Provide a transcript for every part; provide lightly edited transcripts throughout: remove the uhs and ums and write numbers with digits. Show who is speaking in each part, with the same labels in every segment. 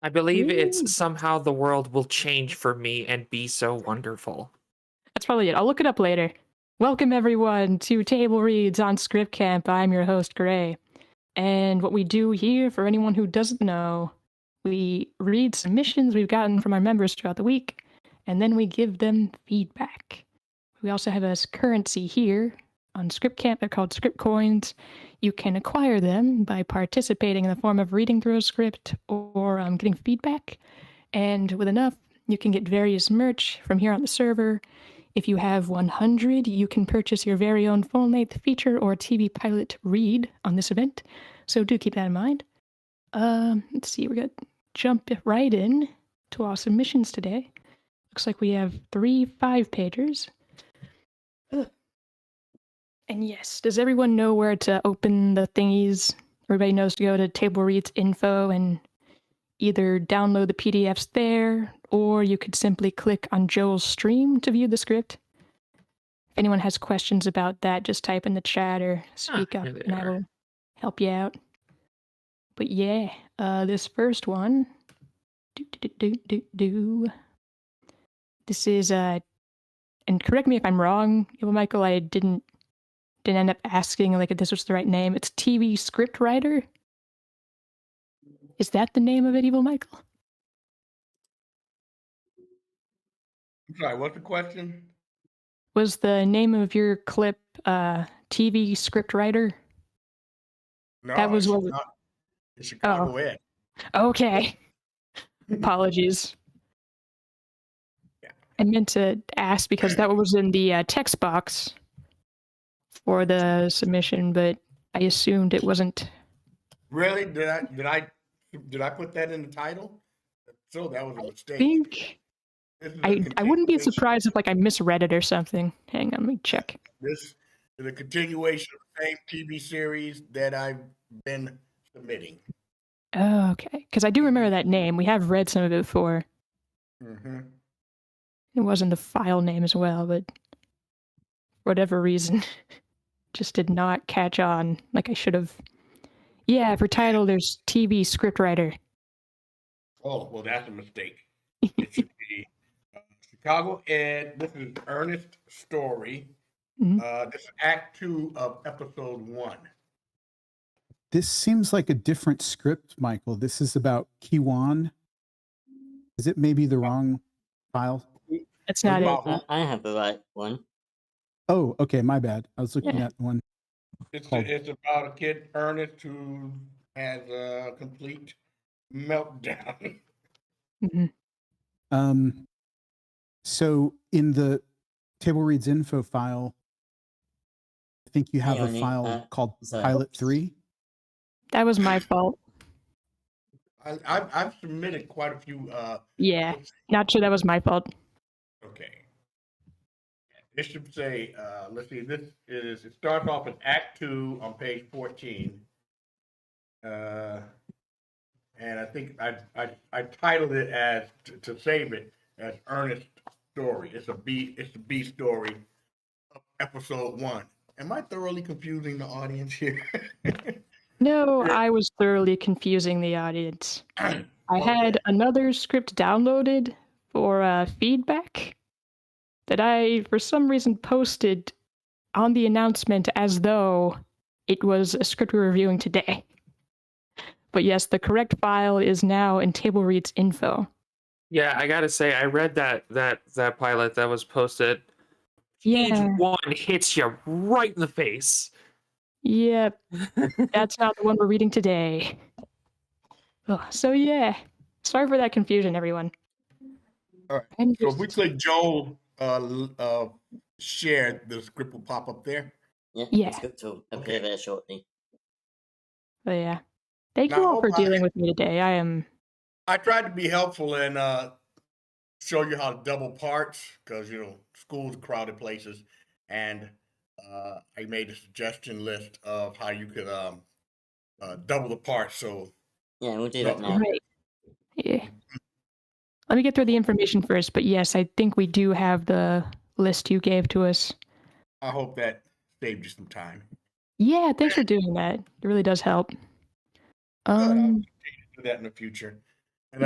Speaker 1: I believe
Speaker 2: Really?
Speaker 1: it's somehow the world will change for me and be so wonderful.
Speaker 2: That's probably it. I'll look it up later. Welcome everyone to Table Reads on ScriptCamp. I'm your host, Gray. And what we do here, for anyone who doesn't know, we read submissions we've gotten from our members throughout the week, and then we give them feedback. We also have a currency here on ScriptCamp. They're called script coins. You can acquire them by participating in the form of reading through a script or getting feedback. And with enough, you can get various merch from here on the server. If you have 100, you can purchase your very own full-length feature or TV pilot read on this event. So do keep that in mind. Let's see, we're going to jump right in to our submissions today. Looks like we have 3 5-pagers. And yes, does everyone know where to open the thingies? Everybody knows to go to Table Reads info and either download the PDFs there, or you could simply click on Joel's stream to view the script. If anyone has questions about that, just type in the chat or speak up and I will help you out. But yeah, this first one, this is, and correct me if I'm wrong, Michael, I didn't end up asking like if this was the right name. It's TV Scriptwriter. Is that the name of it, Evil Michael?
Speaker 3: I'm sorry, what's the question?
Speaker 2: Was the name of your clip TV Scriptwriter?
Speaker 3: No,
Speaker 2: that was what
Speaker 3: not. It's Chicago Ed.
Speaker 2: Okay. Apologies.
Speaker 3: Yeah.
Speaker 2: I meant to ask because that was in the text box for the submission, but I assumed it wasn't.
Speaker 3: Really? Did I put that in the title? So that was a mistake.
Speaker 2: I think I wouldn't be surprised if like I misread it or something. Hang on, let me check.
Speaker 3: This is a continuation of the same TV series that I've been submitting.
Speaker 2: Oh, okay. Because I do remember that name. We have read some of it before.
Speaker 3: Mm-hmm.
Speaker 2: It wasn't the file name as well, but for whatever reason, just did not catch on like I should have. Yeah, for title, there's TV Scriptwriter.
Speaker 3: Oh, well, that's a mistake. It should be Chicago Ed. This is Ernest Story.
Speaker 2: Mm-hmm.
Speaker 3: This is Act 2 of Episode 1.
Speaker 4: This seems like a different script, Michael. This is about Kiwan. Is it maybe the wrong file?
Speaker 2: That's not it.
Speaker 5: I have the right one.
Speaker 4: Oh, okay, my bad. I was looking at one.
Speaker 3: It's about a kid, Ernest, who has a complete meltdown.
Speaker 2: Mm-hmm.
Speaker 4: So in the Table Reads info file, I think you have a file called Pilot 3.
Speaker 2: That was my fault.
Speaker 3: I've submitted quite a few.
Speaker 2: Yeah, not sure that was my fault.
Speaker 3: Okay. It should say, let's see, it starts off with Act 2 on page 14. And I think I titled it as, to save it, as Ernest Story. It's the B story of Episode 1. Am I thoroughly confusing the audience here?
Speaker 2: No, I was thoroughly confusing the audience. I had another script downloaded for feedback that I, for some reason, posted on the announcement as though it was a script we're reviewing today. But yes, the correct file is now in Table Reads info.
Speaker 1: Yeah, I gotta say, I read that pilot that was posted. Page 1 hits you right in the face.
Speaker 2: Yep, that's not the one we're reading today. Oh, so yeah, sorry for that confusion, everyone.
Speaker 3: All right. So if we click Joel, share, the script will pop up there.
Speaker 5: Yeah. The script will appear there shortly.
Speaker 2: But yeah, thank you all for dealing with me today.
Speaker 3: I tried to be helpful and show you how to double parts because schools are crowded places, and I made a suggestion list of how you could double the parts. So
Speaker 5: yeah, we'll do that now.
Speaker 2: Right. Yeah. Let me get through the information first, but yes, I think we do have the list you gave to us.
Speaker 3: I hope that saved you some time.
Speaker 2: Yeah, thanks for doing that. It really does help.
Speaker 3: I'll do that in the future. And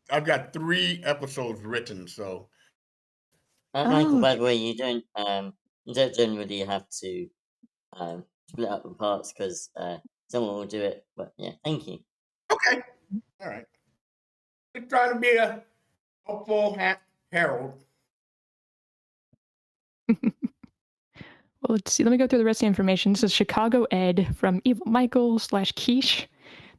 Speaker 3: I've got 3 episodes written, so
Speaker 5: Michael, by
Speaker 2: okay.
Speaker 5: the way, you don't generally have to split up the parts because someone will do it. But yeah, thank you.
Speaker 3: okay. All right. Just trying to be a full herald.
Speaker 2: Well, let's see. Let me go through the rest of the information. This is Chicago Ed from Evil Michael / Quiche.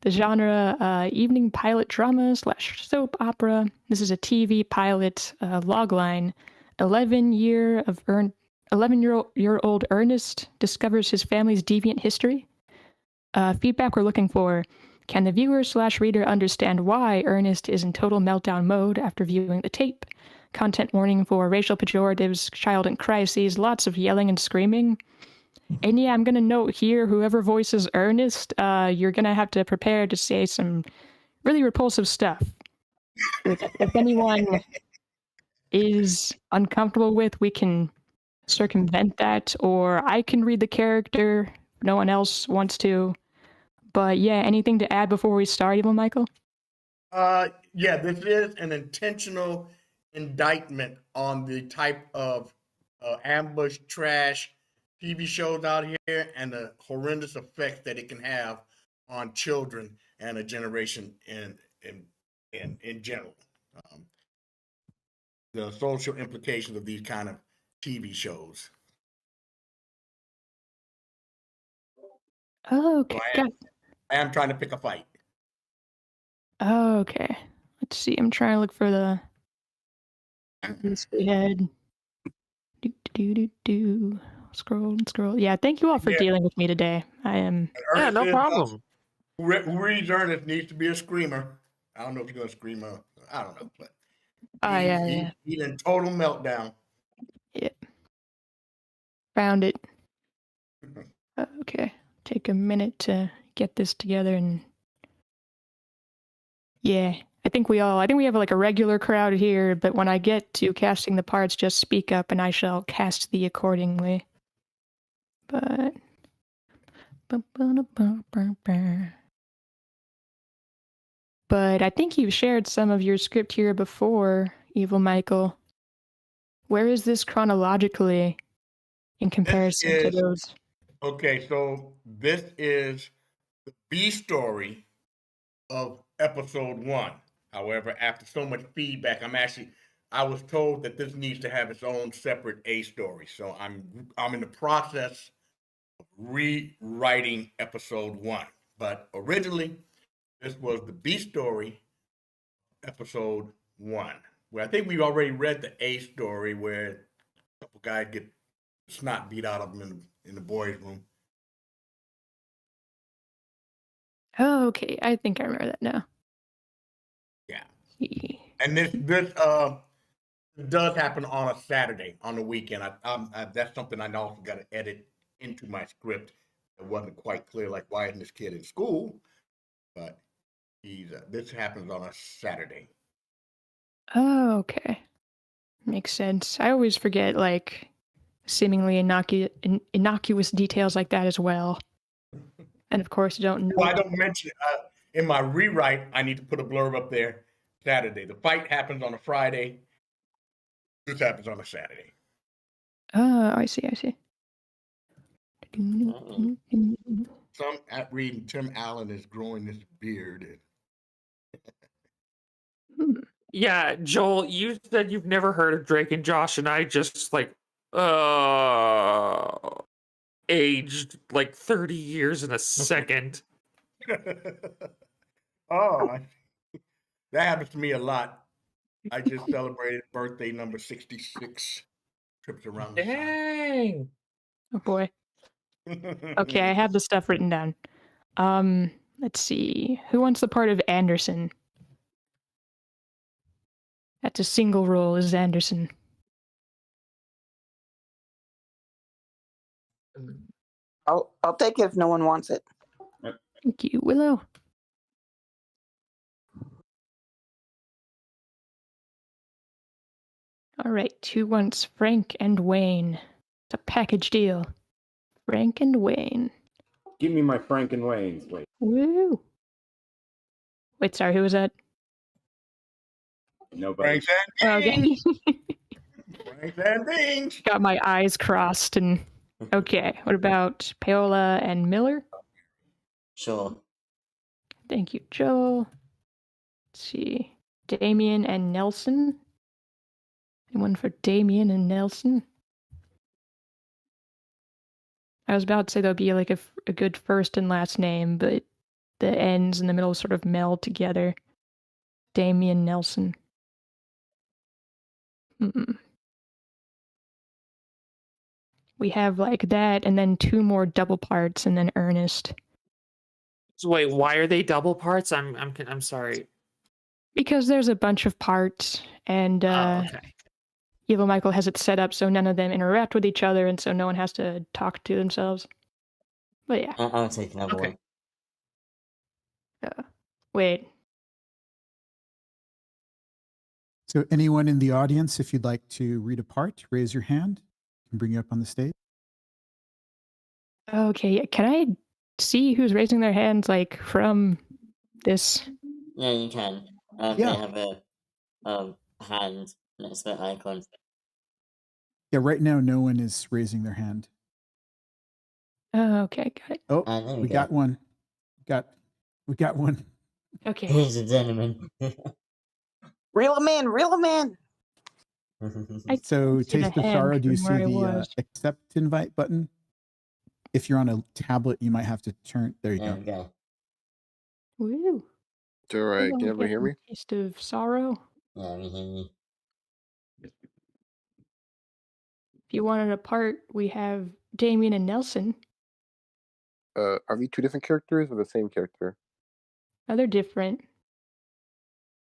Speaker 2: The genre, evening pilot drama / soap opera. This is a TV pilot logline. 11-year-old Ernest discovers his family's deviant history. Feedback we're looking for. Can the viewer / reader understand why Ernest is in total meltdown mode after viewing the tape? Content warning for racial pejoratives, child in crises, lots of yelling and screaming. And yeah, I'm going to note here, whoever voices Ernest, you're going to have to prepare to say some really repulsive stuff. If anyone is uncomfortable with, we can circumvent that, or I can read the character if no one else wants to. But yeah, anything to add before we start, Evil Michael?
Speaker 3: Yeah, this is an intentional indictment on the type of ambush trash TV shows out here and the horrendous effects that it can have on children and a generation in general. The social implications of these kind of TV shows.
Speaker 2: Okay,
Speaker 3: So I am trying to pick a fight.
Speaker 2: Okay, let's see. I'm trying to look for the history head. Scroll and scroll. Yeah, thank you all for dealing with me today. I am.
Speaker 1: Yeah, no problem.
Speaker 3: Who reads Ernest needs to be a screamer. I don't know if you're gonna scream. I don't know, but he's in total meltdown.
Speaker 2: Yeah. Found it. Okay. Take a minute to get this together and. Yeah, I think we have like a regular crowd here, but when I get to casting the parts, just speak up and I shall cast thee accordingly. But I think you've shared some of your script here before, Evil Michael. Where is this chronologically in comparison to those? Okay,
Speaker 3: so this is the B story of episode 1. However, after so much feedback, I was told that this needs to have its own separate A story. So I'm in the process of rewriting episode 1. But originally, this was the B story, episode 1. Where I think we've already read the A story where a couple guys get snot beat out of them in the boys' room.
Speaker 2: Oh, okay. I think I remember that now.
Speaker 3: Yeah. And this does happen on a Saturday, on the weekend. That's something I also got to edit into my script. It wasn't quite clear, like, why isn't this kid in school? But this happens on a Saturday.
Speaker 2: Oh, okay. Makes sense. I always forget, like, seemingly innocuous details like that as well. And of course, I don't know.
Speaker 3: Well, I don't mention it. In my rewrite, I need to put a blurb up there. Saturday. The fight happens on a Friday. This happens on a Saturday.
Speaker 2: Oh, I see.
Speaker 3: Some reading Tim Allen is growing this beard.
Speaker 1: Yeah, Joel, you said you've never heard of Drake and Josh, and I just like aged like 30 years in a second.
Speaker 3: Oh, that happens to me a lot. I just celebrated birthday number 66. Trips around the sun.
Speaker 1: Dang.
Speaker 2: Oh boy. Okay, I have the stuff written down. Let's see. Who wants the part of Anderson? That's a single role, is Anderson.
Speaker 6: I'll take it if no one wants it.
Speaker 2: Thank you, Willow. All right, who wants Frank and Wayne? It's a package deal. Frank and Wayne.
Speaker 7: Give me my Frank and Wayne's, wait.
Speaker 2: Woo! Wait, sorry, who was that?
Speaker 7: Nobody.
Speaker 3: Frank and
Speaker 2: Okay.
Speaker 3: Dean. Frank and Dean.
Speaker 2: Got my eyes crossed and okay. What about Paola and Miller?
Speaker 5: Sure.
Speaker 2: Thank you, Joel. Let's see. Damien and Nelson. Anyone for Damien and Nelson? I was about to say there'll be like a good first and last name, but the ends in the middle sort of meld together. Damien Nelson. We have like that, and then 2 more double parts, and then Ernest.
Speaker 1: So wait, why are they double parts? I'm sorry.
Speaker 2: Because there's a bunch of parts, and
Speaker 1: Okay.
Speaker 2: Evil Michael has it set up so none of them interact with each other, and so no one has to talk to themselves. But yeah.
Speaker 5: I'll take another
Speaker 1: Okay.
Speaker 5: one.
Speaker 2: Wait.
Speaker 4: So anyone in the audience, if you'd like to read a part, raise your hand. I can bring you up on the stage.
Speaker 2: Okay, can I see who's raising their hands, like, from this?
Speaker 5: Yeah, you can.
Speaker 4: Yeah.
Speaker 5: They have a hand next to the icon.
Speaker 4: Yeah, right now no one is raising their hand.
Speaker 2: Okay, got it.
Speaker 4: Oh,
Speaker 5: There
Speaker 4: we got one. We got one.
Speaker 2: Okay.
Speaker 5: Here's a gentleman.
Speaker 6: Reel him in, reel him in.
Speaker 4: So,
Speaker 2: see the
Speaker 4: Taste of
Speaker 2: hand
Speaker 4: Sorrow, do you
Speaker 2: from
Speaker 4: see
Speaker 2: where I
Speaker 4: the
Speaker 2: was.
Speaker 4: accept invite button? If you're on a tablet, you might have to turn. There you
Speaker 5: There
Speaker 4: go.
Speaker 5: we go.
Speaker 2: Woo.
Speaker 8: All right, can everybody hear me?
Speaker 2: Taste of Sorrow.
Speaker 5: Yeah, we hear you.
Speaker 2: If you wanted a part, we have Damien and Nelson.
Speaker 8: Are we 2 different characters or the same character?
Speaker 2: Oh, they're different.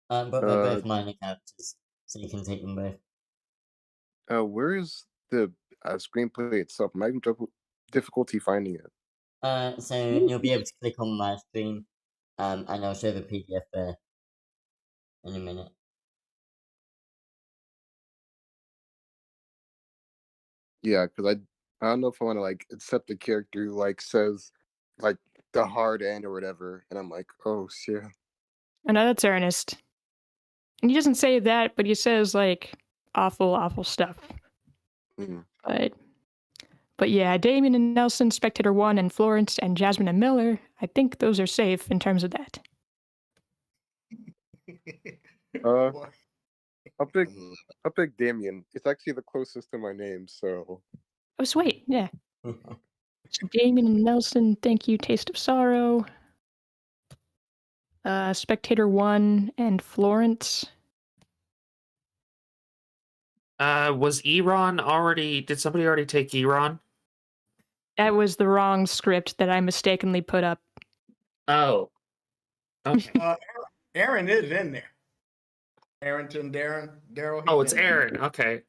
Speaker 5: But they're both minor characters, so you can take them both.
Speaker 8: Where is the screenplay itself? I'm having difficulty finding it.
Speaker 5: So you'll be able to click on my screen, and I'll show the PDF there in a minute.
Speaker 8: Yeah, because I don't know if I want to like accept the character who like says like the hard end or whatever, and I'm like, oh shit.
Speaker 2: I know that's Ernest. And he doesn't say that, but he says, like, awful, awful stuff.
Speaker 8: Mm.
Speaker 2: But yeah, Damien and Nelson, Spectator 1, and Florence, and Jasmine and Miller, I think those are safe in terms of that.
Speaker 8: I'll pick Damien. It's actually the closest to my name, so.
Speaker 2: Oh, sweet, yeah. So Damien and Nelson, thank you, Taste of Sorrow. Spectator 1 and Florence.
Speaker 1: Was Eron already? Did somebody already take Eron?
Speaker 2: That was the wrong script that I mistakenly put up.
Speaker 1: Oh. Okay.
Speaker 3: Aaron is in there. Daryl.
Speaker 1: Oh, it's Aaron. Okay.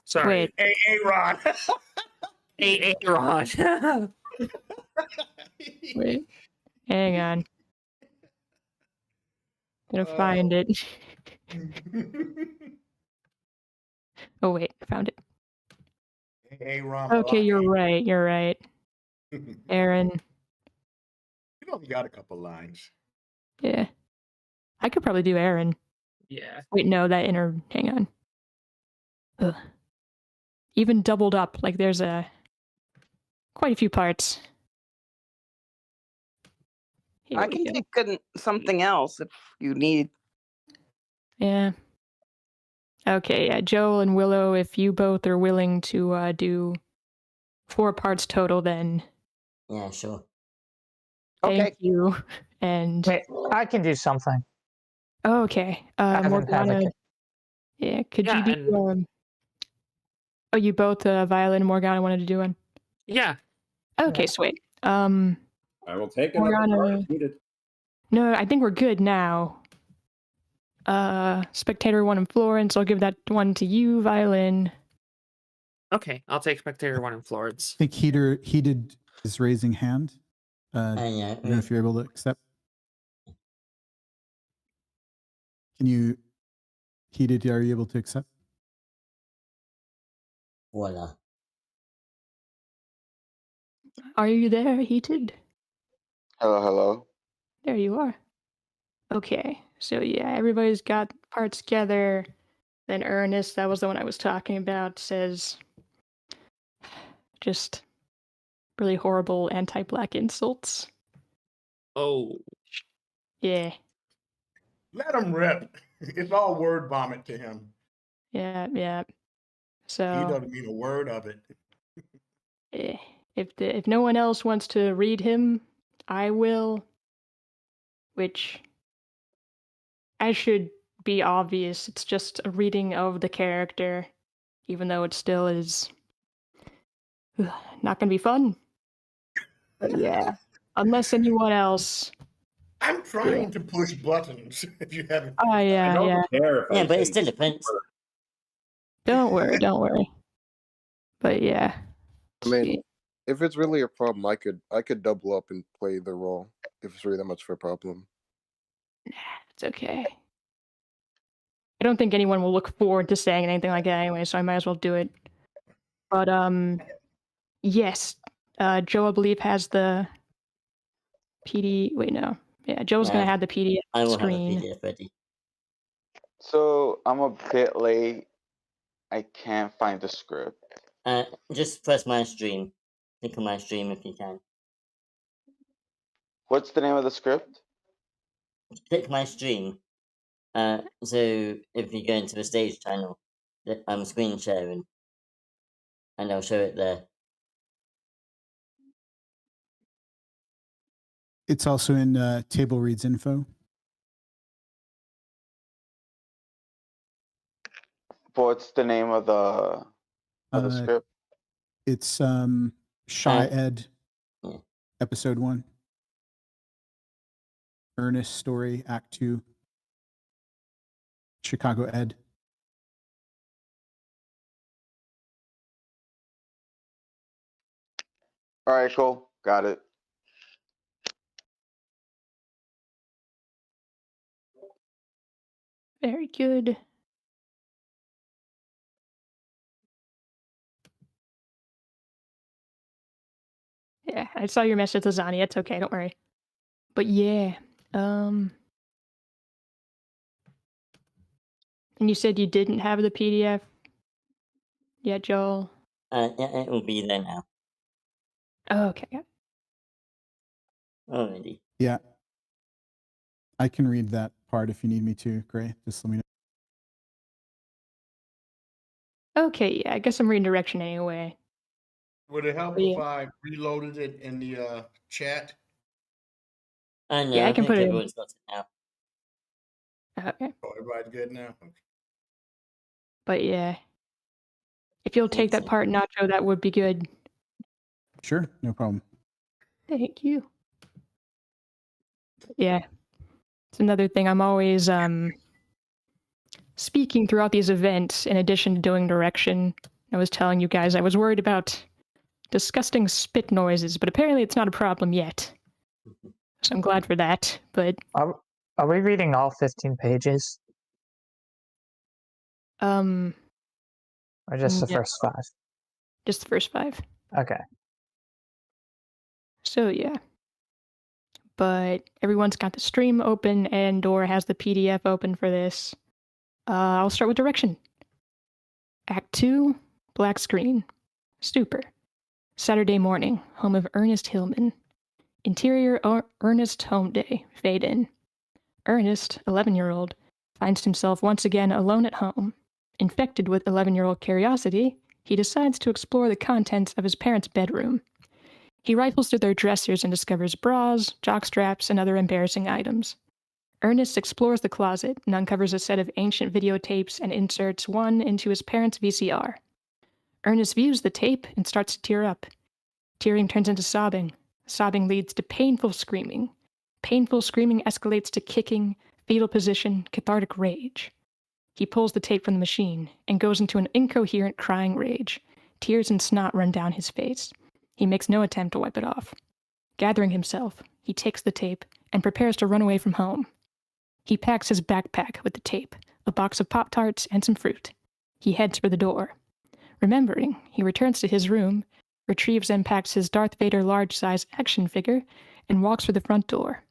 Speaker 1: Sorry.
Speaker 2: Wait.
Speaker 3: Hey, Aaron.
Speaker 1: Aaron.
Speaker 2: Wait. Hang on. Gonna find it. Oh, wait. I found it.
Speaker 3: Aaron.
Speaker 2: Okay, you're right. You're right. Aaron.
Speaker 3: You only got a couple lines.
Speaker 2: Yeah. I could probably do Aaron.
Speaker 1: Yeah.
Speaker 2: Wait, no, hang on. Ugh. Even doubled up, like there's quite a few parts. Here
Speaker 6: I
Speaker 2: we
Speaker 6: can
Speaker 2: go.
Speaker 6: take something else if you need.
Speaker 2: Yeah. Okay, yeah, Joel and Willow, if you both are willing to do 4 parts total, then
Speaker 5: Yeah, sure.
Speaker 6: Okay.
Speaker 2: thank you. And
Speaker 9: Wait, I can do something.
Speaker 2: okay,
Speaker 9: Haven't
Speaker 2: Morgana.
Speaker 9: had
Speaker 2: Yeah, could
Speaker 1: Yeah,
Speaker 2: you do? Oh, you both Violet and Morgana wanted to do one.
Speaker 1: Yeah.
Speaker 2: Okay, sweet.
Speaker 7: I will take another
Speaker 2: Morgana.
Speaker 7: part if needed.
Speaker 2: No, I think we're good now. Spectator 1 and Florence, I'll give that one to you, Violin.
Speaker 1: Okay, I'll take Spectator 1 and Florence.
Speaker 4: I think Heated is raising hand.
Speaker 5: Yeah.
Speaker 4: I don't know if you're able to accept. Can you, Heated, are you able to accept?
Speaker 5: Voila.
Speaker 2: Are you there, Heated?
Speaker 8: Hello.
Speaker 2: There you are. Okay, so yeah, everybody's got parts together. Then Ernest, that was the one I was talking about, says just really horrible anti-black insults.
Speaker 1: Oh,
Speaker 2: Yeah,
Speaker 3: Let him rip. It's all word vomit to him.
Speaker 2: yeah.
Speaker 3: He
Speaker 2: So
Speaker 3: doesn't mean a word of it.
Speaker 2: if no one else wants to read him, I will. Which, as should be obvious, it's just a reading of the character, even though it still is not gonna be fun. But yeah, unless anyone else.
Speaker 3: I'm trying to push buttons. If you haven't,
Speaker 2: Oh
Speaker 3: I
Speaker 2: yeah,
Speaker 3: know
Speaker 2: yeah.
Speaker 7: Care if I
Speaker 5: Yeah, but it
Speaker 7: say
Speaker 5: still depends.
Speaker 2: Don't worry. But yeah.
Speaker 8: I mean, if it's really a problem, I could double up and play the role if it's really that much of a problem.
Speaker 2: It's okay. I don't think anyone will look forward to saying anything like that anyway, so I might as well do it. But yes, Joe, I believe, has the PD. Wait, no. Yeah, Joe's gonna
Speaker 5: Yeah,
Speaker 2: have the PDF
Speaker 5: I will have a
Speaker 2: screen.
Speaker 5: PDF ready.
Speaker 9: So I'm a bit late. I can't find the script.
Speaker 5: Just press my stream. Click on my stream if you can.
Speaker 9: What's the name of the script?
Speaker 5: Click my stream. So if you go into the stage channel, I'm screen sharing, and I'll show it there.
Speaker 4: It's also in Table Reads info.
Speaker 9: What's the name of the script?
Speaker 4: It's Shy Ed,
Speaker 5: Yeah.
Speaker 4: episode 1. Ernest story, Act 2. Chicago Ed.
Speaker 9: All right, cool. Got it.
Speaker 2: Very good. Yeah, I saw your message, Lasagna. It's okay, don't worry. But yeah, and you said you didn't have the PDF yet, Joel?
Speaker 5: It will be there now.
Speaker 2: Oh, okay. Yeah.
Speaker 5: Already.
Speaker 4: Yeah. I can read that part if you need me to, Gray. Just let me know.
Speaker 2: Okay, yeah, I guess I'm reading direction anyway.
Speaker 3: Would it help
Speaker 2: Yeah.
Speaker 3: if I reloaded it in the chat?
Speaker 5: No,
Speaker 2: Yeah, I can
Speaker 5: think
Speaker 2: put it in.
Speaker 5: everyone's got it now.
Speaker 2: Okay.
Speaker 3: Oh, everybody's good now?
Speaker 2: But yeah, if you'll take that
Speaker 5: so.
Speaker 2: part, Nacho, that would be good.
Speaker 4: Sure, no problem.
Speaker 2: Thank you. Yeah, it's another thing. I'm always speaking throughout these events in addition to doing direction. I was telling you guys I was worried about disgusting spit noises, but apparently it's not a problem yet. So I'm glad for that. But
Speaker 10: Are we reading all 15 pages?
Speaker 2: Or
Speaker 10: Or just the
Speaker 2: no,
Speaker 10: first 5?
Speaker 2: just the first 5.
Speaker 10: Okay.
Speaker 2: So yeah. But everyone's got the stream open and Dora has the PDF open for this. I'll start with direction. Act 2, black screen. Stupor. Saturday morning, home of Ernest Hillman. Interior Ernest home day. Fade in. Ernest, 11-year-old, finds himself once again alone at home. Infected with 11-year-old curiosity, he decides to explore the contents of his parents' bedroom. He rifles through their dressers and discovers bras, jockstraps, and other embarrassing items. Ernest explores the closet and uncovers a set of ancient videotapes and inserts one into his parents' VCR. Ernest views the tape and starts to tear up. Tearing turns into sobbing. Sobbing leads to painful screaming. Painful screaming escalates to kicking, fetal position, cathartic rage. He pulls the tape from the machine and goes into an incoherent crying rage. Tears and snot run down his face. He makes no attempt to wipe it off. Gathering himself, he takes the tape and prepares to run away from home. He packs his backpack with the tape, a box of Pop-Tarts, and some fruit. He heads for the door. Remembering, he returns to his room, retrieves and packs his Darth Vader large-size action figure, and walks for the front door.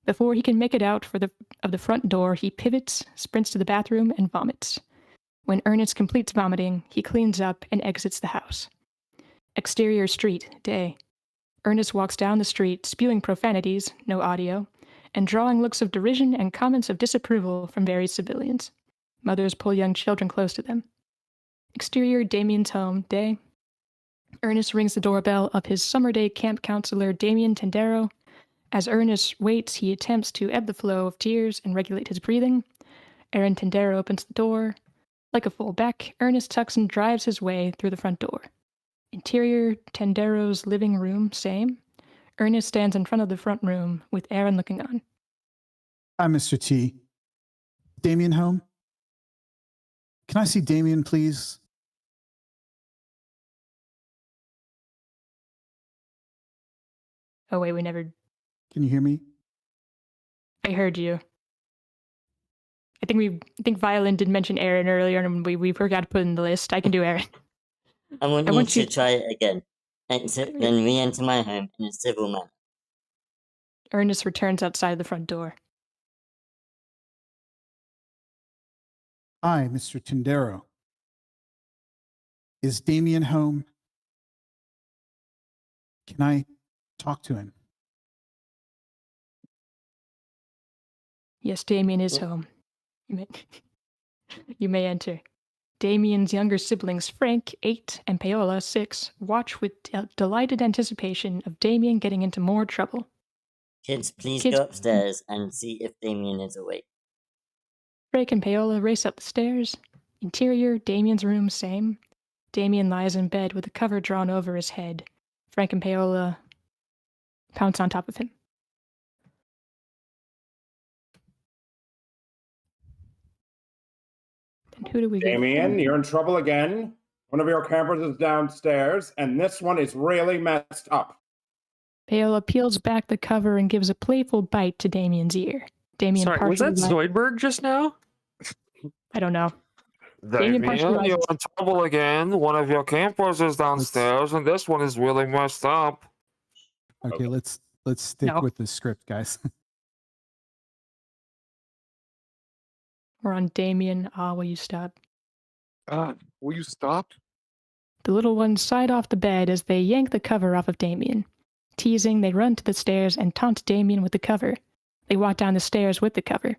Speaker 2: Before he can make it out of the front door, he pivots, sprints to the bathroom, and vomits. When Ernest completes vomiting, he cleans up and exits the house. Exterior street, day. Ernest walks down the street, spewing profanities, no audio, and drawing looks of derision and comments of disapproval from various civilians. Mothers pull young children close to them. Exterior Damien's home, day. Ernest rings the doorbell of his summer day camp counselor, Damien Tendero. As Ernest waits, he attempts to ebb the flow of tears and regulate his breathing. Aaron Tendero opens the door. Like a full Beck, Ernest tucks and drives his way through the front door. Interior Tendero's living room, same. Ernest stands in front of the front room with Aaron looking on.
Speaker 4: Hi, Mr. T. Damien home? Can I see Damien, please?
Speaker 2: Oh, wait, we never...
Speaker 4: Can you hear me?
Speaker 2: I heard you. I think Violin did mention Aaron earlier, and we forgot to put in the list. I can do Aaron.
Speaker 5: I want you to try it again. Exit, then re-enter my home in a civil manner.
Speaker 2: Ernest returns outside the front door.
Speaker 4: Hi, Mr. Tendero. Is Damien home? Can I talk to him?
Speaker 2: Yes, Damien is home. You may enter. Damien's younger siblings, Frank, 8, and Paola, 6, watch with delighted anticipation of Damien getting into more trouble.
Speaker 5: Kids, please go upstairs and see if Damien is awake.
Speaker 2: Frank and Paola race up the stairs. Interior, Damien's room, same. Damien lies in bed with the cover drawn over his head. Frank and Paola pounce on top of him. And who do we get?
Speaker 7: Damien, you're in trouble again. One of your campers is downstairs, and this one is really messed up.
Speaker 2: Paola peels back the cover and gives a playful bite to Damien's ear. Damien
Speaker 1: Sorry, was that Zoidberg just now?
Speaker 2: I don't know.
Speaker 1: Damien, you're in trouble again. One of your campers is downstairs, and this one is really messed up.
Speaker 4: Okay, let's stick with the script, guys.
Speaker 2: We're on Damien. Will you stop?
Speaker 8: Will you stop?
Speaker 2: The little ones side off the bed as they yank the cover off of Damien. Teasing, they run to the stairs and taunt Damien with the cover. They walk down the stairs with the cover.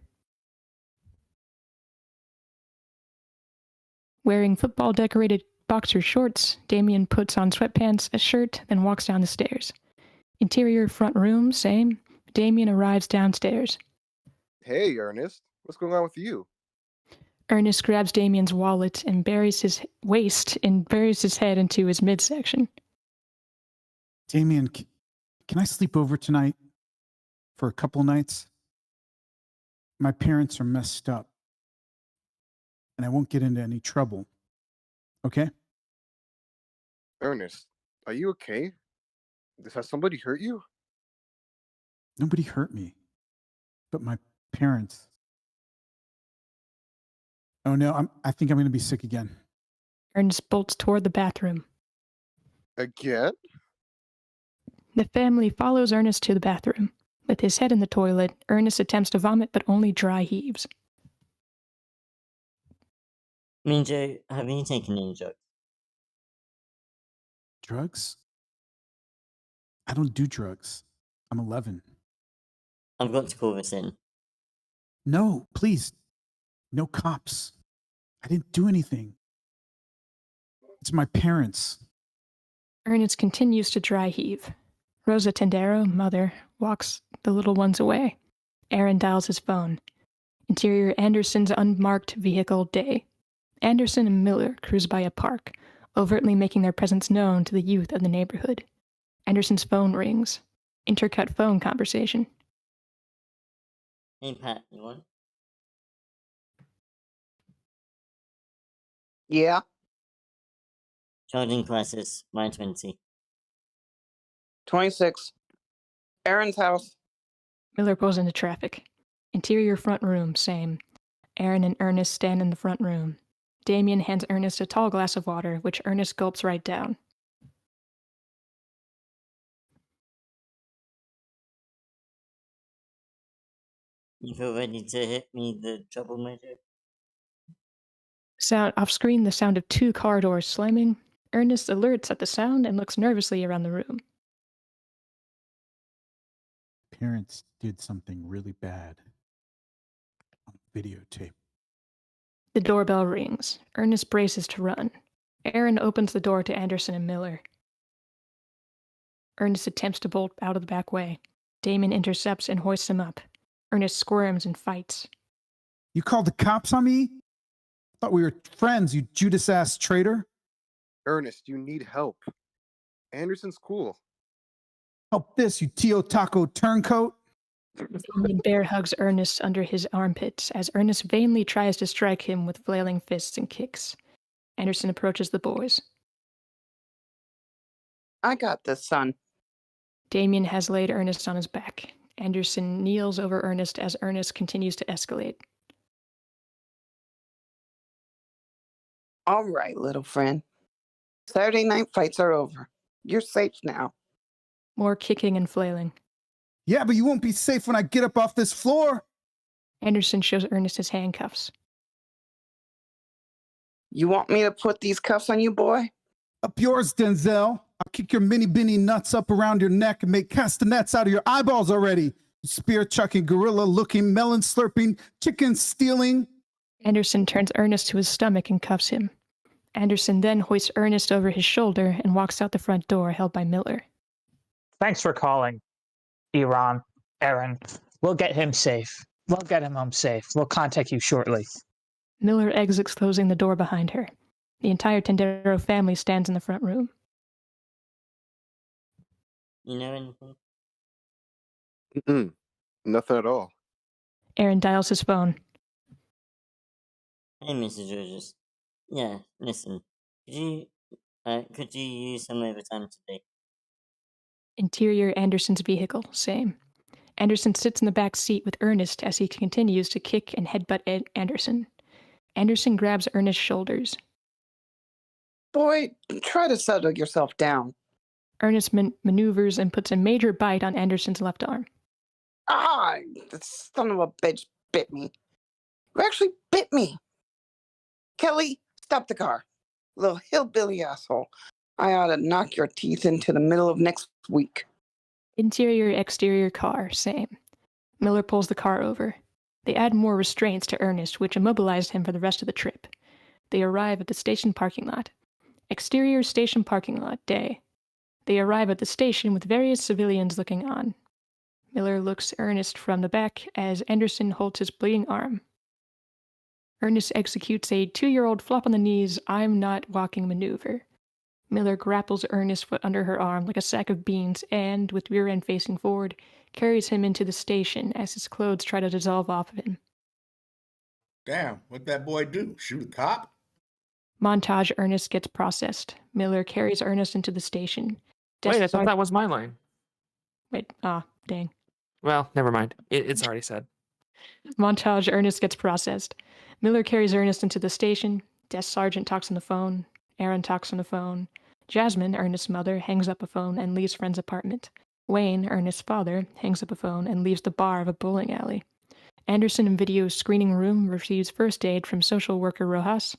Speaker 2: Wearing football-decorated boxer shorts, Damien puts on sweatpants, a shirt, then walks down the stairs. Interior front room, same. Damien arrives downstairs.
Speaker 8: Hey, Ernest. What's going on with you?
Speaker 2: Ernest grabs Damien's wallet and buries his waist and buries his head into his midsection.
Speaker 4: Damien, can I sleep over tonight for a couple nights? My parents are messed up, and I won't get into any trouble. Okay?
Speaker 8: Ernest, are you okay? Has somebody hurt you?
Speaker 4: Nobody hurt me, but my parents. Oh no, I think I'm going to be sick again.
Speaker 2: Ernest bolts toward the bathroom.
Speaker 8: Again?
Speaker 2: The family follows Ernest to the bathroom. With his head in the toilet, Ernest attempts to vomit but only dry heaves.
Speaker 5: Minjo, have you taken any drugs?
Speaker 4: Drugs? I don't do drugs. I'm 11.
Speaker 5: I've got to call this in.
Speaker 4: No, please. No cops. I didn't do anything. It's my parents.
Speaker 2: Ernest continues to dry heave. Rosa Tendero, mother, walks the little ones away. Aaron dials his phone. Interior Anderson's unmarked vehicle, day. Anderson and Miller cruise by a park, overtly making their presence known to the youth of the neighborhood. Anderson's phone rings. Intercut phone conversation.
Speaker 5: Hey, Pat, you want?
Speaker 6: Yeah.
Speaker 5: Charging crisis, line 20.
Speaker 6: 26. Aaron's house.
Speaker 2: Miller pulls into traffic. Interior front room, same. Aaron and Ernest stand in the front room. Damien hands Ernest a tall glass of water, which Ernest gulps right down.
Speaker 5: You feel ready to hit me, the troublemaker?
Speaker 2: Sound off screen, the sound of 2 car doors slamming. Ernest alerts at the sound and looks nervously around the room.
Speaker 4: Parents did something really bad on videotape.
Speaker 2: The doorbell rings. Ernest braces to run. Aaron opens the door to Anderson and Miller. Ernest attempts to bolt out of the back way. Damon intercepts and hoists him up. Ernest squirms and fights.
Speaker 4: You called the cops on me? Thought we were friends, you Judas-ass traitor.
Speaker 8: Ernest, you need help. Anderson's cool.
Speaker 4: Help this, you Tio Taco turncoat.
Speaker 2: Damon bear hugs Ernest under his armpits as Ernest vainly tries to strike him with flailing fists and kicks. Anderson approaches the boys.
Speaker 6: I got this, son.
Speaker 2: Damien has laid Ernest on his back. Anderson kneels over Ernest as Ernest continues to escalate.
Speaker 6: All right, little friend. Saturday night fights are over. You're safe now.
Speaker 2: More kicking and flailing.
Speaker 4: Yeah, but you won't be safe when I get up off this floor.
Speaker 2: Anderson shows Ernest his handcuffs.
Speaker 6: You want me to put these cuffs on you, boy?
Speaker 4: Up yours, Denzel. I'll kick your mini-binny nuts up around your neck and make castanets out of your eyeballs already. You spear-chucking, gorilla-looking, melon-slurping, chicken-stealing.
Speaker 2: Anderson turns Ernest to his stomach and cuffs him. Anderson then hoists Ernest over his shoulder and walks out the front door held by Miller.
Speaker 10: Thanks for calling, Aaron. We'll get him safe. We'll get him home safe. We'll contact you shortly.
Speaker 2: Miller exits, closing the door behind her. The entire Tendero family stands in the front room.
Speaker 5: You know anything?
Speaker 8: Nothing at all.
Speaker 2: Aaron dials his phone.
Speaker 5: Hey, Mrs. Georges. Yeah, listen. Could you use some overtime today?
Speaker 2: Interior Anderson's vehicle, same. Anderson sits in the back seat with Ernest as he continues to kick and headbutt Anderson. Anderson grabs Ernest's shoulders.
Speaker 6: Boy, try to settle yourself down.
Speaker 2: Ernest maneuvers and puts a major bite on Anderson's left arm.
Speaker 6: Ah, the son of a bitch bit me. You actually bit me. Kelly, stop the car. Little hillbilly asshole. I ought to knock your teeth into the middle of next week.
Speaker 2: Interior, exterior car, same. Miller pulls the car over. They add more restraints to Ernest, which immobilized him for the rest of the trip. They arrive at the station parking lot. Exterior station parking lot, day. They arrive at the station with various civilians looking on. Miller looks Ernest from the back as Anderson holds his bleeding arm. Ernest executes a 2-year-old flop on the knees, I'm not walking maneuver. Miller grapples Ernest's foot under her arm like a sack of beans and, with rear end facing forward, carries him into the station as his clothes try to dissolve off of him.
Speaker 3: Damn, what'd that boy do? Shoot a cop?
Speaker 2: Montage Ernest gets processed. Miller carries Ernest into the station.
Speaker 1: Wait, I thought that was my line.
Speaker 2: Wait, dang.
Speaker 1: Well, never mind. It's already said.
Speaker 2: Montage Ernest gets processed. Miller carries Ernest into the station. Desk sergeant talks on the phone. Aaron talks on the phone. Jasmine, Ernest's mother, hangs up a phone and leaves friend's apartment. Wayne, Ernest's father, hangs up a phone and leaves the bar of a bowling alley. Anderson in video's screening room receives first aid from social worker Rojas.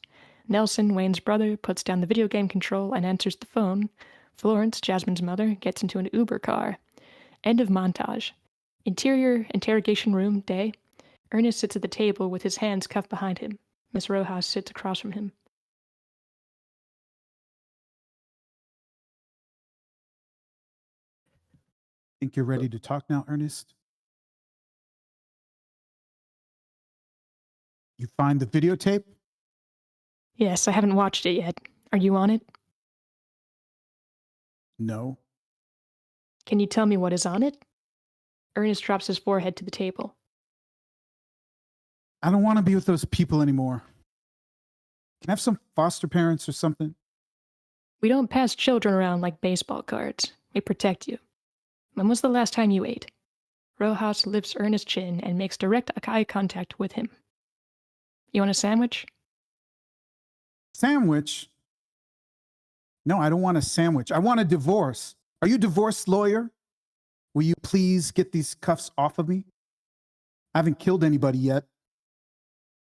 Speaker 2: Nelson, Wayne's brother, puts down the video game control and answers the phone. Florence, Jasmine's mother, gets into an Uber car. End of montage. Interior, interrogation room, day. Ernest sits at the table with his hands cuffed behind him. Miss Rojas sits across from him.
Speaker 4: Think you're ready to talk now, Ernest? You find the videotape?
Speaker 2: Yes, I haven't watched it yet. Are you on it?
Speaker 4: No.
Speaker 2: Can you tell me what is on it? Ernest drops his forehead to the table.
Speaker 4: I don't want to be with those people anymore. Can I have some foster parents or something?
Speaker 2: We don't pass children around like baseball cards. We protect you. When was the last time you ate? Rojas lifts Ernest's chin and makes direct eye contact with him. You want a sandwich?
Speaker 4: Sandwich? No, I don't want a sandwich. I want a divorce. Are you a divorce lawyer? Will you please get these cuffs off of me? I haven't killed anybody yet.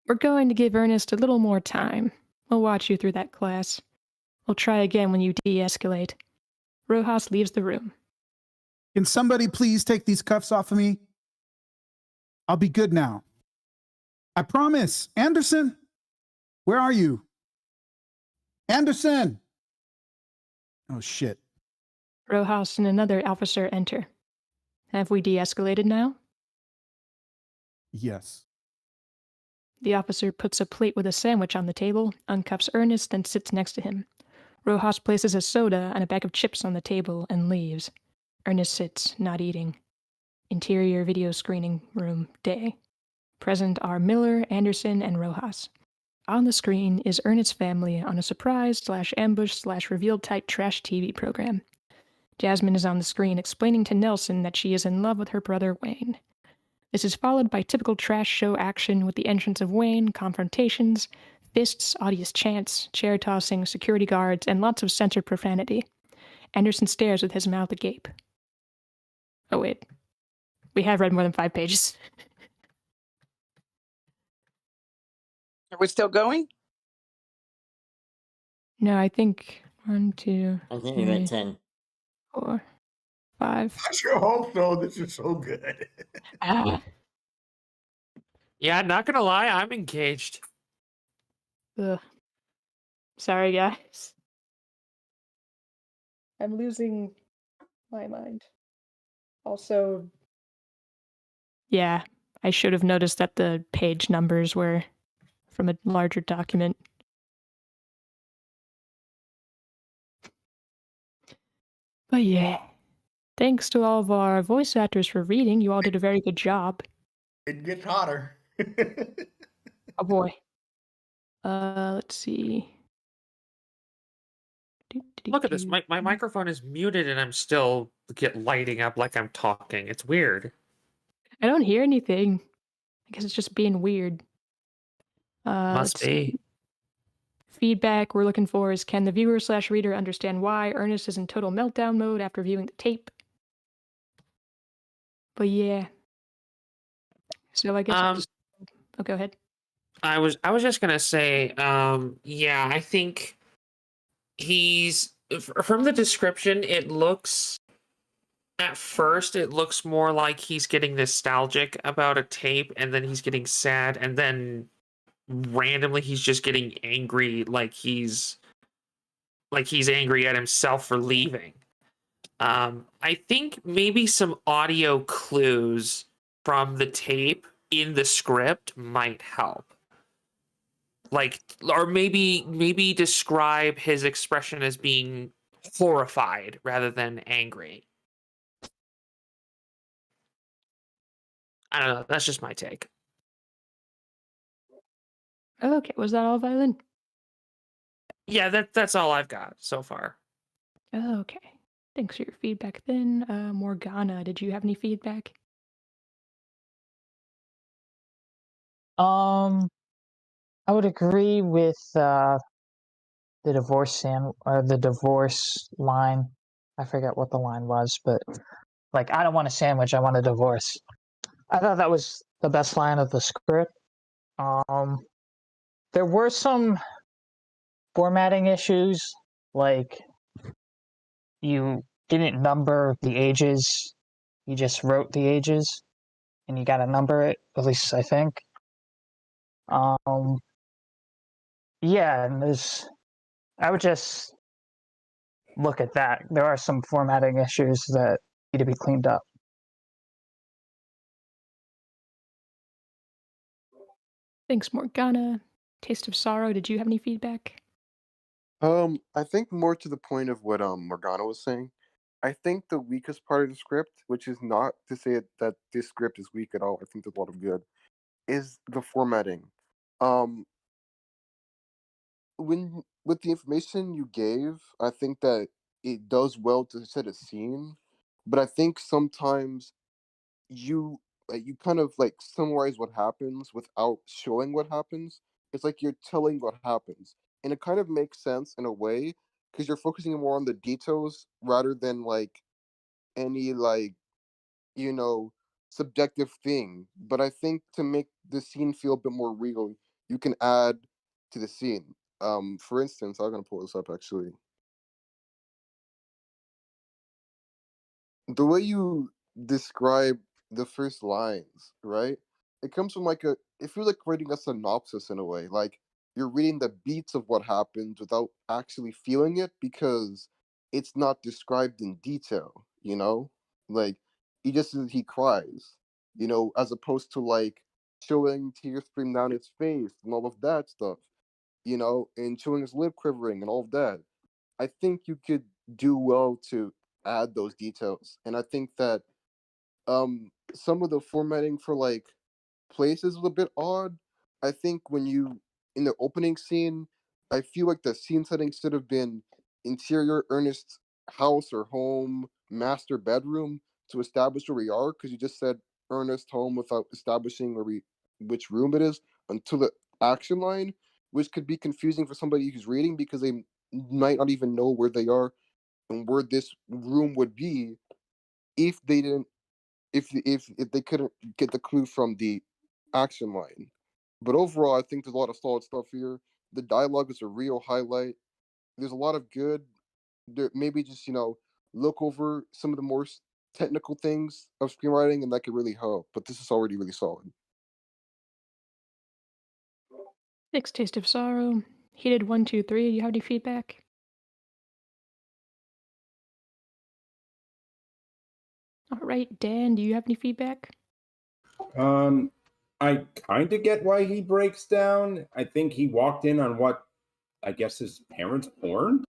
Speaker 2: We're going to give Ernest a little more time. We'll watch you through that class. We'll try again when you de-escalate. Rojas leaves the room.
Speaker 4: Can somebody please take these cuffs off of me? I'll be good now. I promise. Anderson, where are you? Anderson! Oh, shit.
Speaker 2: Rojas and another officer enter. Have we de-escalated now?
Speaker 4: Yes.
Speaker 2: The officer puts a plate with a sandwich on the table, uncuffs Ernest, and sits next to him. Rojas places a soda and a bag of chips on the table and leaves. Ernest sits, not eating. Interior video screening room, day. Present are Miller, Anderson, and Rojas. On the screen is Ernest's family on a surprise/ambush/reveal type trash TV program. Jasmine is on the screen explaining to Nelson that she is in love with her brother Wayne. This is followed by typical trash show action with the entrance of Wayne, confrontations, fists, audience chants, chair tossing, security guards, and lots of censored profanity. Anderson stares with his mouth agape. Oh wait. We have read more than 5 pages.
Speaker 6: Are we still going?
Speaker 2: No, I think 1, 2,
Speaker 5: I think we read
Speaker 2: 3,
Speaker 5: 10.
Speaker 2: 4, 5.
Speaker 3: I sure hope so. This is so good.
Speaker 2: Ah.
Speaker 1: Yeah, not gonna lie, I'm engaged.
Speaker 2: Ugh. Sorry, guys. I'm losing my mind. Also, yeah, I should have noticed that the page numbers were from a larger document. But yeah, thanks to all of our voice actors for reading. You all did a very good job.
Speaker 3: It gets hotter.
Speaker 2: Oh boy. Let's see.
Speaker 1: Look at this. My microphone is muted and I'm still lighting up like I'm talking. It's weird.
Speaker 2: I don't hear anything. I guess it's just being weird.
Speaker 1: Must
Speaker 2: let's see.
Speaker 1: be.
Speaker 2: Feedback we're looking for is, can the viewer/reader understand why Ernest is in total meltdown mode after viewing the tape? But yeah. So I guess I'll just... Oh, go ahead.
Speaker 1: I was just gonna say, yeah, I think he's from the description, at first it looks more like he's getting nostalgic about a tape, and then he's getting sad, and then randomly he's just getting angry, like he's angry at himself for leaving. I think maybe some audio clues from the tape in the script might help. Like, or maybe describe his expression as being horrified rather than angry. I don't know. That's just my take.
Speaker 2: Okay, was that all, Violet?
Speaker 1: Yeah, that's all I've got so far.
Speaker 2: Okay. Thanks for your feedback then. Morgana, did you have any feedback?
Speaker 10: I would agree with the divorce or the divorce line. I forget what the line was, but like, I don't want a sandwich, I want a divorce. I thought that was the best line of the script. There were some formatting issues, like you didn't number the ages, you just wrote the ages, and you got to number it, at least I think. Yeah, and I would just look at that. There are some formatting issues that need to be cleaned up.
Speaker 2: Thanks, Morgana. Taste of Sorrow, did you have any feedback?
Speaker 8: I think more to the point of what Morgana was saying. I think the weakest part of the script, which is not to say that this script is weak at all, I think there's a lot of good, is the formatting. When with the information you gave, I think that it does well to set a scene, but I think sometimes you kind of like summarize what happens without showing what happens. It's like you're telling what happens, and it kind of makes sense in a way because you're focusing more on the details rather than like any like you know subjective thing. But I think to make the scene feel a bit more real, you can add to the scene. For instance, I'm gonna pull this up actually. The way you describe the first lines, right? It comes from like it feels like writing a synopsis in a way. Like you're reading the beats of what happens without actually feeling it because it's not described in detail, you know? Like he just says he cries, you know, as opposed to like showing tears stream down his face and all of that stuff, you know, and showing his lip quivering and all of that. I think you could do well to add those details. And I think that some of the formatting for like places was a bit odd. I think when you in the opening scene, I feel like the scene setting should have been interior Ernest's house or home, master bedroom to establish where we are, because you just said Ernest home without establishing which room it is until the action line, which could be confusing for somebody who's reading because they might not even know where they are and where this room would be if they didn't if they couldn't get the clue from the action line. But overall, I think there's a lot of solid stuff here. The dialogue is a real highlight. There's a lot of good. There maybe just look over some of the more technical things of screenwriting, and that could really help. But this is already really solid.
Speaker 2: Six Taste of Sorrow. Heated 1, 2, 3. Do you have any feedback? All right, Dan, do you have any feedback?
Speaker 7: I kind of get why he breaks down. I think he walked in on what I guess his parents' porn.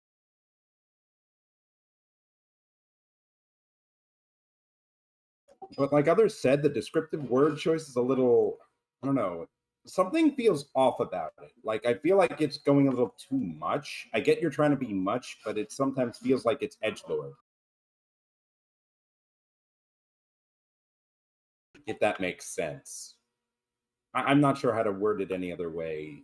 Speaker 7: But like others said, the descriptive word choice is a little, I don't know, something feels off about it. Like I feel like it's going a little too much. I get you're trying to be much, but it sometimes feels like it's edgelord. If that makes sense. I'm not sure how to word it any other way.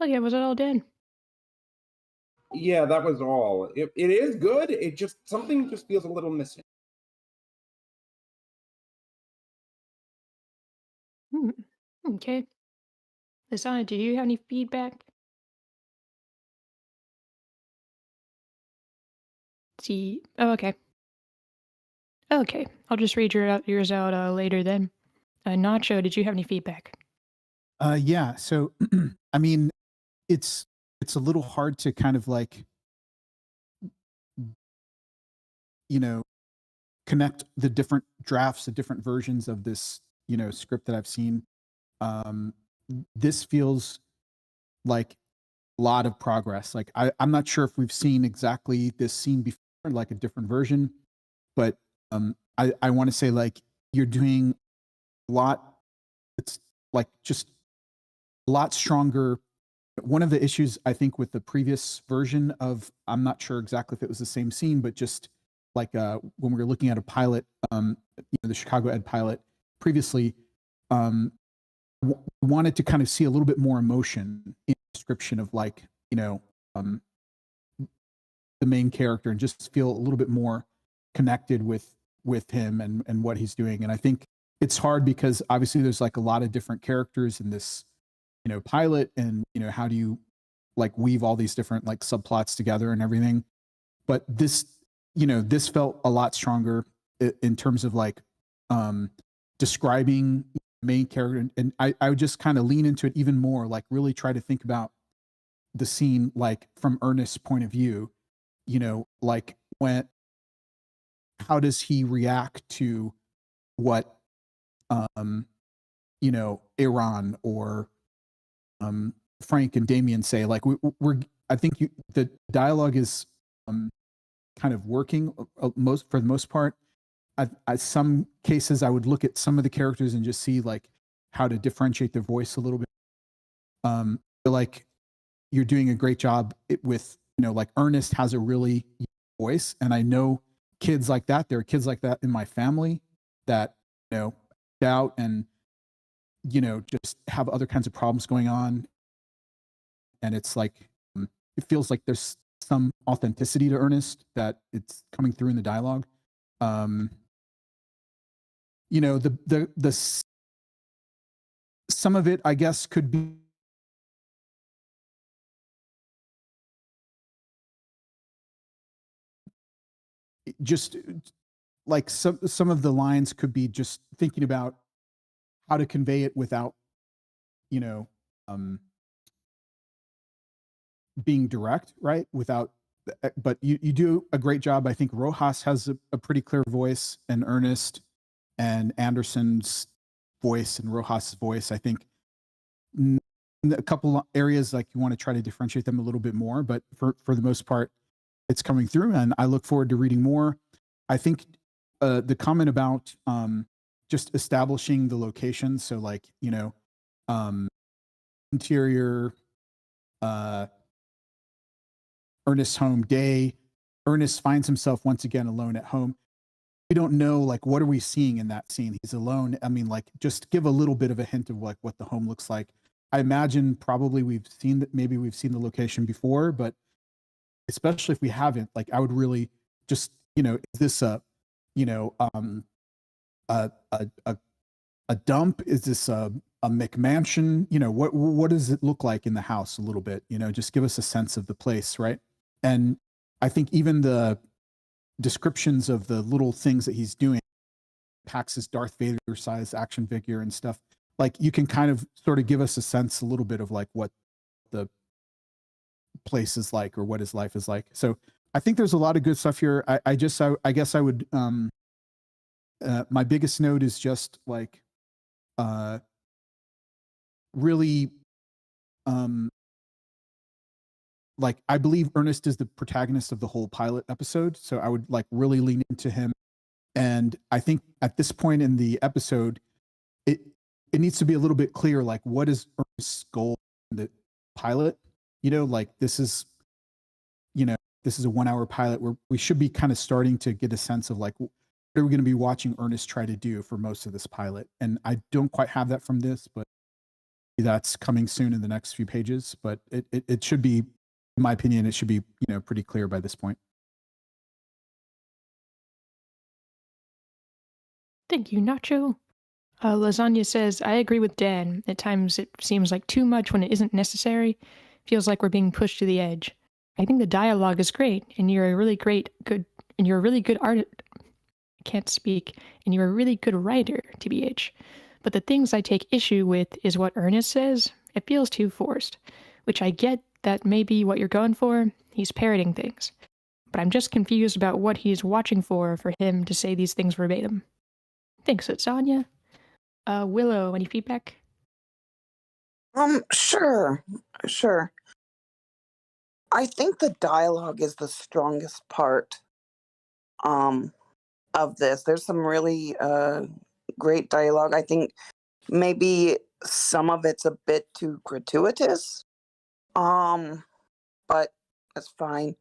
Speaker 2: Okay, was that all, Dan?
Speaker 7: Yeah, that was all. It is good. It just something just feels a little missing.
Speaker 2: Okay. Asana, do you have any feedback? See. Oh, okay. Okay, I'll just read yours out later then. Nacho, did you have any feedback?
Speaker 4: Yeah. So, I mean, it's a little hard to kind of like, connect the different drafts, the different versions of this, script that I've seen. This feels like a lot of progress. Like I'm not sure if we've seen exactly this scene before, like a different version, but I want to say like you're doing a lot. It's like just a lot stronger. One of the issues I think with the previous version of, I'm not sure exactly if it was the same scene, but just like when we were looking at a pilot, the Chicago Ed pilot previously, wanted to kind of see a little bit more emotion in the description of like, the main character and just feel a little bit more connected with him and what he's doing. And I think it's hard because obviously there's like a lot of different characters in this, pilot, and how do you like weave all these different like subplots together and everything. But this, this felt a lot stronger in terms of like describing the main character. And I would just kind of lean into it even more, like really try to think about the scene like from Ernest's point of view, like how does he react to what Iran or Frank and Damien say. Like we're I think the dialogue is kind of working for the most part. Some cases I would look at some of the characters and just see like how to differentiate their voice a little bit. But like you're doing a great job with like Ernest has a really voice, and I know kids like that. There are kids like that in my family that doubt, and just have other kinds of problems going on. And it's like, it feels like there's some authenticity to Ernest that it's coming through in the dialogue. Some of it, I guess, could be just like some of the lines could be just thinking about how to convey it without, being direct, right? But you do a great job. I think Rojas has a pretty clear voice, and Ernest and Anderson's voice and Rojas' voice. I think in a couple areas, like you want to try to differentiate them a little bit more, but for the most part, it's coming through, and I look forward to reading more. I think the comment about just establishing the location, so like interior, Ernest's home day. Ernest finds himself once again alone at home. We don't know, like, what are we seeing in that scene? He's alone. I mean, like, just give a little bit of a hint of like what the home looks like. I imagine probably maybe we've seen the location before, but especially if we haven't, like, I would really just, is this a dump? Is this a McMansion? What does it look like in the house a little bit? Just give us a sense of the place, right? And I think even the descriptions of the little things that he's doing, packs his Darth Vader size action figure and stuff, like you can kind of sort of give us a sense a little bit of like what the place is like or what his life is like. So I think there's a lot of good stuff here. I guess I would my biggest note is just like really like I believe Ernest is the protagonist of the whole pilot episode, so I would like really lean into him. And I think at this point in the episode, it needs to be a little bit clear, like what is Ernest's goal in the pilot? Like this is a 1 hour pilot where we should be kind of starting to get a sense of like what are we going to be watching Ernest try to do for most of this pilot. And I don't quite have that from this, but that's coming soon in the next few pages. But it should be, in my opinion, it should be, pretty clear by this point.
Speaker 2: Thank you, Nacho. Lasagna says, I agree with Dan. At times it seems like too much when it isn't necessary. Feels like we're being pushed to the edge. I think the dialogue is great, and you're a really good artist. I can't speak, and you're a really good writer, TBH. But the things I take issue with is what Ernest says. It feels too forced, which I get that may be what you're going for. He's parroting things. But I'm just confused about what he's watching for him to say these things verbatim. Thanks, Lasagna. Willow, any feedback?
Speaker 6: Sure. I think the dialogue is the strongest part of this. There's some really great dialogue. I think maybe some of it's a bit too gratuitous, but that's fine.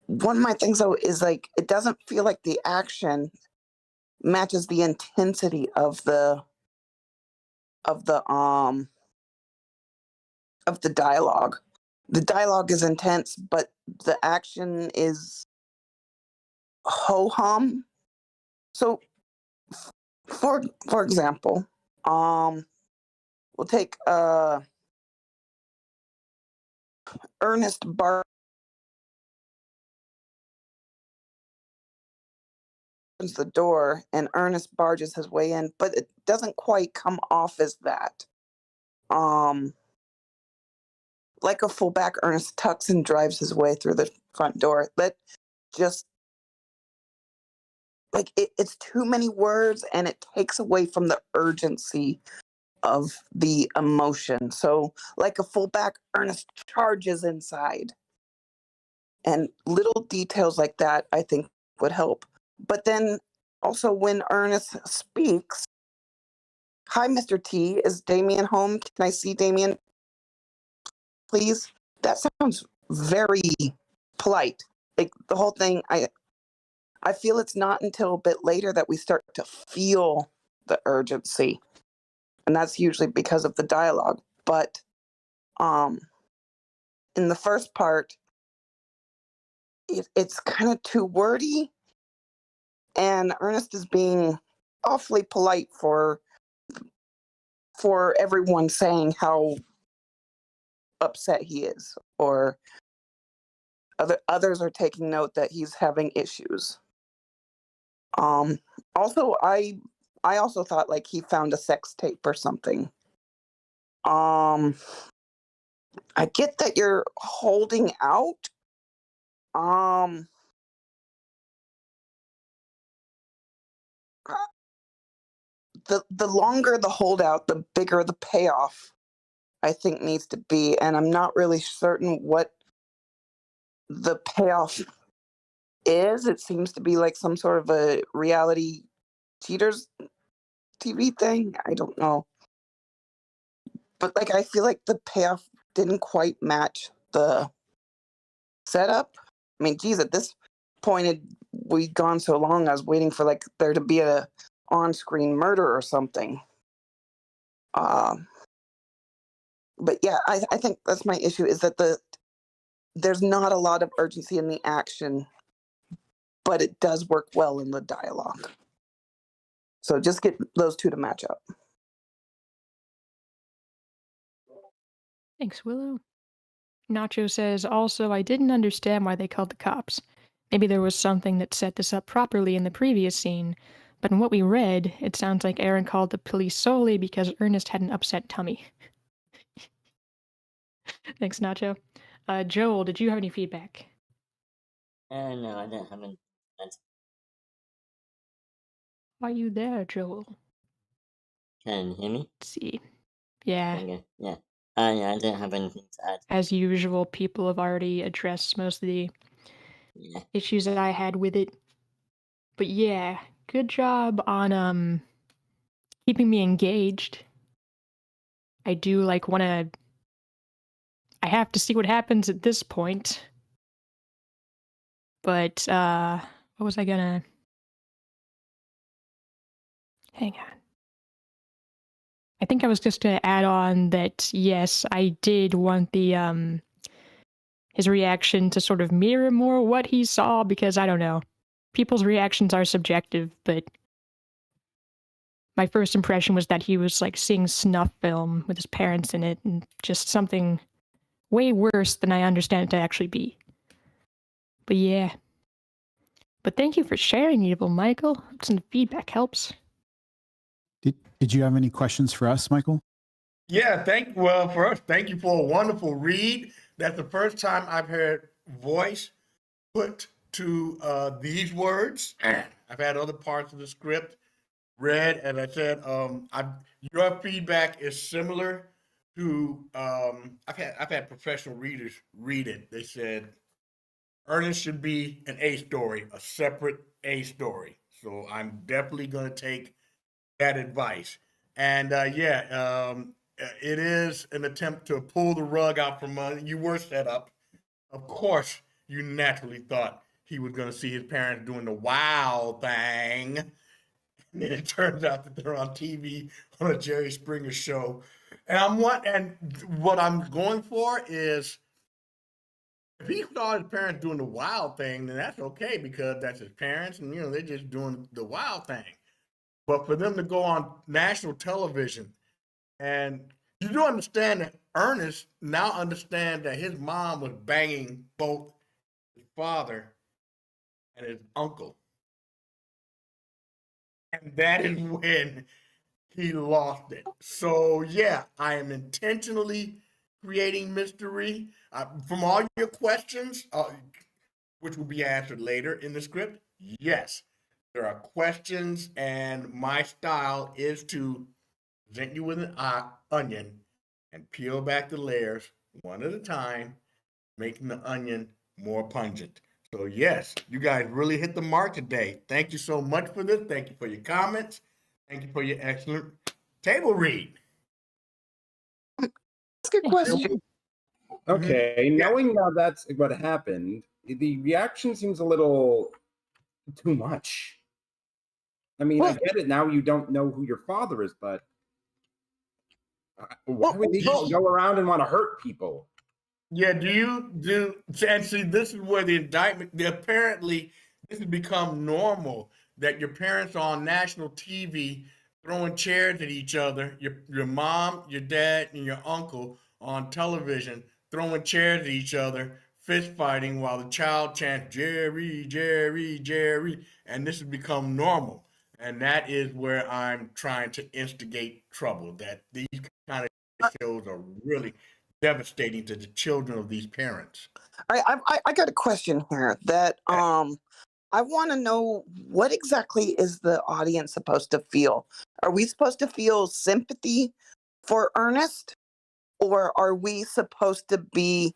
Speaker 6: One of my things though is like it doesn't feel like the action matches the intensity of the dialogue. The dialogue is intense, but the action is ho-hum. So, for example, we'll take Ernest barges the door, and Ernest barges his way in, but it doesn't quite come off as that. Like a fullback, Ernest tucks and drives his way through the front door. That just like it's too many words, and it takes away from the urgency of the emotion. So, like a fullback, Ernest charges inside, and little details like that, I think, would help. But then also when Ernest speaks, "Hi, Mr. T, is Damien home? Can I see Damien, please?" That sounds very polite. Like the whole thing, I feel it's not until a bit later that we start to feel the urgency. and that's usually because of the dialogue. But in the first part, it's kind of too wordy, and Ernest is being awfully polite for everyone saying how upset he is, or others are taking note that he's having issues. Also, I also thought like he found a sex tape or something. I get that you're holding out. The longer the holdout, the bigger the payoff, I think, needs to be, and I'm not really certain what the payoff is. It seems to be like some sort of a reality cheaters TV thing. I don't know. But like I feel like the payoff didn't quite match the setup. I mean, geez, at this point we'd gone so long, I was waiting for like there to be a on-screen murder or something. But yeah, I think that's my issue, is that there's not a lot of urgency in the action, but it does work well in the dialogue. So just get those two to match up.
Speaker 2: Thanks, Willow. Nacho says, also, I didn't understand why they called the cops. Maybe there was something that set this up properly in the previous scene, but in what we read, it sounds like Aaron called the police solely because Ernest had an upset tummy. Thanks, Nacho. Joel, did you have any feedback?
Speaker 5: No, I don't have any.
Speaker 2: Are you there, Joel?
Speaker 5: Can you hear me?
Speaker 2: Let's see. Yeah.
Speaker 5: Okay, yeah. Yeah, I don't have anything to add.
Speaker 2: As usual, people have already addressed most of the issues that I had with it. But yeah, good job on keeping me engaged. I do like wanna I have to see what happens at this point. But what was I gonna hang on. I think I was just gonna add on that yes, I did want the his reaction to sort of mirror more what he saw, because I don't know. People's reactions are subjective, but my first impression was that he was like seeing snuff film with his parents in it, and just something way worse than I understand it to actually be. But yeah. But thank you for sharing, Evil Michael. Some feedback helps.
Speaker 4: Did you have any questions for us, Michael?
Speaker 3: Yeah, thank you for a wonderful read. That's the first time I've heard voice put to these words. I've had other parts of the script read, and I said, your feedback is similar to I've had professional readers read it. They said Ernest should be an A story, a separate A story. So I'm definitely going to take that advice. And it is an attempt to pull the rug out from under. You were set up. Of course, you naturally thought he was going to see his parents doing the wow thing. And then it turns out that they're on TV on a Jerry Springer show. And what I'm going for is, if he saw his parents doing the wow thing, then that's okay, because that's his parents, and they're just doing the wow thing. But for them to go on national television, and you do understand that Ernest now understands that his mom was banging both his father and his uncle. And that is when he lost it. So yeah, I am intentionally creating mystery. From all your questions, which will be answered later in the script, yes, there are questions, and my style is to present you with an onion and peel back the layers one at a time, making the onion more pungent. So yes, you guys really hit the mark today. Thank you so much for this. Thank you for your comments. Thank you for your excellent table read.
Speaker 6: That's a good question.
Speaker 7: Okay, knowing now that's what happened, the reaction seems a little too much. I mean, I get it now, you don't know who your father is, but Why would they just go around and want to hurt people?
Speaker 3: Yeah, and see, this is where apparently this has become normal that your parents are on national TV throwing chairs at each other. Your mom, your dad, and your uncle on television throwing chairs at each other, fist fighting while the child chants Jerry, Jerry, Jerry, and this has become normal. And that is where I'm trying to instigate trouble. That these kind of shows are really devastating to the children of these parents.
Speaker 6: I got a question here that I want to know, what exactly is the audience supposed to feel? Are we supposed to feel sympathy for Ernest, or are we supposed to be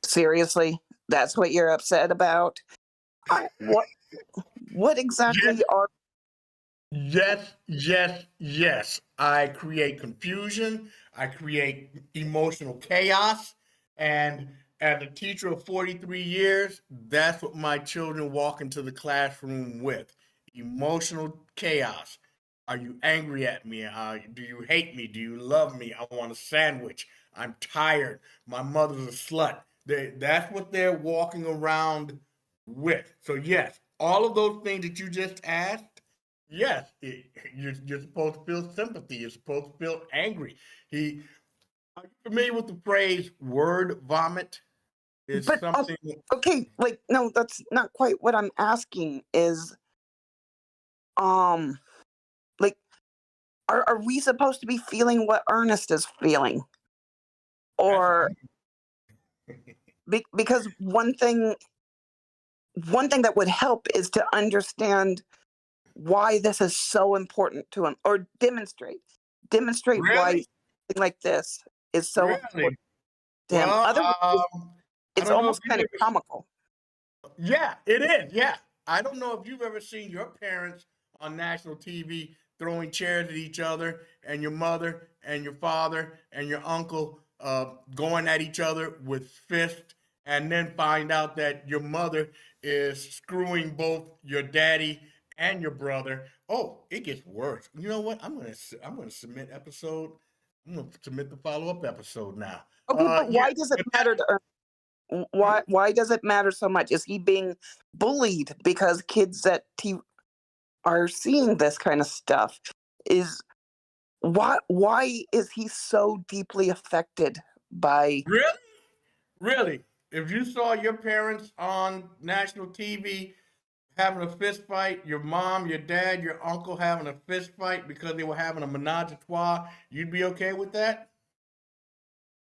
Speaker 6: seriously? That's what you're upset about. What exactly are?
Speaker 3: Yes. I create confusion. I create emotional chaos. And as a teacher of 43 years, that's what my children walk into the classroom with: emotional chaos. Are you angry at me? Do you hate me? Do you love me? I want a sandwich. I'm tired. My mother's a slut. That's what they're walking around with. So, yes, all of those things that you just asked. Yes, you're supposed to feel sympathy. You're supposed to feel angry. Are you familiar with the phrase "word vomit"? It's
Speaker 6: But
Speaker 3: something.
Speaker 6: okay, like, no, that's not quite what I'm asking. Is like, are we supposed to be feeling what Ernest is feeling, or because one thing that would help is to understand why this is so important to him, or demonstrate why
Speaker 3: Really?
Speaker 6: something like this is so
Speaker 3: Really?
Speaker 6: important to him.
Speaker 3: Well,
Speaker 6: Otherwise,
Speaker 3: I
Speaker 6: it's
Speaker 3: don't know if
Speaker 6: almost
Speaker 3: you've
Speaker 6: kind of
Speaker 3: ever.
Speaker 6: comical.
Speaker 3: Yeah, it is. Yeah, I don't know if you've ever seen your parents on national TV throwing chairs at each other, and your mother and your father and your uncle going at each other with fists, and then find out that your mother is screwing both your daddy and your brother. Oh, it gets worse. You know what? I'm gonna submit episode. I'm gonna submit the follow up episode now.
Speaker 6: Okay, but
Speaker 3: Yeah,
Speaker 6: why does it matter to Ernest? Why does it matter so much? Is he being bullied because kids at TV are seeing this kind of stuff? Is why is he so deeply affected by?
Speaker 3: really. Really, if you saw your parents on national TV having a fist fight, your mom, your dad, your uncle having a fist fight because they were having a menage a trois, you'd be okay with that?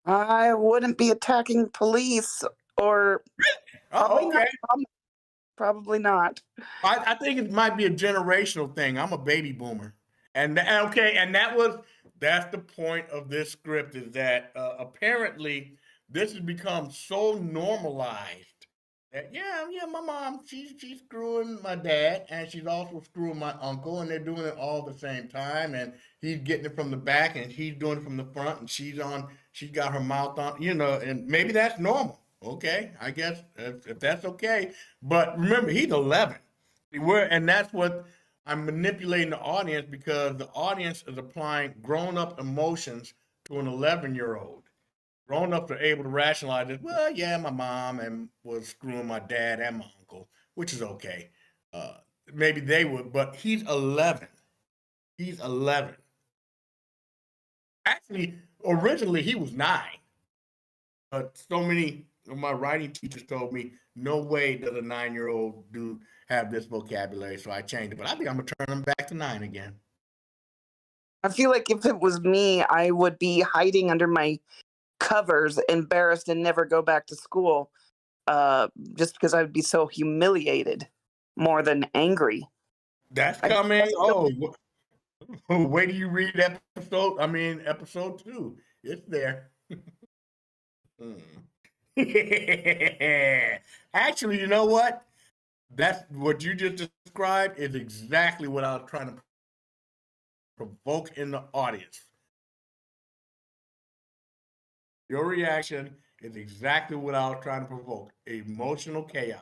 Speaker 6: I wouldn't be attacking police, or probably
Speaker 3: Oh,
Speaker 6: not.
Speaker 3: okay.
Speaker 6: Probably not.
Speaker 3: I think it might be a generational thing. I'm a baby boomer, okay, and that's the point of this script, is that apparently this has become so normalized that yeah, my mom, she's screwing my dad, and she's also screwing my uncle, and they're doing it all at the same time, and he's getting it from the back, and he's doing it from the front, and she's got her mouth on, and maybe that's normal. Okay, I guess if that's okay. But remember, he's 11. And that's what I'm manipulating the audience, because the audience is applying grown-up emotions to an 11-year-old. Grown-ups are able to rationalize it. Well, yeah, my mom and was screwing my dad and my uncle, which is okay. Uh, Maybe they would, but he's 11. He's 11. Actually, originally he was 9. But so many of my writing teachers told me, no way does a 9-year-old do have this vocabulary. So I changed it. But I think I'm gonna turn them back to 9 again.
Speaker 6: I feel like if it was me, I would be hiding under my covers, embarrassed, and never go back to school, just because I would be so humiliated more than angry.
Speaker 3: That's
Speaker 6: I
Speaker 3: coming. Oh, wait till you read episode 2. It's there. Actually, you know what? That's what you just described is exactly what I was trying to provoke in the audience. Your reaction is exactly what I was trying to provoke: emotional chaos.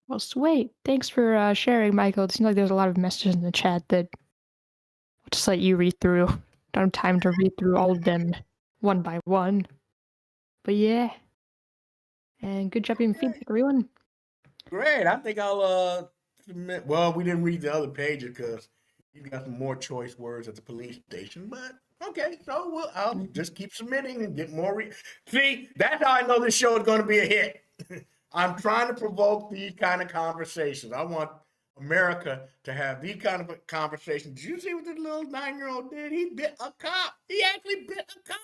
Speaker 2: Well, sweet. Thanks for sharing, Michael. It seems like there's a lot of messages in the chat that I'll just let you read through. Don't have time to read through all of them one by one. But yeah. And good job giving feedback, everyone.
Speaker 3: Great. I think I'll submit. Well, we didn't read the other pages because you got some more choice words at the police station. But okay, so I'll just keep submitting and get more. See, that's how I know this show is going to be a hit. I'm trying to provoke these kind of conversations. I want America to have these kind of conversations. Did you see what this little 9-year-old did? He bit a cop. He actually bit a cop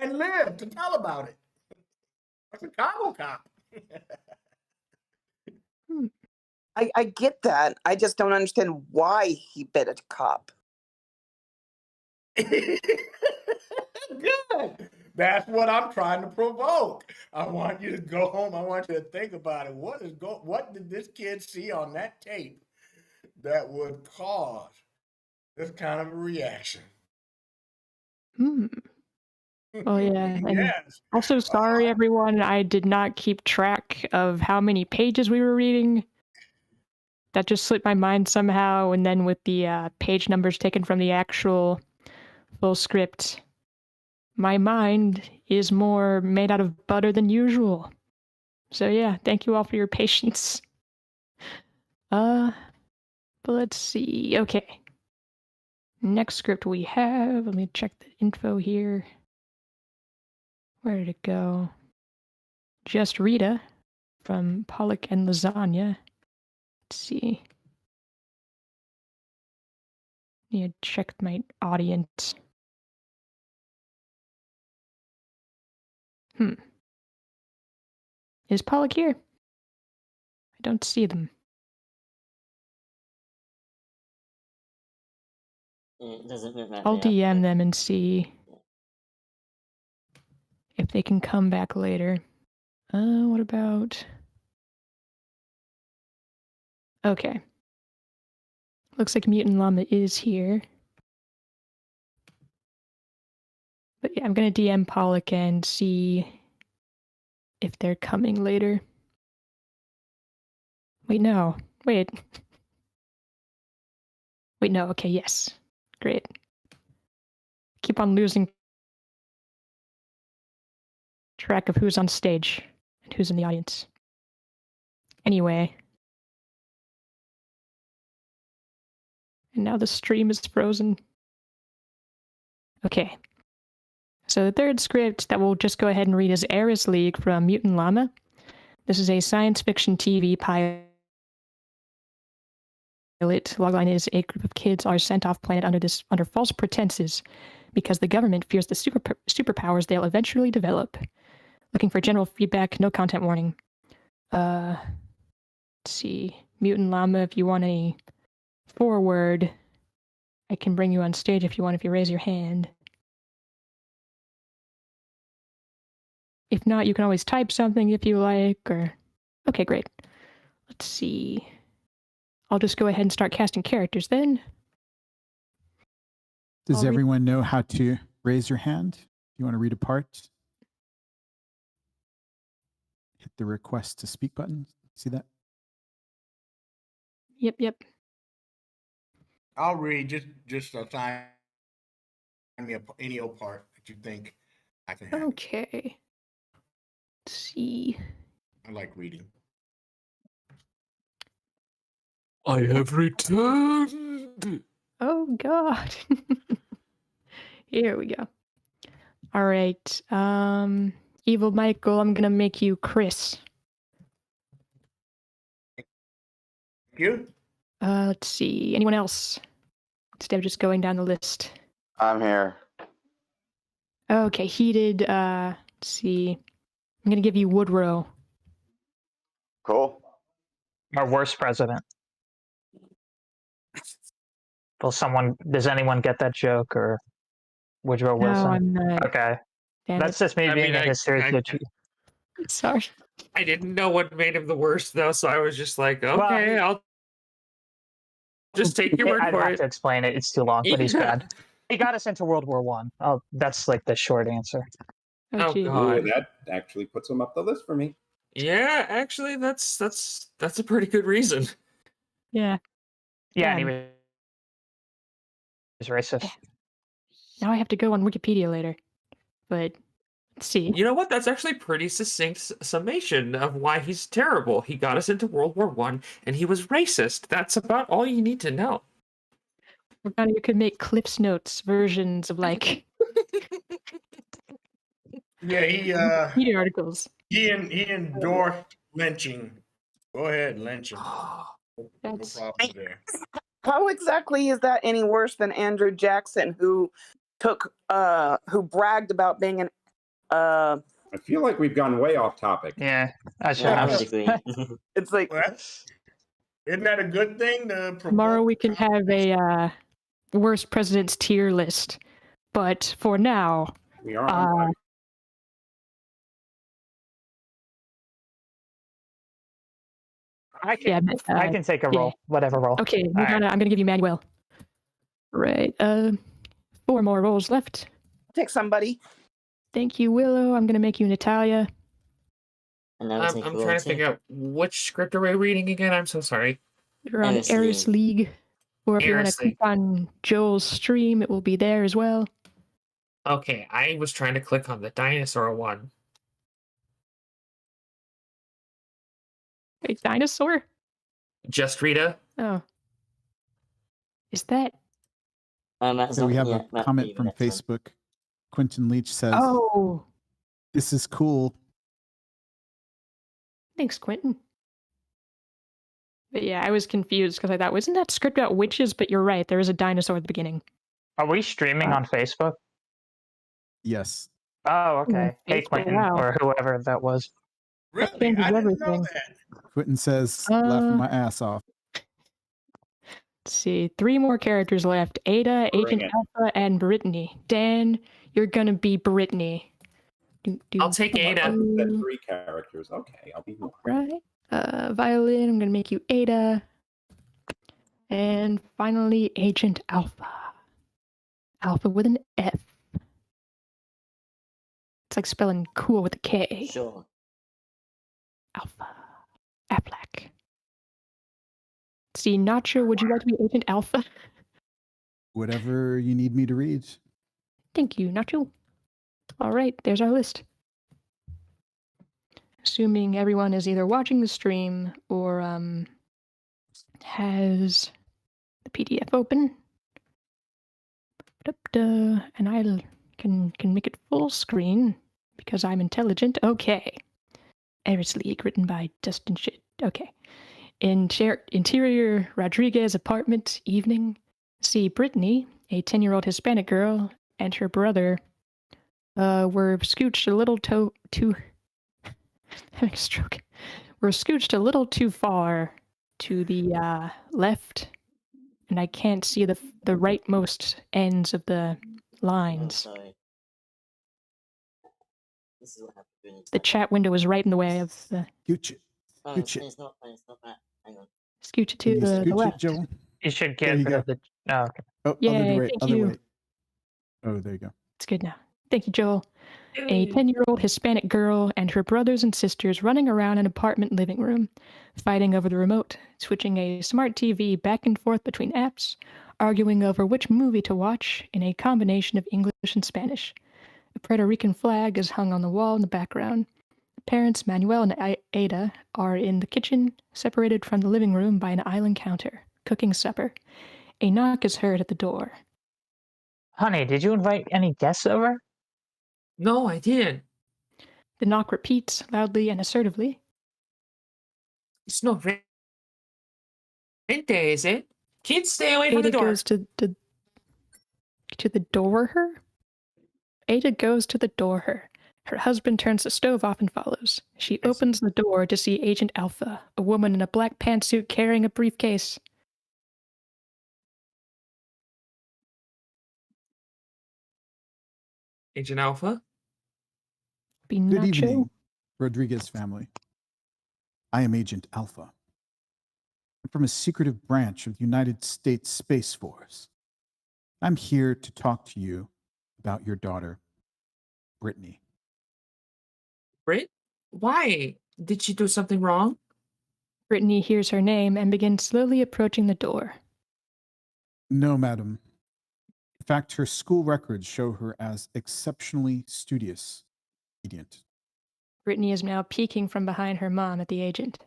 Speaker 3: and lived to tell about it. A Chicago cop.
Speaker 6: I get that. I just don't understand why he bit a cop.
Speaker 3: Good. That's what I'm trying to provoke. I want you to go home. I want you to think about it. What did this kid see on that tape that would cause this kind of a reaction?
Speaker 2: Oh yeah. And
Speaker 3: Yes.
Speaker 2: also, sorry everyone, I did not keep track of how many pages we were reading. That just slipped my mind somehow, and then with the page numbers taken from the actual full script, my mind is more made out of butter than usual. So yeah, thank you all for your patience. But let's see. Okay. Next script we have, let me check the info here. Where did it go? Just Rita from Pollock and Lasagna. Let's see. Need to check my audience. Is Pollock here? I don't see them.
Speaker 5: It doesn't look like
Speaker 2: I'll
Speaker 5: they are.
Speaker 2: DM them and see if they can come back later. What about... Okay. Looks like Mutant Llama is here. But yeah, I'm gonna DM Pollock and see if they're coming later. Wait, no. Wait. Wait, no. Okay, yes. Great. Keep on losing track of who's on stage and who's in the audience. Anyway. And now the stream is frozen. Okay. So the third script that we'll just go ahead and read is Eris League from Mutant Llama. This is a science fiction TV pilot. Logline is a group of kids are sent off planet under false pretenses because the government fears the superpowers they'll eventually develop. Looking for general feedback, no content warning. Let's see. Mutant Llama, if you want a forward, I can bring you on stage if you want, if you raise your hand. If not, you can always type something if you like, or... Okay, great. Let's see. I'll just go ahead and start casting characters then.
Speaker 4: Does everyone know how to raise your hand? You want to read a part? Hit the request to speak button. See that?
Speaker 2: Yep.
Speaker 3: I'll read. Just assign me any old part that you think I can have.
Speaker 2: Okay. Let's see.
Speaker 3: I like reading.
Speaker 1: I have returned.
Speaker 2: Oh God. Here we go. All right. Evil Michael, I'm gonna make you Chris.
Speaker 3: Thank you.
Speaker 2: Let's see. Anyone else? Instead of just going down the list.
Speaker 9: I'm here.
Speaker 2: Okay, Heated. Let's see. I'm gonna give you Woodrow.
Speaker 9: Cool.
Speaker 10: Our worst president. Does anyone get that joke, or Woodrow Wilson?
Speaker 2: No, I'm not.
Speaker 10: Okay.
Speaker 2: Damn
Speaker 10: That's
Speaker 2: it.
Speaker 10: just me being a history teacher.
Speaker 2: Sorry.
Speaker 1: I didn't know what made him the worst, though, so I was just like, okay,
Speaker 10: Well,
Speaker 1: I'll just take your word
Speaker 10: I'd
Speaker 1: for
Speaker 10: have
Speaker 1: it.
Speaker 10: to explain it. It's too long, but he's
Speaker 1: Yeah.
Speaker 10: bad. He got us into World War One. Oh, that's like the short answer.
Speaker 1: Oh,
Speaker 2: geez.
Speaker 1: God.
Speaker 7: Ooh, that actually puts him up the list for me.
Speaker 1: Yeah, actually, that's a pretty good reason.
Speaker 2: Yeah.
Speaker 10: Yeah, and he
Speaker 2: Damn.
Speaker 10: was racist.
Speaker 2: Now I have to go on Wikipedia later. But let's see.
Speaker 1: You know what? That's actually pretty succinct summation of why he's terrible. He got us into World War I, and he was racist. That's about all you need to know.
Speaker 2: You could make Cliff's Notes versions of like
Speaker 3: Yeah, he
Speaker 2: Wikipedia articles.
Speaker 3: he endorsed lynching. Go ahead, lynch him. No
Speaker 2: That's
Speaker 3: problem there.
Speaker 6: How exactly is that any worse than Andrew Jackson, who bragged about being an
Speaker 7: I feel like we've gone way off topic.
Speaker 10: Yeah, I should
Speaker 5: Yeah, I
Speaker 10: have.
Speaker 5: would agree.
Speaker 6: it's like
Speaker 3: Well, isn't that a good thing?
Speaker 2: tomorrow we can have a worst presidents tier list. But for now,
Speaker 7: We are on topic.
Speaker 10: I can,
Speaker 2: yeah,
Speaker 10: I can take a
Speaker 2: yeah.
Speaker 10: roll, whatever roll.
Speaker 2: Okay,
Speaker 10: All right.
Speaker 2: I'm gonna give you Manuel. Right. 4 more rolls left.
Speaker 6: take somebody.
Speaker 2: Thank you, Willow. I'm gonna make you Natalia.
Speaker 5: And now
Speaker 1: I'm
Speaker 5: take a
Speaker 1: trying
Speaker 5: roll
Speaker 1: to
Speaker 5: too.
Speaker 1: figure out which script are we reading again. I'm so sorry.
Speaker 2: You're on
Speaker 5: Eris
Speaker 2: Eris League. Or if you want to
Speaker 1: Eris
Speaker 2: click on Joel's stream, it will be there as well.
Speaker 1: Okay, I was trying to click on the dinosaur one.
Speaker 2: A dinosaur?
Speaker 1: Just Rita.
Speaker 2: Oh. Is that?
Speaker 4: Okay, we have a comment from Facebook. Quentin Leach says,
Speaker 2: Oh.
Speaker 4: "This is cool."
Speaker 2: Thanks, Quentin. But yeah, I was confused because I thought, wasn't that script about witches? But you're right, there is a dinosaur at the beginning.
Speaker 10: Are we streaming on Facebook?
Speaker 4: Yes.
Speaker 10: Oh, okay. Hey,
Speaker 2: Facebook,
Speaker 10: Quentin,
Speaker 2: wow.
Speaker 10: or whoever that was.
Speaker 3: Really?
Speaker 2: changes
Speaker 3: I didn't know
Speaker 2: everything.
Speaker 3: that.
Speaker 4: Quentin says, "Laughing my ass off."
Speaker 2: Let's see, 3 more characters left. Ada,
Speaker 7: Bring
Speaker 2: Agent
Speaker 7: it.
Speaker 2: Alpha, and Brittany. Dan, you're gonna be Brittany.
Speaker 1: I'll take Ada.
Speaker 7: Said 3 characters. Okay, I'll be more.
Speaker 2: Right. Violin, I'm gonna make you Ada. And finally, Agent Alpha. Alpha with an F. It's like spelling cool with a K.
Speaker 5: Sure.
Speaker 2: Alpha. Aflac. See, Nacho, would you like to be Agent Alpha?
Speaker 4: Whatever you need me to read.
Speaker 2: Thank you, Nacho. All right, there's our list. Assuming everyone is either watching the stream or has the PDF open. And I can make it full screen because I'm intelligent. Okay. Eris League, written by Dustin Shit. Okay. Interior Rodriguez apartment, evening. See Brittany, a 10-year-old Hispanic girl, and her brother were scooched a little too having a stroke. We're scooched a little too far to the left, and I can't see the rightmost ends of the
Speaker 5: Oh,
Speaker 2: lines.
Speaker 5: sorry. This is what happened when you
Speaker 2: The chat window is right in the way of the
Speaker 4: Scooch it.
Speaker 5: Oh,
Speaker 4: Scooch it.
Speaker 5: it's not that. Hang on.
Speaker 2: scooch it
Speaker 4: Can
Speaker 2: to
Speaker 4: you
Speaker 2: the
Speaker 4: scooch it,
Speaker 2: left.
Speaker 4: Joel?
Speaker 10: You should
Speaker 4: There
Speaker 10: get
Speaker 4: you
Speaker 10: rid
Speaker 4: go.
Speaker 10: of the. Oh, okay.
Speaker 4: Oh,
Speaker 2: Yay,
Speaker 4: other way.
Speaker 2: thank
Speaker 4: Other
Speaker 2: you.
Speaker 4: way. Oh, there you go.
Speaker 2: It's good now. Thank you, Joel. A 10-year-old Hispanic girl and her brothers and sisters running around an apartment living room, fighting over the remote, switching a smart TV back and forth between apps, arguing over which movie to watch in a combination of English and Spanish. A Puerto Rican flag is hung on the wall in the background. Parents Manuel and Ada are in the kitchen, separated from the living room by an island counter, cooking supper. A knock is heard at the door.
Speaker 10: Honey, did you invite any guests over?
Speaker 1: No, I didn't.
Speaker 2: The knock repeats loudly and assertively.
Speaker 1: It's not rent day, is it? Kids, stay away from
Speaker 2: Ada
Speaker 1: the door.
Speaker 2: goes to the door. Ada goes to the door. Her husband turns the stove off and follows. She opens the door to see Agent Alpha, a woman in a black pantsuit carrying a briefcase.
Speaker 1: Agent Alpha?
Speaker 2: Be
Speaker 4: Good
Speaker 2: Nacho.
Speaker 4: evening, Rodriguez family. I am Agent Alpha. I'm from a secretive branch of the United States Space Force. I'm here to talk to you about your daughter, Brittany.
Speaker 1: Brit? Why? Did she do something wrong?
Speaker 2: Brittany hears her name and begins slowly approaching the door.
Speaker 4: No, madam. In fact, her school records show her as exceptionally studious, obedient.
Speaker 2: Brittany is now peeking from behind her mom at the agent.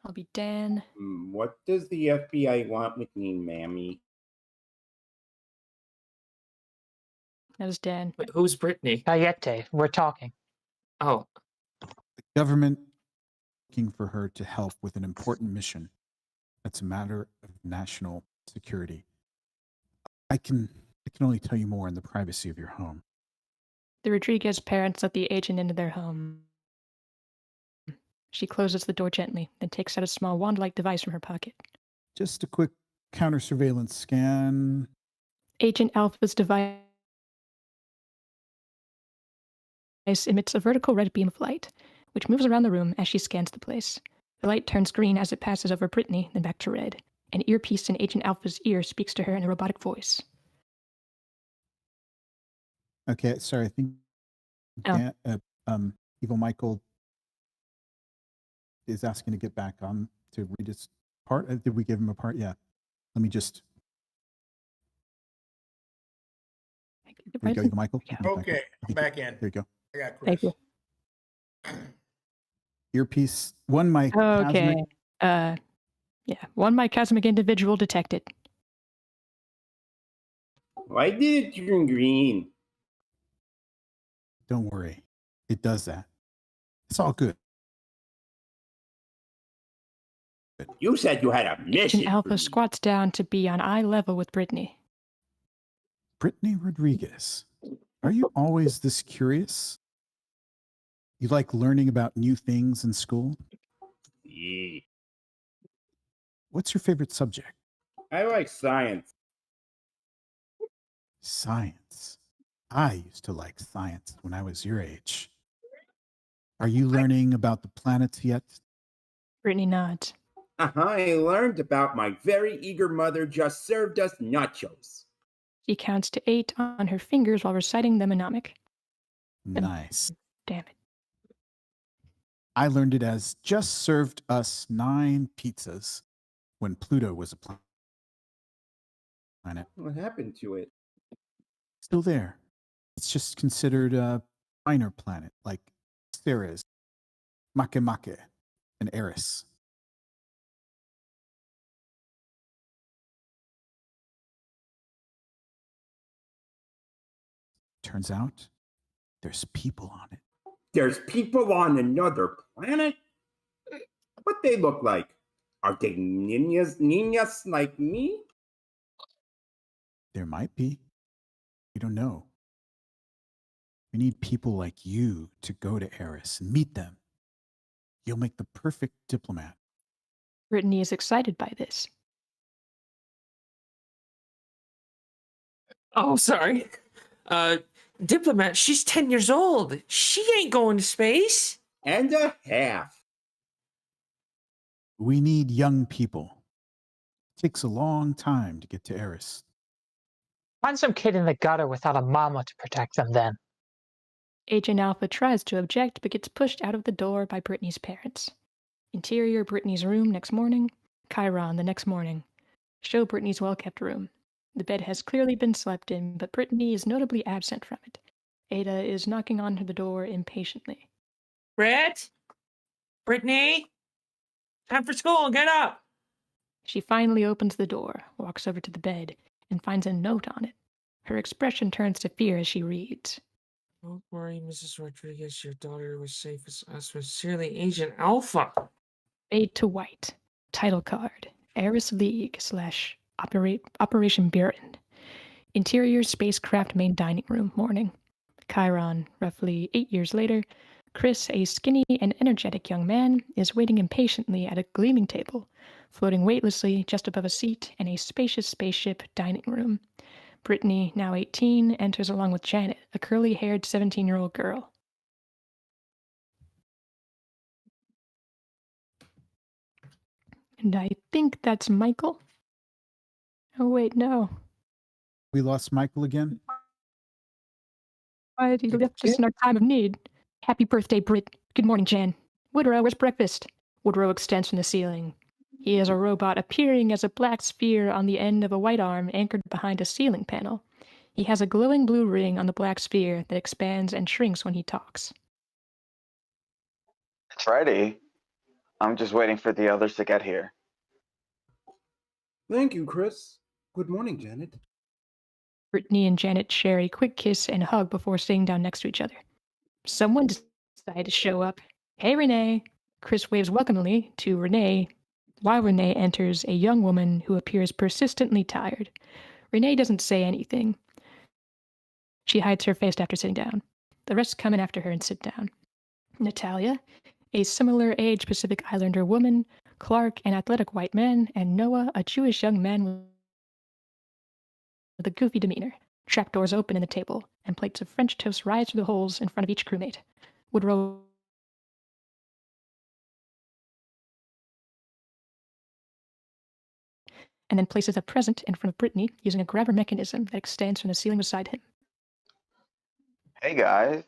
Speaker 2: I'll be Dan.
Speaker 7: What does the FBI want with me, mammy?
Speaker 2: That was Dan.
Speaker 1: Wait, who's Brittany?
Speaker 10: Cayete, we're talking.
Speaker 1: Oh,
Speaker 4: The government looking for her to help with an important mission. That's a matter of national security. I can only tell you more in the privacy of your home.
Speaker 2: The Rodriguez parents let the agent into their home. She closes the door gently, then takes out a small wand-like device from her pocket.
Speaker 4: Just a quick counter surveillance scan.
Speaker 2: Agent Alpha's device emits a vertical red beam of light, which moves around the room as she scans the place. The light turns green as it passes over Brittany, then back to red. An earpiece in Agent Alpha's ear speaks to her in a robotic voice.
Speaker 4: Okay, sorry, I think Evil Michael is asking to get back on to read his part. Did we give him a part? Yeah. Let me just. There you go, Evil Michael.
Speaker 2: Yeah.
Speaker 3: Okay, I'm back in.
Speaker 4: There you go.
Speaker 3: I got Chris.
Speaker 2: Thank you.
Speaker 4: Earpiece, one mic.
Speaker 2: Okay.
Speaker 4: Cosmic.
Speaker 2: Yeah, one microcosmic individual detected.
Speaker 7: Why did it turn green?
Speaker 4: Don't worry. It does that. It's all good.
Speaker 7: You said you had a mission.
Speaker 2: Agent Alpha squats down to be on eye level with Brittany.
Speaker 4: Brittany Rodriguez, are you always this curious? You like learning about new things in school?
Speaker 7: Yeah.
Speaker 4: What's your favorite subject?
Speaker 7: I like science.
Speaker 4: Science. I used to like science when I was your age. Are you learning about the planets yet?
Speaker 2: Brittany nods.
Speaker 7: I learned about my very eager mother just served us nachos.
Speaker 2: She counts to 8 on her fingers while reciting the mnemonic.
Speaker 4: Nice.
Speaker 2: Damn it.
Speaker 4: I learned it as just served us 9 pizzas when Pluto was a planet.
Speaker 7: What happened to it?
Speaker 4: Still there. It's just considered a minor planet like Ceres, Makemake, and Eris. Turns out there's people on it.
Speaker 7: There's people on another planet? What they look like? Are they niñas like me?
Speaker 4: There might be. We don't know. We need people like you to go to Eris and meet them. You'll make the perfect diplomat.
Speaker 2: Brittany is excited by this.
Speaker 1: oh, sorry. Diplomat, she's 10 years old. She ain't going to space.
Speaker 7: And a half.
Speaker 4: We need young people. It takes a long time to get to Eris.
Speaker 10: Find some kid in the gutter without a mama to protect them then.
Speaker 2: Agent Alpha tries to object but gets pushed out of the door by Brittany's parents. Interior Brittany's room next morning. Chiron the next morning. Show Brittany's well-kept room. The bed has clearly been slept in, but Brittany is notably absent from it. Ada is knocking on the door impatiently.
Speaker 1: Britt? Brittany? Time for school, get up!
Speaker 2: She finally opens the door, walks over to the bed, and finds a note on it. Her expression turns to fear as she reads.
Speaker 1: Don't worry, Mrs. Rodriguez, your daughter was safe as us. Sincerely, Agent Alpha.
Speaker 2: Fade to white. Title card. Eris League / Operation Buren. Interior spacecraft main dining room morning. Chiron, roughly 8 years later. Chris, a skinny and energetic young man, is waiting impatiently at a gleaming table, floating weightlessly just above a seat in a spacious spaceship dining room. Brittany, now 18, enters along with Janet, a curly-haired 17-year-old girl. And I think that's Michael. Oh, wait, no.
Speaker 4: We lost Michael again?
Speaker 2: Why he left us in our time of need? Happy birthday, Brit. Good morning, Jan. Woodrow, where's breakfast? Woodrow extends from the ceiling. He is a robot appearing as a black sphere on the end of a white arm anchored behind a ceiling panel. He has a glowing blue ring on the black sphere that expands and shrinks when he talks.
Speaker 9: It's ready. I'm just waiting for the others to get here.
Speaker 7: Thank you, Chris. Good morning, Janet.
Speaker 2: Brittany and Janet share a quick kiss and hug before sitting down next to each other. Someone decided to show up. Hey, Renee. Chris waves welcomingly to Renee, while Renee enters a young woman who appears persistently tired. Renee doesn't say anything. She hides her face after sitting down. The rest come in after her and sit down. Natalia, a similar age Pacific Islander woman, Clark, an athletic white man, and Noah, a Jewish young man with a goofy demeanor. Trapdoors open in the table, and plates of French toast rise through the holes in front of each crewmate. Woodrow and then places a present in front of Brittany using a grabber mechanism that extends from the ceiling beside him.
Speaker 9: Hey guys.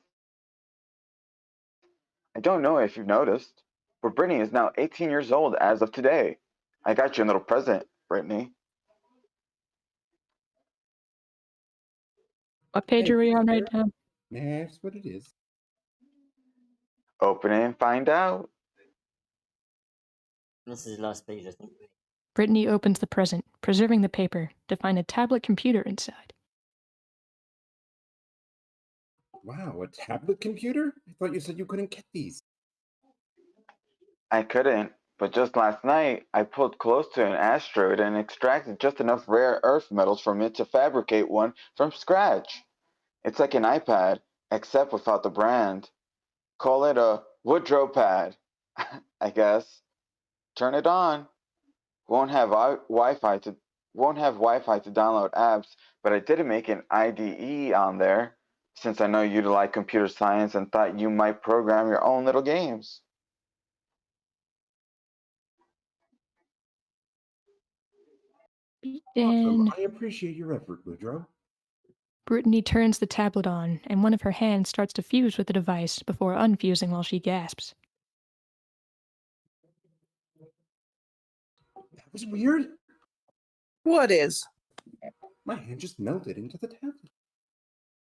Speaker 9: I don't know if you've noticed, but Brittany is now 18 years old as of today. I got you a little present, Brittany.
Speaker 2: What page are we on right now?
Speaker 7: That's what it is.
Speaker 9: Open it and find out.
Speaker 5: This is the last page, I think.
Speaker 2: Brittany opens the present, preserving the paper, to find a tablet computer inside.
Speaker 7: Wow, a tablet computer? I thought you said you couldn't get these.
Speaker 9: I couldn't, but just last night I pulled close to an asteroid and extracted just enough rare earth metals from it to fabricate one from scratch. It's like an iPad, except without the brand. Call it a Woodrow pad, I guess. Turn it on. Won't have Wi-Fi to download apps, but I didn't make an IDE on there, since I know you like computer science and thought you might program your own little games.
Speaker 7: Awesome. I appreciate your effort, Woodrow.
Speaker 2: Brittany turns the tablet on, and one of her hands starts to fuse with the device before unfusing while she gasps.
Speaker 7: That was weird.
Speaker 6: What is?
Speaker 7: My hand just melted into the tablet.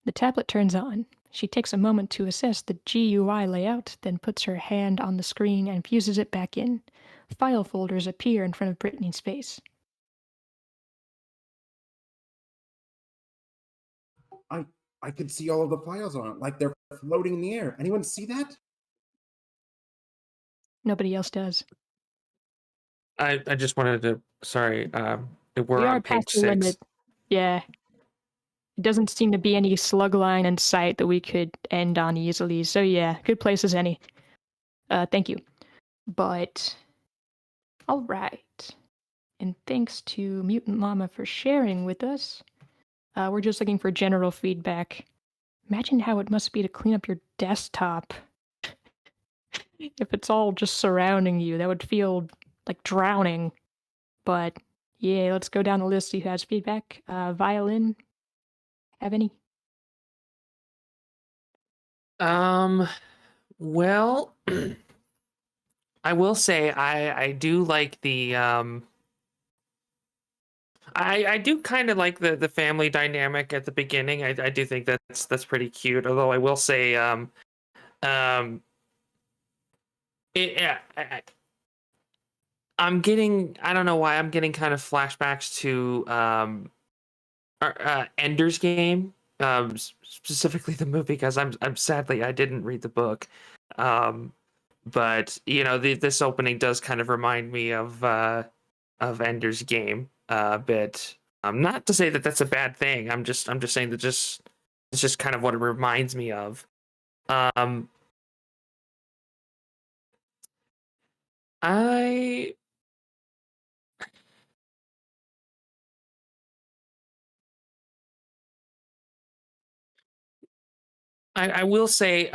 Speaker 2: The tablet turns on. She takes a moment to assess the GUI layout, then puts her hand on the screen and fuses it back in. File folders appear in front of Brittany's face.
Speaker 7: I could see all of the files on it, like they're floating in the air. Anyone see that?
Speaker 2: Nobody else does.
Speaker 1: I just wanted to. Sorry,
Speaker 2: We
Speaker 1: we're
Speaker 2: are
Speaker 1: on page
Speaker 2: past the limit.
Speaker 1: 6.
Speaker 2: Yeah. It doesn't seem to be any slug line in sight that we could end on easily. So yeah, good place as any. Thank you. But, all right. And thanks to Mutant Llama for sharing with us. We're just looking for general feedback. Imagine how it must be to clean up your desktop. If it's all just surrounding you, that would feel like drowning. But yeah, let's go down the list. See who has feedback. Violin, have any?
Speaker 1: Well, I will say I do like the I do kind of like the family dynamic at the beginning. I do think that's pretty cute. Although I will say I'm getting, I don't know why I'm getting kind of flashbacks to Ender's Game, specifically the movie, because I'm sadly I didn't read the book. But you know, this opening does kind of remind me of Ender's Game a bit. Not to say that that's a bad thing. I'm just saying that it's just kind of what it reminds me of. I will say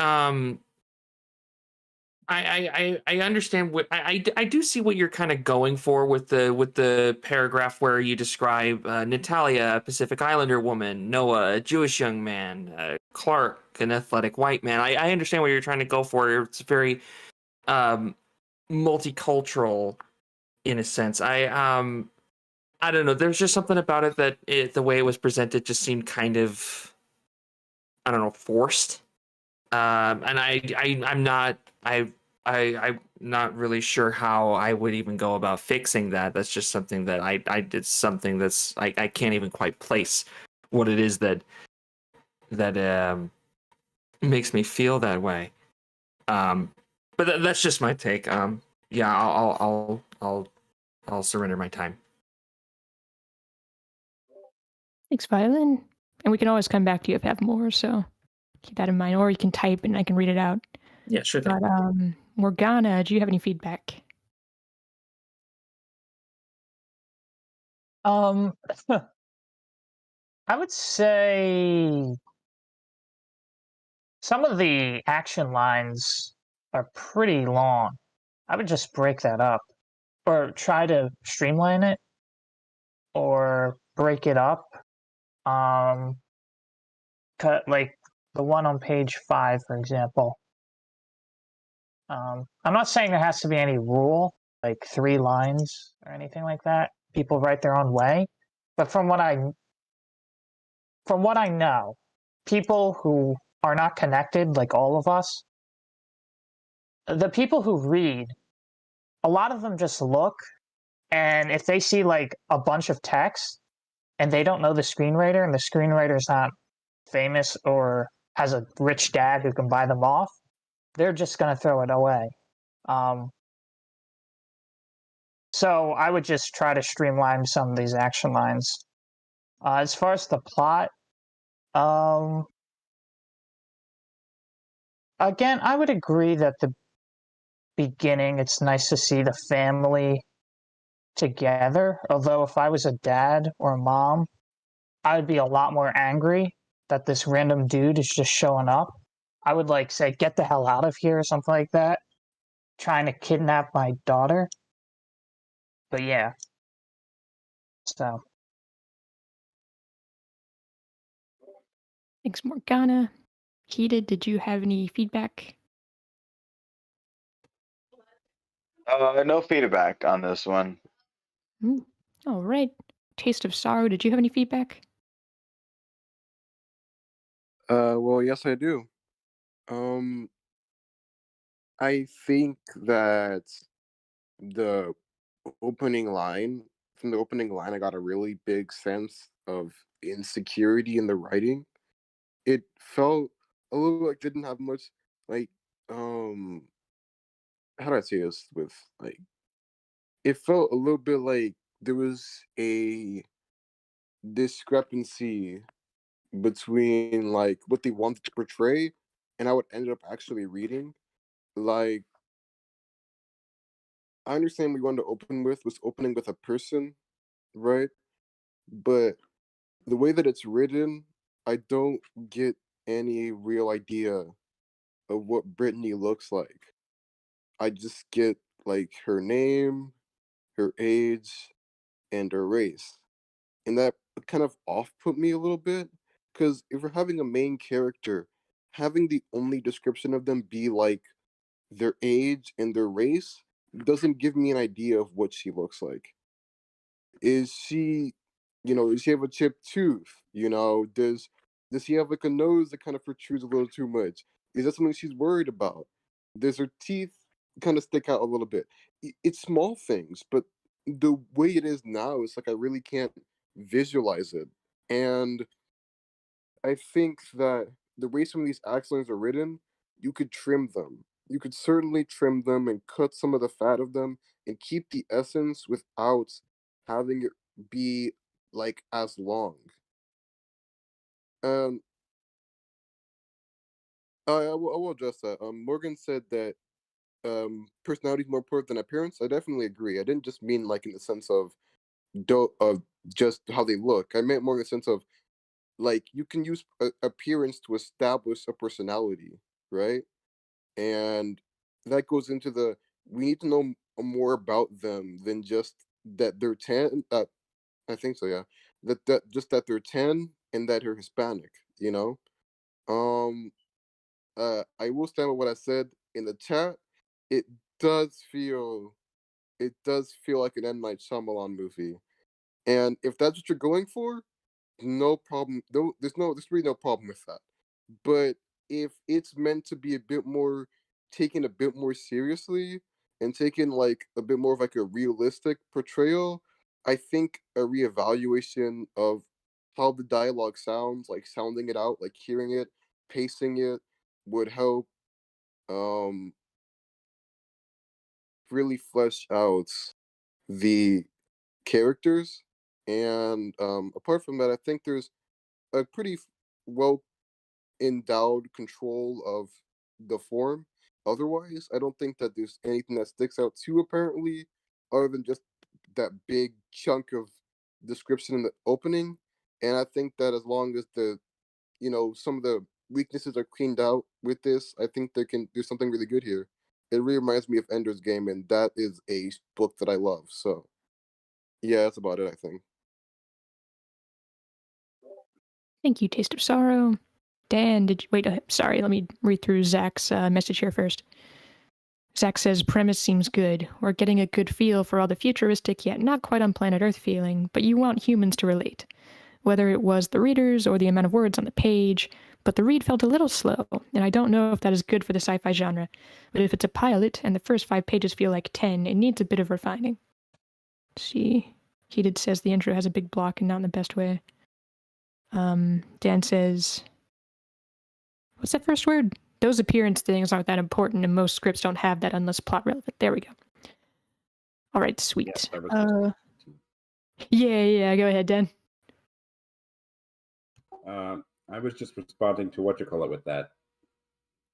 Speaker 1: I understand what I do see what you're kind of going for with the paragraph where you describe Natalia, a Pacific Islander woman, Noah, a Jewish young man, Clark, an athletic white man. I understand what you're trying to go for. It's very multicultural in a sense. I don't know. There's just something about it that the way it was presented just seemed kind of, I don't know, forced. And I'm not really sure how I would even go about fixing that. That's just something that I did something that's I can't even quite place what it is that makes me feel that way. But that's just my take. Yeah, I'll surrender my time.
Speaker 2: Thanks, Violin. And we can always come back to you if you have more, so keep that in mind. Or you can type and I can read it out.
Speaker 1: Yeah, sure thing.
Speaker 2: But Morgana, do you have any feedback?
Speaker 10: I would say some of the action lines are pretty long. I would just break that up or try to streamline it or break it up. Cut like the one on page 5, for example. I'm not saying there has to be any rule, like 3 lines or anything like that. People write their own way. But from what I know, people who are not connected, like all of us, the people who read, a lot of them just look, and if they see like a bunch of text and they don't know the screenwriter and the screenwriter's not famous or has a rich dad who can buy them off, they're just going to throw it away. So I would just try to streamline some of these action lines. As far as the plot, again, I would agree that the beginning, it's nice to see the family together. Although if I was a dad or a mom, I would be a lot more angry that this random dude is just showing up. I would like say, get the hell out of here or something like that, trying to kidnap my daughter. But yeah, so.
Speaker 2: Thanks, Morgana. Heated, did you have any feedback?
Speaker 9: No feedback on this one.
Speaker 2: All right. Taste of Sorrow, did you have any feedback?
Speaker 8: Well, yes, I do. I think that the opening line, from the opening line, I got a really big sense of insecurity in the writing. It felt a little like didn't have much like how do I say this with like it felt a little bit like there was a discrepancy between like what they wanted to portray and how it ended up actually reading. Like I understand we wanted to open with was opening with a person, right? But the way that it's written, I don't get any real idea of what Brittany looks like. I just get like her name, her age, and her race. And that kind of off put me a little bit because if we're having a main character, having the only description of them be like their age and their race doesn't give me an idea of what she looks like. Is she, does she have a chipped tooth? Does she have like a nose that kind of protrudes a little too much? Is that something she's worried about? Does her teeth kind of stick out a little bit? It's small things, but the way it is now, it's like I really can't visualize it. And I think that the way some of these accents are written, you could trim them. You could certainly trim them and cut some of the fat of them and keep the essence without having it be like as long. Um, I will address that. Morgan said that personality is more important than appearance. I definitely agree. I didn't just mean like in the sense of of just how they look. I meant more in the sense of like you can use appearance to establish a personality, right? And that goes into the we need to know more about them than just that they're tan. I think so, yeah. That just that they're tan and that they're Hispanic. You know. Um. I will stand by what I said in the chat. It does feel like an M Night Shyamalan movie, and if that's what you're going for, no problem. No, there's really no problem with that. But if it's meant to be a bit more taken a bit more seriously and taken like a bit more of like a realistic portrayal, I think a reevaluation of how the dialogue sounds, like sounding it out, like hearing it, pacing it, would help um really flesh out the characters. And apart from that, I think there's a pretty well endowed control of the form. Otherwise, I don't think that there's anything that sticks out too apparently, other than just that big chunk of description in the opening. And I think that as long as some of the weaknesses are cleaned out with this, I think there's something really good here. It really reminds me of Ender's Game, and that is a book that I love. So yeah, that's about it, I think.
Speaker 2: Thank you, Taste of Sorrow. Dan, did you wait? Sorry, let me read through Zach's message here first. Zach says, premise seems good. We're getting a good feel for all the futuristic yet not quite on planet Earth feeling, but you want humans to relate. Whether it was the readers or the amount of words on the page, but the read felt a little slow, and I don't know if that is good for the sci-fi genre. But if it's a pilot and the first 5 pages feel like 10, it needs a bit of refining. See, Heated says the intro has a big block and not in the best way. Dan says, what's that first word? Those appearance things aren't that important, and most scripts don't have that unless plot relevant. There we go. All right, sweet. Yeah, go ahead, Dan.
Speaker 7: I was just responding to what you call it with that,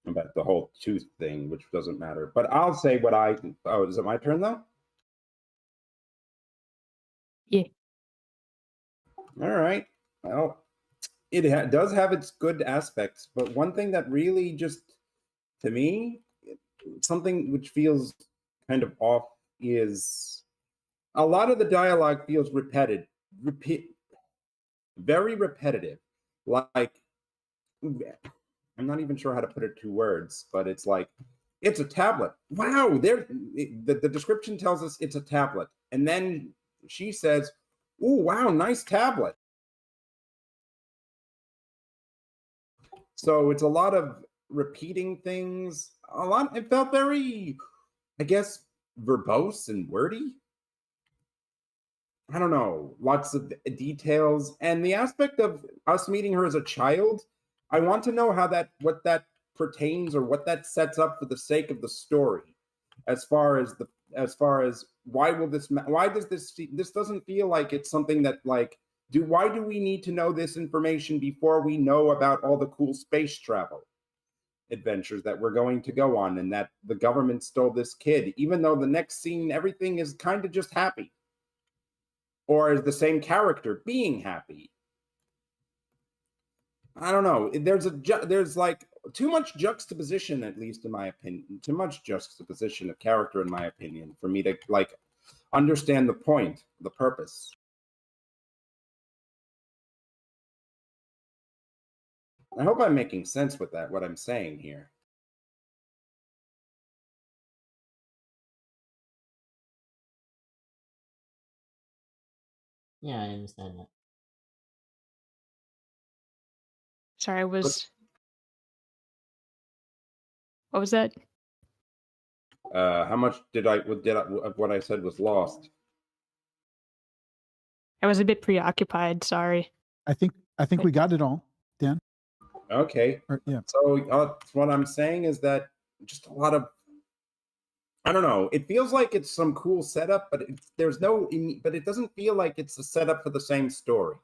Speaker 7: about the whole tooth thing, which doesn't matter. But I'll say what oh, is it my turn though?
Speaker 2: Yeah.
Speaker 7: All right. Well, it does have its good aspects, but one thing that really just, to me, something which feels kind of off is a lot of the dialogue feels very repetitive. Like, I'm not even sure how to put it 2 words, but it's like, it's a tablet. Wow, the description tells us it's a tablet. And then she says, "Ooh, wow, nice tablet." So it's a lot of repeating things. It felt very, I guess, verbose and wordy. I don't know, lots of details. And the aspect of us meeting her as a child, I want to know what that pertains, or what that sets up for the sake of the story. As far as why does this doesn't feel like it's something that like, why do we need to know this information before we know about all the cool space travel adventures that we're going to go on, and that the government stole this kid, even though the next scene everything is kind of just happy, or is the same character being happy? I don't know. There's like too much juxtaposition, at least in my opinion, too much juxtaposition of character, in my opinion, for me to like understand the point, the purpose. I hope I'm making sense with that, what I'm saying here.
Speaker 5: Yeah, I understand that.
Speaker 2: Sorry, what was that?
Speaker 7: How much of what I said was lost?
Speaker 2: I was a bit preoccupied, sorry.
Speaker 4: I think we got it all, Dan.
Speaker 7: Okay.
Speaker 4: Yeah.
Speaker 7: So what I'm saying is that just a lot of, I don't know, it feels like it's some cool setup, but but it doesn't feel like it's a setup for the same story.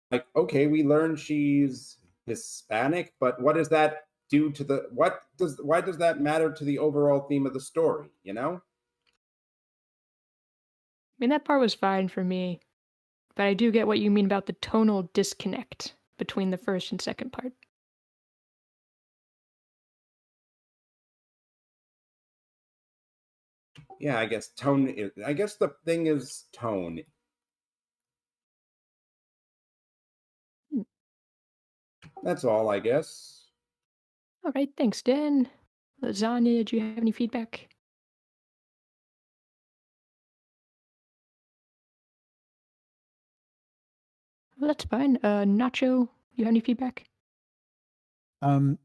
Speaker 7: Like, okay, we learned she's Hispanic, but what does that do to why does that matter to the overall theme of the story, you know?
Speaker 2: I mean, that part was fine for me, but I do get what you mean about the tonal disconnect between the first and second part.
Speaker 7: Yeah, I guess tone is, I guess the thing is tone.
Speaker 2: Hmm.
Speaker 7: That's all, I guess.
Speaker 2: All right, thanks, Dan. Lasagna, do you have any feedback? Well, that's fine. Nacho, you have any feedback?
Speaker 4: Um,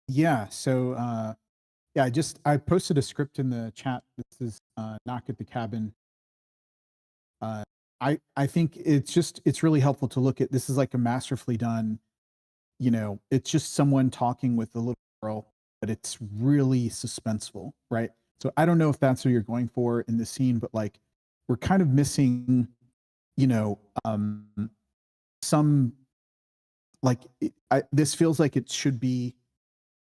Speaker 4: yeah. So, yeah, I posted a script in the chat. This is Knock at the Cabin. Uh, I think it's really helpful to look at. This is like a masterfully done. You know, it's just someone talking with a little girl, but it's really suspenseful, right? So I don't know if that's what you're going for in the scene, but like we're kind of missing, you know, some like this feels like it should be.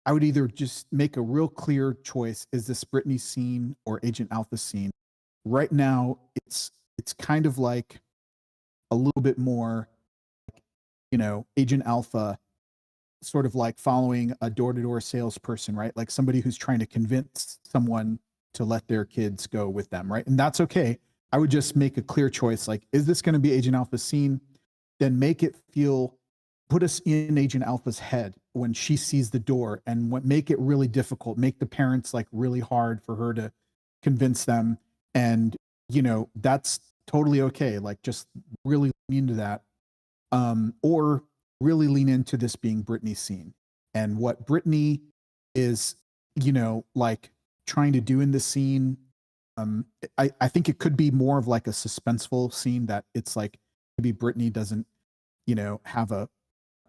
Speaker 4: I would either just make a real clear choice: is this Brittany scene or Agent Alpha scene? Right now, it's kind of like a little bit more, you know, Agent Alpha, sort of like following a door-to-door salesperson, right? Like somebody who's trying to convince someone to let their kids go with them, right? And that's okay. I would just make a clear choice. Like, is this going to be Agent Alpha's scene? Then make it feel, put us in Agent Alpha's head when she sees the door, and make it really difficult. Make the parents like really hard for her to convince them. And, you know, that's totally okay. Like, just really lean into that. Or really lean into this being Brittany's scene and what Brittany is, you know, like trying to do in the scene. I think it could be more of like a suspenseful scene that it's like maybe Brittany doesn't, you know, have a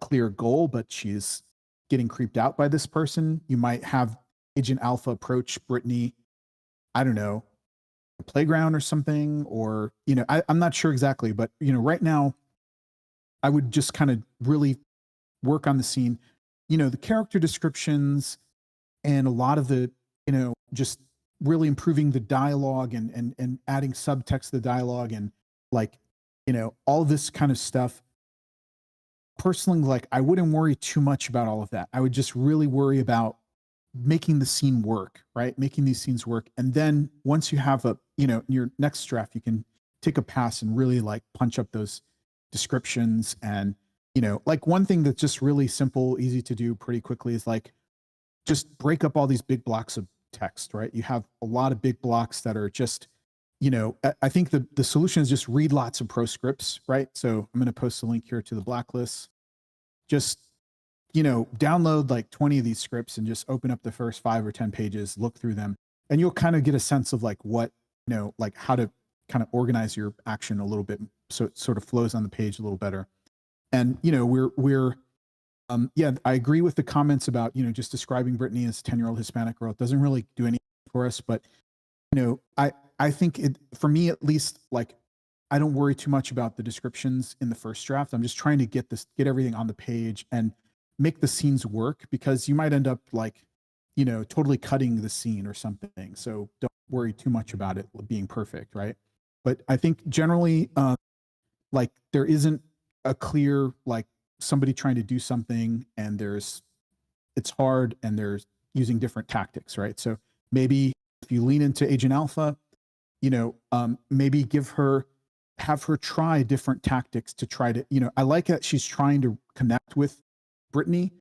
Speaker 4: clear goal, but she's getting creeped out by this person. You might have Agent Alpha approach Brittany, I don't know, a playground or something, or, you know, I'm not sure exactly, but, you know, right now, I would just kind of really work on the scene, you know, the character descriptions and a lot of the, you know, just really improving the dialogue and adding subtext to the dialogue and like, you know, all this kind of stuff. Personally, like I wouldn't worry too much about all of that. I would just really worry about making the scene work, right? Making these scenes work. And then once you have a, you know, in your next draft, you can take a pass and really like punch up those descriptions. And, you know, like one thing that's just really simple, easy to do pretty quickly is like just break up all these big blocks of text, right? You have a lot of big blocks that are just, you know, I think the solution is just read lots of proscripts, right? So I'm going to post a link here to the blacklist. Just, you know, download like 20 of these scripts and just open up the first 5 or 10 pages, look through them, and you'll kind of get a sense of like what, you know, like how to kind of organize your action a little bit so it sort of flows on the page a little better. And, you know, yeah, I agree with the comments about, you know, just describing Brittany as a 10-year-old Hispanic girl. It doesn't really do anything for us, but, you know, I think it, for me at least, like, I don't worry too much about the descriptions in the first draft. I'm just trying to get everything on the page and make the scenes work, because you might end up like, you know, totally cutting the scene or something. So don't worry too much about it being perfect, right? But I think generally, like there isn't a clear, like somebody trying to do something and it's hard and there's using different tactics, right? So maybe if you lean into Agent Alpha, you know, maybe have her try different tactics to try to, you know, I like that she's trying to connect with Brittany,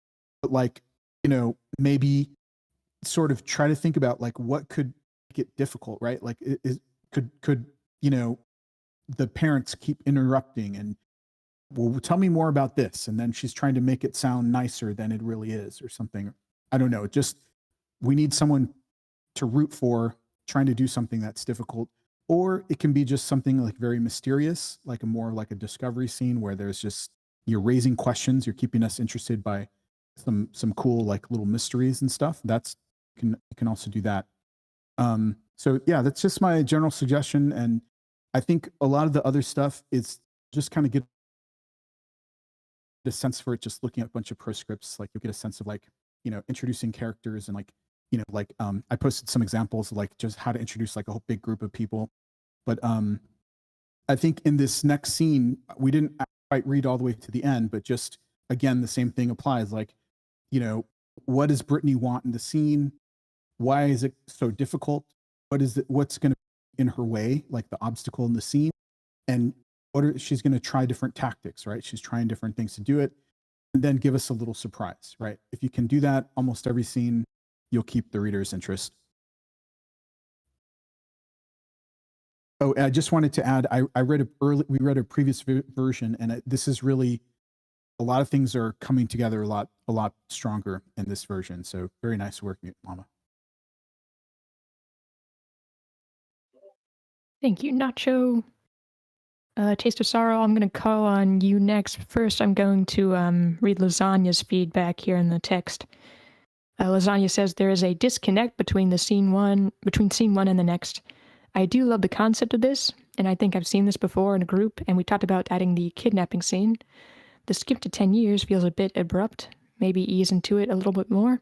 Speaker 4: but like, you know, maybe sort of try to think about like what could get difficult, right? Like could, you know, the parents keep interrupting and, well, tell me more about this. And then she's trying to make it sound nicer than it really is or something. I don't know. Just, we need someone to root for trying to do something that's difficult. Or it can be just something like very mysterious, like a discovery scene where there's just, you're raising questions, you're keeping us interested by some cool like little mysteries and stuff. You can also do that. So yeah, that's just my general suggestion. And I think a lot of the other stuff is just kind of get a sense for it, just looking at a bunch of proscripts. Like you'll get a sense of like, you know, introducing characters and like, you know, like I posted some examples of like just how to introduce like a whole big group of people. But I think in this next scene, we didn't quite read all the way to the end, but just again, the same thing applies. Like, you know, what does Brittany want in the scene? Why is it so difficult? what's going to be in her way, like the obstacle in the scene, and she's going to try different tactics, right? She's trying different things to do it, and then give us a little surprise, right? If you can do that, almost every scene, you'll keep the reader's interest. Oh, I just wanted to add, we read a previous version, and this is really, a lot of things are coming together a lot stronger in this version. So very nice work, Mama.
Speaker 2: Thank you, Nacho. Taste of Sorrow, I'm going to call on you next. First, I'm going to read Lasagna's feedback here in the text. Lasagna says there is a disconnect between scene one and the next. I do love the concept of this, and I think I've seen this before in a group, and we talked about adding the kidnapping scene. The skip to 10 years feels a bit abrupt. Maybe ease into it a little bit more.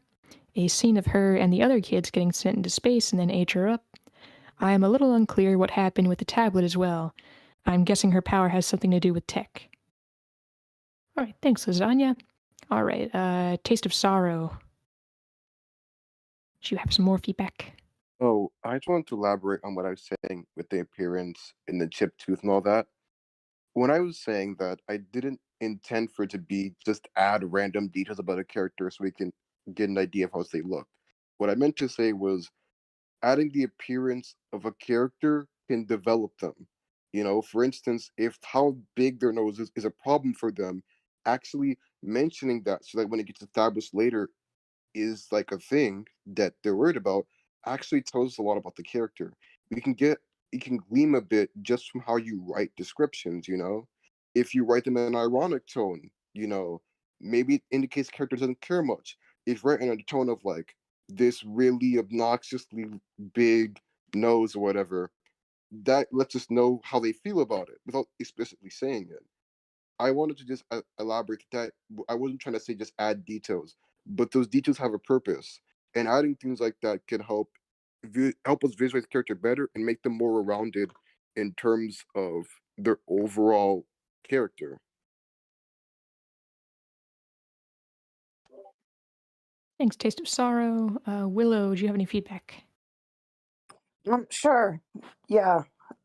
Speaker 2: A scene of her and the other kids getting sent into space and then age her up. I am a little unclear what happened with the tablet as well. I'm guessing her power has something to do with tech. All right, thanks, Lasagna. All right, Taste of Sorrow. Do you have some more feedback?
Speaker 8: Oh, I just wanted to elaborate on what I was saying with the appearance and the chipped tooth and all that. When I was saying that, I didn't intend for it to be just add random details about a character so we can get an idea of how they look. What I meant to say was adding the appearance of a character can develop them. You know, for instance, if how big their nose is a problem for them, actually mentioning that so that when it gets established later is like a thing that they're worried about actually tells us a lot about the character. We can get you can glean a bit just from how you write descriptions, you know. If you write them in an ironic tone, you know, maybe it indicates the character doesn't care much. If you write in a tone of like this really obnoxiously big nose or whatever, that lets us know how they feel about it without explicitly saying it. I wanted to just elaborate that I wasn't trying to say just add details, but those details have a purpose, and adding things like that can help us visualize the character better and make them more rounded in terms of their overall character.
Speaker 2: Thanks, Taste of Sorrow. Willow, do you have any feedback?
Speaker 6: Sure. Yeah.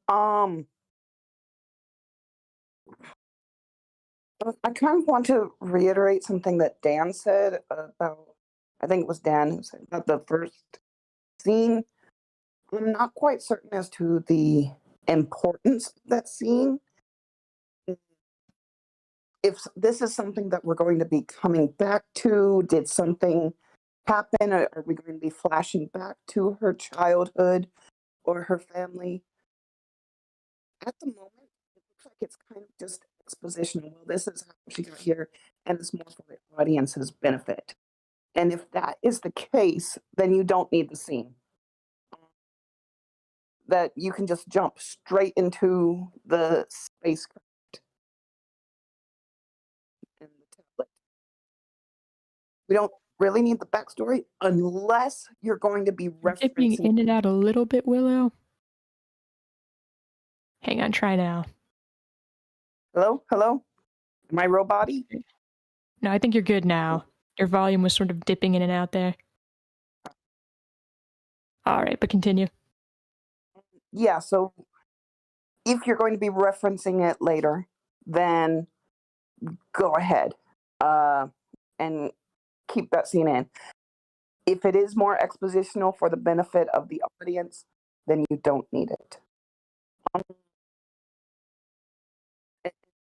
Speaker 6: I kind of want to reiterate something that Dan said about, I think it was Dan who said about the first scene. I'm not quite certain as to the importance of that scene. If this is something that we're going to be coming back to, did something happen? Are we going to be flashing back to her childhood or her family? At the moment, it looks like it's kind of just expositional. Well, this is how she got here, and it's more for the audience's benefit. And if that is the case, then you don't need the scene. That you can just jump straight into the spacecraft and the tablet. We don't really need the backstory unless you're going to be
Speaker 2: Dipping
Speaker 6: referencing.
Speaker 2: in and out a little bit, Willow. Hang on, try now.
Speaker 6: Hello? Hello? Am I robot-y?
Speaker 2: No, I think you're good now. Your volume was sort of dipping in and out there. All right, but continue.
Speaker 6: Yeah, so if you're going to be referencing it later, then go ahead and keep that scene in. If it is more expositional for the benefit of the audience, then you don't need it.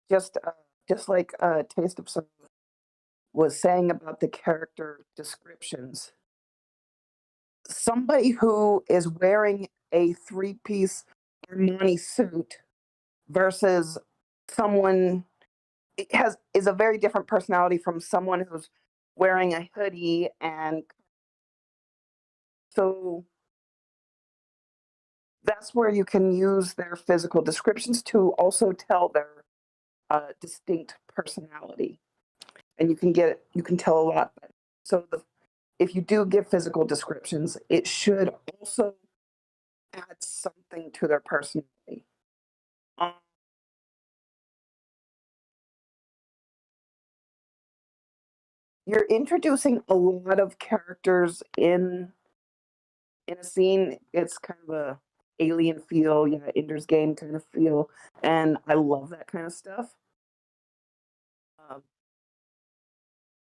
Speaker 6: Just like Taste of Sorrow was saying about the character descriptions, somebody who is wearing a three-piece Armani suit versus someone is a very different personality from someone who's wearing a hoodie, and so that's where you can use their physical descriptions to also tell their distinct personality, and you can tell a lot. So if you do give physical descriptions, it should also add something to their personality. You're introducing a lot of characters in in a scene, it's kind of a alien feel, Ender's Game kind of feel, and I love that kind of stuff. Um,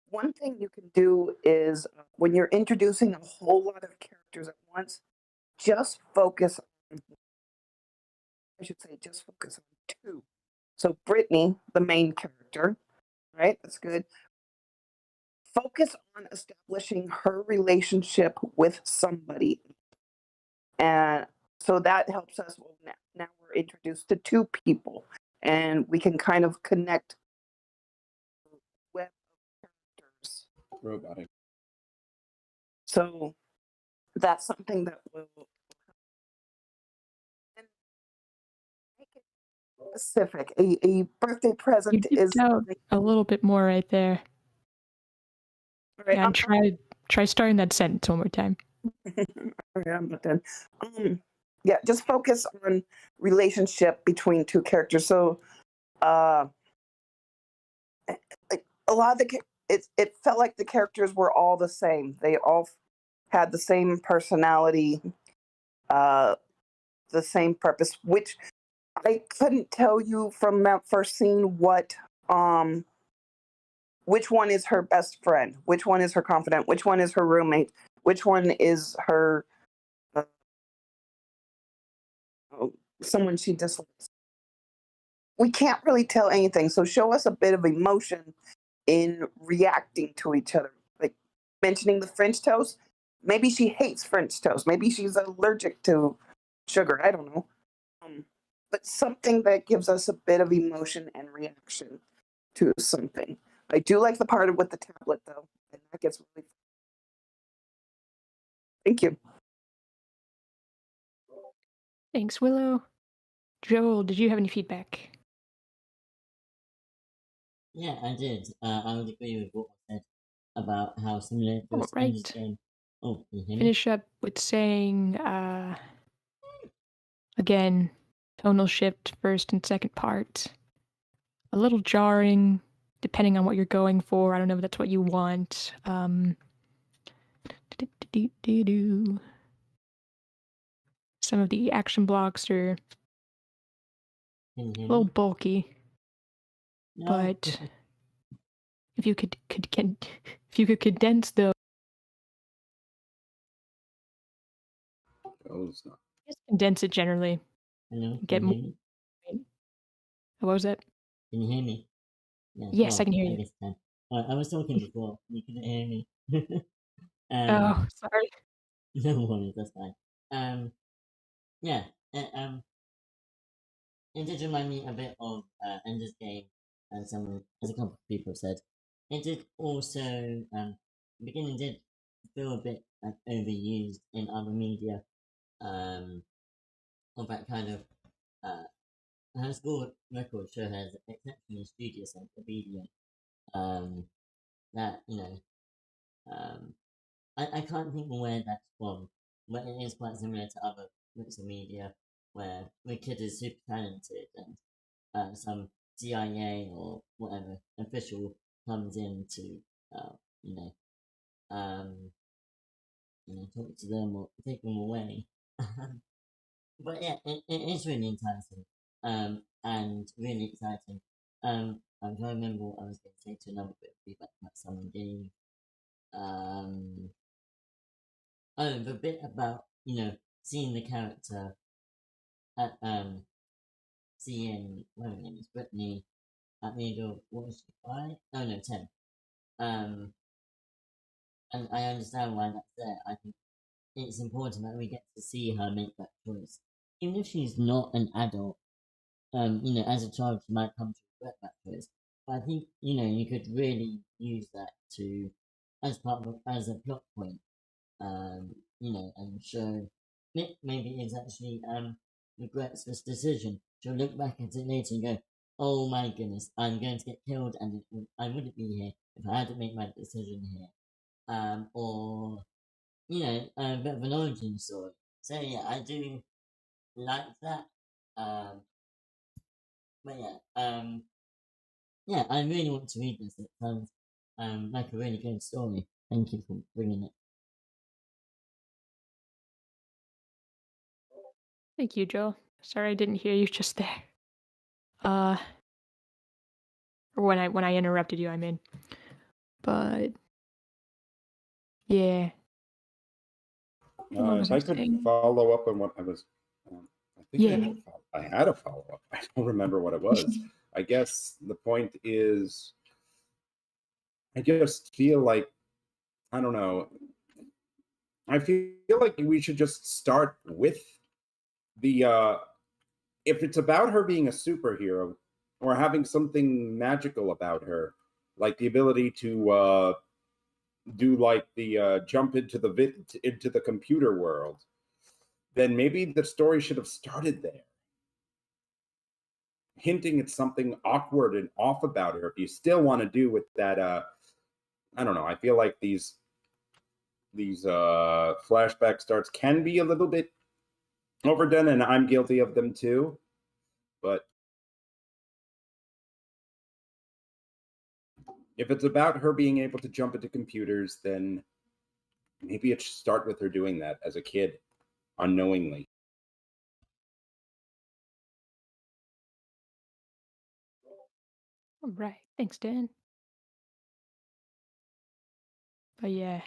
Speaker 6: one thing you can do is when you're introducing a whole lot of characters at once, just focus on, I should say, just focus on two. So Brittany, the main character, right? That's good. Focus on establishing her relationship with somebody. And so that helps us. Well, now we're introduced to two people, and we can kind of connect web of characters.
Speaker 7: Robotic.
Speaker 6: So that's something that will and make it specific. A birthday
Speaker 2: You
Speaker 6: present
Speaker 2: dipped
Speaker 6: is
Speaker 2: out a little bit more right there.
Speaker 6: All right,
Speaker 2: Yeah, and try starting that sentence one more time.
Speaker 6: Okay, I'm not done. Yeah, just focus on relationship between two characters. So, like a lot of it felt like the characters were all the same. They all had the same personality, the same purpose. Which I couldn't tell you from that first scene which one is her best friend, which one is her confidant, which one is her roommate, which one is her someone she dislikes. We can't really tell anything, so show us a bit of emotion in reacting to each other. Like mentioning the French toast, maybe she hates French toast, maybe she's allergic to sugar. I don't know, but something that gives us a bit of emotion and reaction to something. I do like the part with the tablet though, and that gets really. Thank you.
Speaker 2: Thanks, Willow. Joel, did you have any feedback?
Speaker 5: Yeah, I did. I would agree with what was said about how similar it was to Ender's
Speaker 2: Alright.
Speaker 5: Game. Oh, can you hear me?
Speaker 2: Finish up with saying, again, tonal shift first and second part. A little jarring, depending on what you're going for. I don't know if that's what you want. Some of the action blocks are
Speaker 5: Can you
Speaker 2: a
Speaker 5: hear
Speaker 2: little
Speaker 5: me?
Speaker 2: bulky,
Speaker 5: No.
Speaker 2: but if you could condense those.
Speaker 7: Oh, it's not.
Speaker 2: Just condense it generally.
Speaker 5: Hello,
Speaker 2: Get
Speaker 5: can you hear me?
Speaker 2: What was that?
Speaker 5: Can you hear me?
Speaker 2: Yes, I can hear you.
Speaker 5: I guess I can. I was talking before. You couldn't hear me.
Speaker 2: Oh, sorry.
Speaker 5: No worries, that's fine. Yeah. It did remind me a bit of Ender's Game, as a couple of people said. It did also, the beginning did feel a bit like overused in other media, of that kind of, her school record show has exceptionally studious and obedient, that, I can't think of where that's from, but it is quite similar to other bits of media where the kid is super talented and some CIA or whatever official comes in to, you know, um, talk to them or take them away. But yeah, it is really enticing, and really exciting. I'm trying to remember what I was going to say to another bit of feedback that someone gave. The bit about seeing the character at seeing what her name is Brittany at the age of what was she 5? Oh no, 10. And I understand why that's there. I think it's important that we get to see her make that choice, even if she's not an adult. As a child, she might come to regret that choice. But I think you could really use that to as a plot point. And show maybe it's actually regrets this decision. She'll look back at it later and go, "Oh my goodness, I'm going to get killed, and I wouldn't be here if I hadn't made my decision here." Or a bit of an origin story. So yeah, I do like that. But yeah, I really want to read this. It sounds like a really good story. Thank you for bringing it.
Speaker 2: Thank you, Joel. Sorry I didn't hear you just there. Or when I interrupted you, I mean. But yeah. What was
Speaker 7: If
Speaker 2: I
Speaker 7: I could
Speaker 2: saying?
Speaker 7: follow up on what I was, I think
Speaker 2: Yeah.
Speaker 7: I had a follow up. I don't remember what it was. I guess the point is, I just feel like, I don't know. I feel like we should just start with the if it's about her being a superhero or having something magical about her, like the ability to do like the jump into the computer world, then maybe the story should have started there, hinting at something awkward and off about her. If you still want to do with that, I don't know. I feel like these flashback starts can be a little bit overdone, and I'm guilty of them too. But if it's about her being able to jump into computers, then maybe it should start with her doing that as a kid, unknowingly.
Speaker 2: All right. Thanks, Dan. But yeah.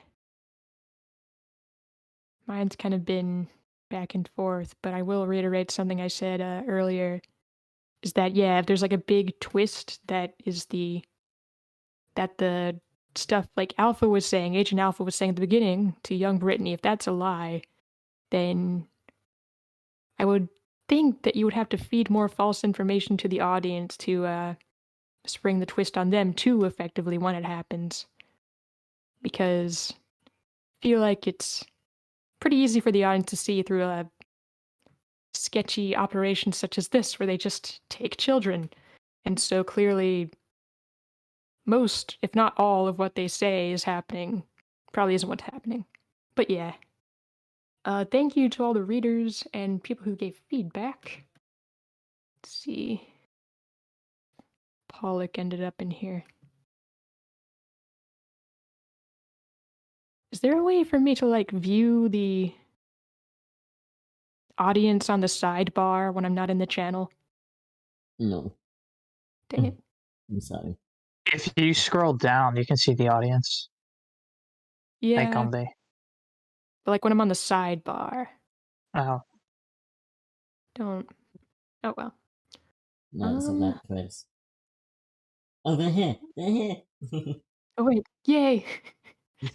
Speaker 2: Mine's kind of been back and forth, but I will reiterate something I said earlier. Is that, yeah, if there's like a big twist that the stuff like Alpha was saying, Agent Alpha was saying at the beginning to young Brittany, if that's a lie, then I would think that you would have to feed more false information to the audience to spring the twist on them too effectively when it happens. Because I feel like it's pretty easy for the audience to see through a sketchy operation such as this, where they just take children. And so clearly, most, if not all, of what they say is happening probably isn't what's happening. But yeah. Thank you to all the readers and people who gave feedback. Let's see. Pollock ended up in here. Is there a way for me to like view the audience on the sidebar when I'm not in the channel?
Speaker 5: No.
Speaker 2: Dang it.
Speaker 5: I'm sorry.
Speaker 10: If you scroll down, you can see the audience. Like
Speaker 2: Yeah,
Speaker 10: on the.
Speaker 2: but like when I'm on the sidebar,
Speaker 10: Oh,
Speaker 2: don't. Oh well.
Speaker 5: No, it's not that, Chris. Oh, they're here. They're here.
Speaker 2: Oh wait, yay!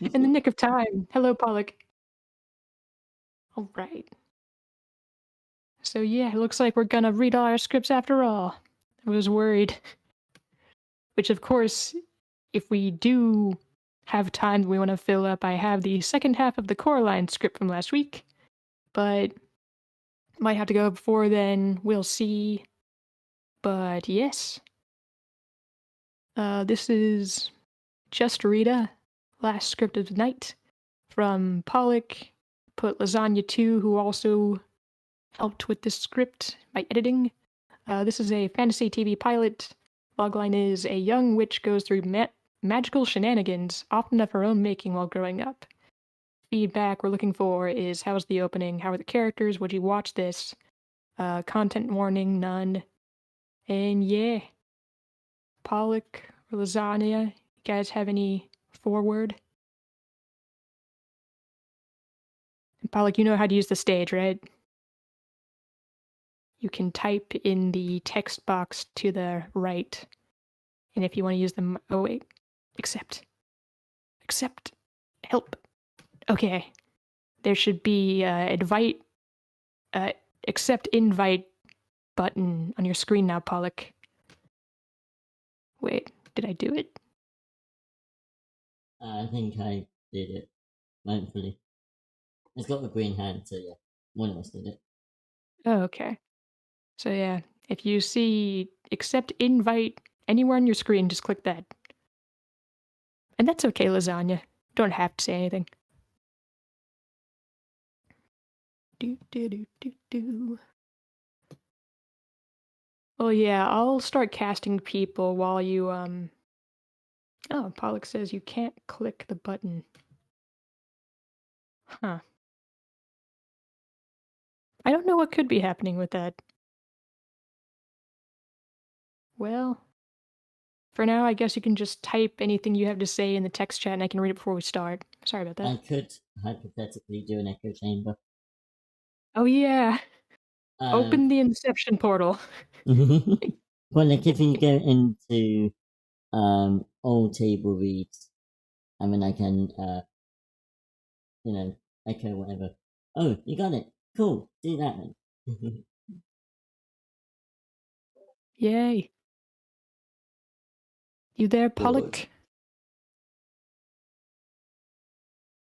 Speaker 2: In the nick of time. Hello, Pollock. All right. So yeah, it looks like we're gonna read all our scripts after all. I was worried. Which of course, if we do have time we want to fill up, I have the second half of the Coraline script from last week. But might have to go before then, we'll see. But yes. This is Just Rita, last script of the night, from Pollock. Put Lasagna 2, who also helped with this script by editing. This is a fantasy TV pilot. Logline is: a young witch goes through magical shenanigans, often of her own making while growing up. Feedback we're looking for is: how's the opening? How are the characters? Would you watch this? Content warning, none. And yeah. Pollock or Lasagna, you guys have any forward? And Pollock, you know how to use the stage, right? You can type in the text box to the right. And if you want to use them, oh wait, accept, help. Okay, there should be accept invite button on your screen now, Pollock. Wait, did I do it?
Speaker 5: I think I did it, mindfully. It's got the green hand, so yeah, one of us did it.
Speaker 2: Oh, okay. So yeah, if you see accept invite anywhere on your screen, just click that. And that's okay, Lasagna. Don't have to say anything. Do. Well, yeah, I'll start casting people while you, Oh, Pollock says you can't click the button. Huh. I don't know what could be happening with that. Well, for now, I guess you can just type anything you have to say in the text chat and I can read it before we start. Sorry about
Speaker 5: I
Speaker 2: that.
Speaker 5: could hypothetically do an echo chamber.
Speaker 2: Oh, yeah.
Speaker 5: Um,
Speaker 2: Open the Inception portal.
Speaker 5: well, like if you go into all table reads, and then I can echo whatever. Oh, you got it. Cool. Do that then.
Speaker 2: Yay. You there,
Speaker 5: Good.
Speaker 2: Pollock?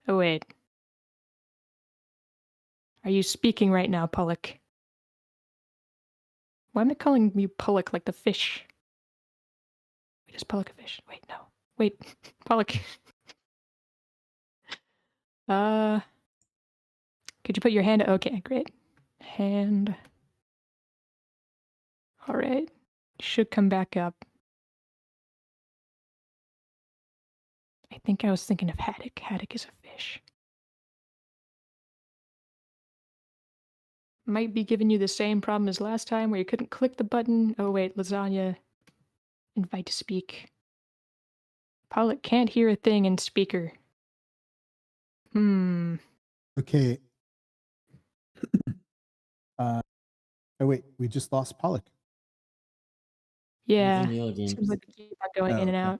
Speaker 2: Oh, wait. Are you speaking right now, Pollock? Why am I calling you Pollock like the fish? Wait, is Pollock a fish? Wait, no. Wait, Pollock. Could you put your hand? Okay, great. Hand. All right. Should come back up. I think I was thinking of haddock. Haddock is a fish. Might be giving you the same problem as last time where you couldn't click the button. Oh wait, lasagna. Invite to speak. Pollock can't hear a thing in speaker.
Speaker 4: Okay. Oh wait, we just lost Pollock.
Speaker 2: Yeah.
Speaker 5: In the audience.
Speaker 2: Seems like they keep on going in and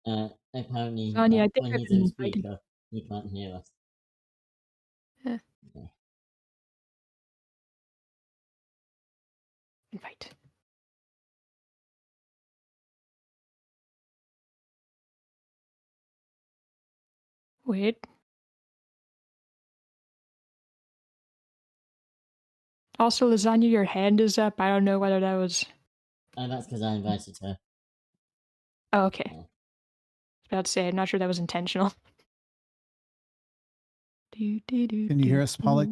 Speaker 4: okay.
Speaker 2: out.
Speaker 5: Apparently,
Speaker 2: Lasagna, I think
Speaker 5: when
Speaker 2: I've
Speaker 5: he's
Speaker 2: been
Speaker 5: on
Speaker 2: invited.
Speaker 5: speaker, he can't hear us.
Speaker 2: Yeah.
Speaker 5: Okay.
Speaker 2: Invite. Wait. Also, lasagna, your hand is up. I don't know whether that was.
Speaker 5: Oh, that's because I invited her.
Speaker 2: Oh, okay.
Speaker 5: Yeah.
Speaker 2: I was about to say, I'm not sure that was intentional.
Speaker 4: Can you hear us, Pollock?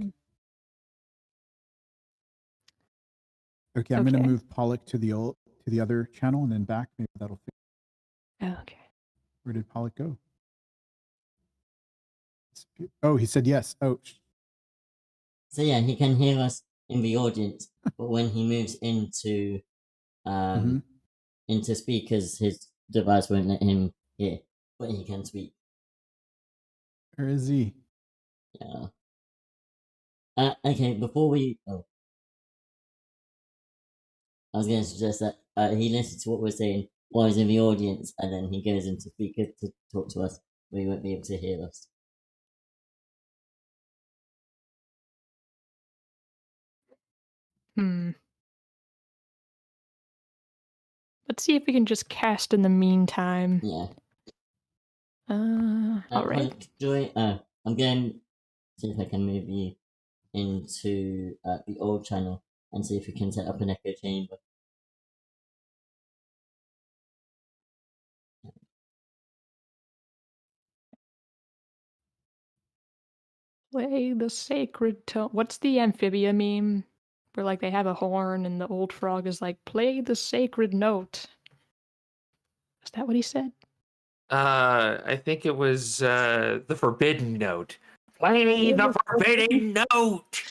Speaker 4: Okay, I'm gonna move Pollock to the other channel and then back. Maybe that'll fit.
Speaker 2: Oh, okay.
Speaker 4: Where did Pollock go? Oh, he said yes. Oh.
Speaker 5: So yeah, he can hear us in the audience, but when he moves into into speakers, his device won't let him hear, but he can speak.
Speaker 4: Where is he?
Speaker 5: Yeah. Okay, before we I was going to suggest that he listens to what we're saying while he's in the audience, and then he goes into speaker to talk to us, but he won't be able to hear us.
Speaker 2: Let's see if we can just cast in the meantime.
Speaker 5: Yeah.
Speaker 2: All right.
Speaker 5: Joy, I'm going to see if I can move you into the old channel and see if we can set up an echo chamber.
Speaker 2: Play the sacred tone. What's the amphibia meme? Where like they have a horn and the old frog is like, play the sacred note. Is that what he said?
Speaker 1: I think it was the forbidden note. Play the forbidden note.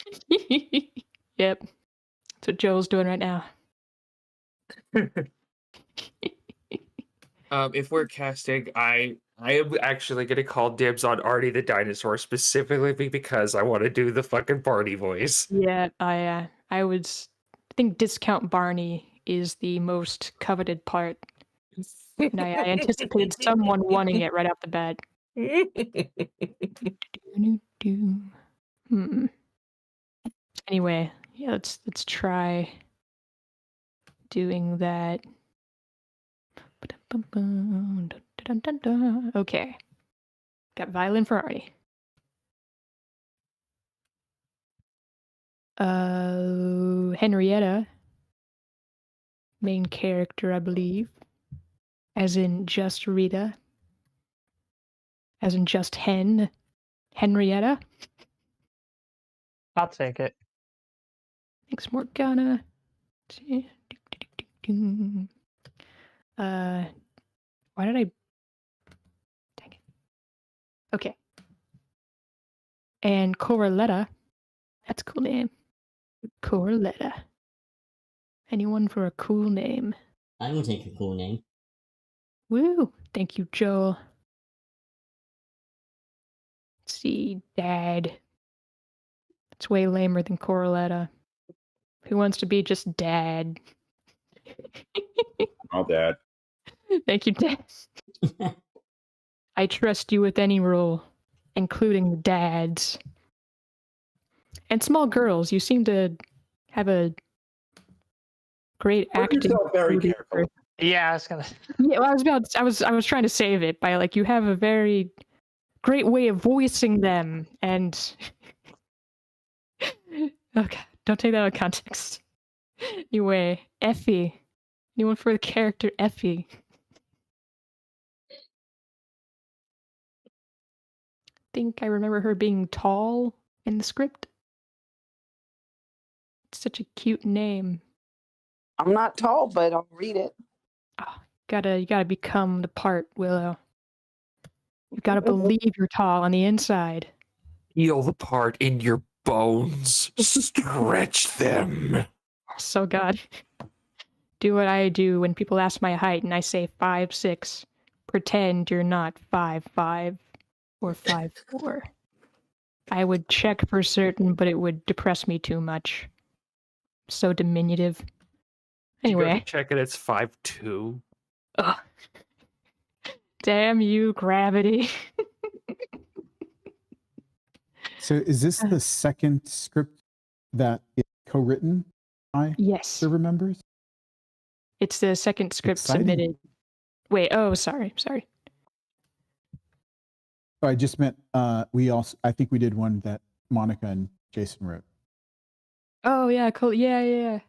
Speaker 2: Yep. That's what Joe's doing right now.
Speaker 1: If we're casting, I am actually gonna call dibs on Artie the dinosaur specifically because I want to do the fucking Barney voice.
Speaker 2: Yeah, I think Discount Barney is the most coveted part. And I anticipated someone wanting it right off the bat. Anyway, yeah, let's try doing that. Okay. Got violin for Artie. Henrietta. Main character, I believe. As in just Rita. As in just Hen. Henrietta.
Speaker 10: I'll take it.
Speaker 2: Thanks, Morgana. Why did I... Dang it. Okay. And Coraletta That's a cool name. Corletta. Anyone for a cool name?
Speaker 5: I will take a cool name.
Speaker 2: Woo! Thank you, Joel. Let's see, Dad. It's way lamer than Corletta. Who wants to be just Dad?
Speaker 7: All Dad.
Speaker 2: Thank you, Dad. I trust you with any role, including the dads. And small girls, you seem to have a great
Speaker 7: Put
Speaker 2: acting.
Speaker 7: yourself very
Speaker 2: ability
Speaker 7: careful.
Speaker 10: Yeah, I was gonna.
Speaker 2: Yeah, well, I was trying to save it by like you have a very great way of voicing them, and okay, don't take that out of context. Anyway, Effie. Anyone for the character Effie? Think I remember her being tall in the script. It's such a cute name.
Speaker 6: I'm not tall, but I'll read it.
Speaker 2: Oh, you gotta become the part, Willow. You gotta believe you're tall on the inside.
Speaker 1: Feel the part in your bones. Stretch them.
Speaker 2: So God, do what I do when people ask my height and I say 5'6". Pretend you're not 5'5" or 5'4". I would check for certain, but it would depress me too much. So diminutive.
Speaker 1: You go
Speaker 2: Anyway.
Speaker 1: to check it, it's 5'2".
Speaker 2: Ugh. Damn you, gravity.
Speaker 4: So is this the second script that is co-written by
Speaker 2: Yes.
Speaker 4: server members?
Speaker 2: It's the second script
Speaker 4: Exciting.
Speaker 2: submitted. Wait, oh, sorry.
Speaker 4: Oh, I just meant I think we did one that Monica and Jason wrote.
Speaker 2: Oh, yeah, cool. Yeah.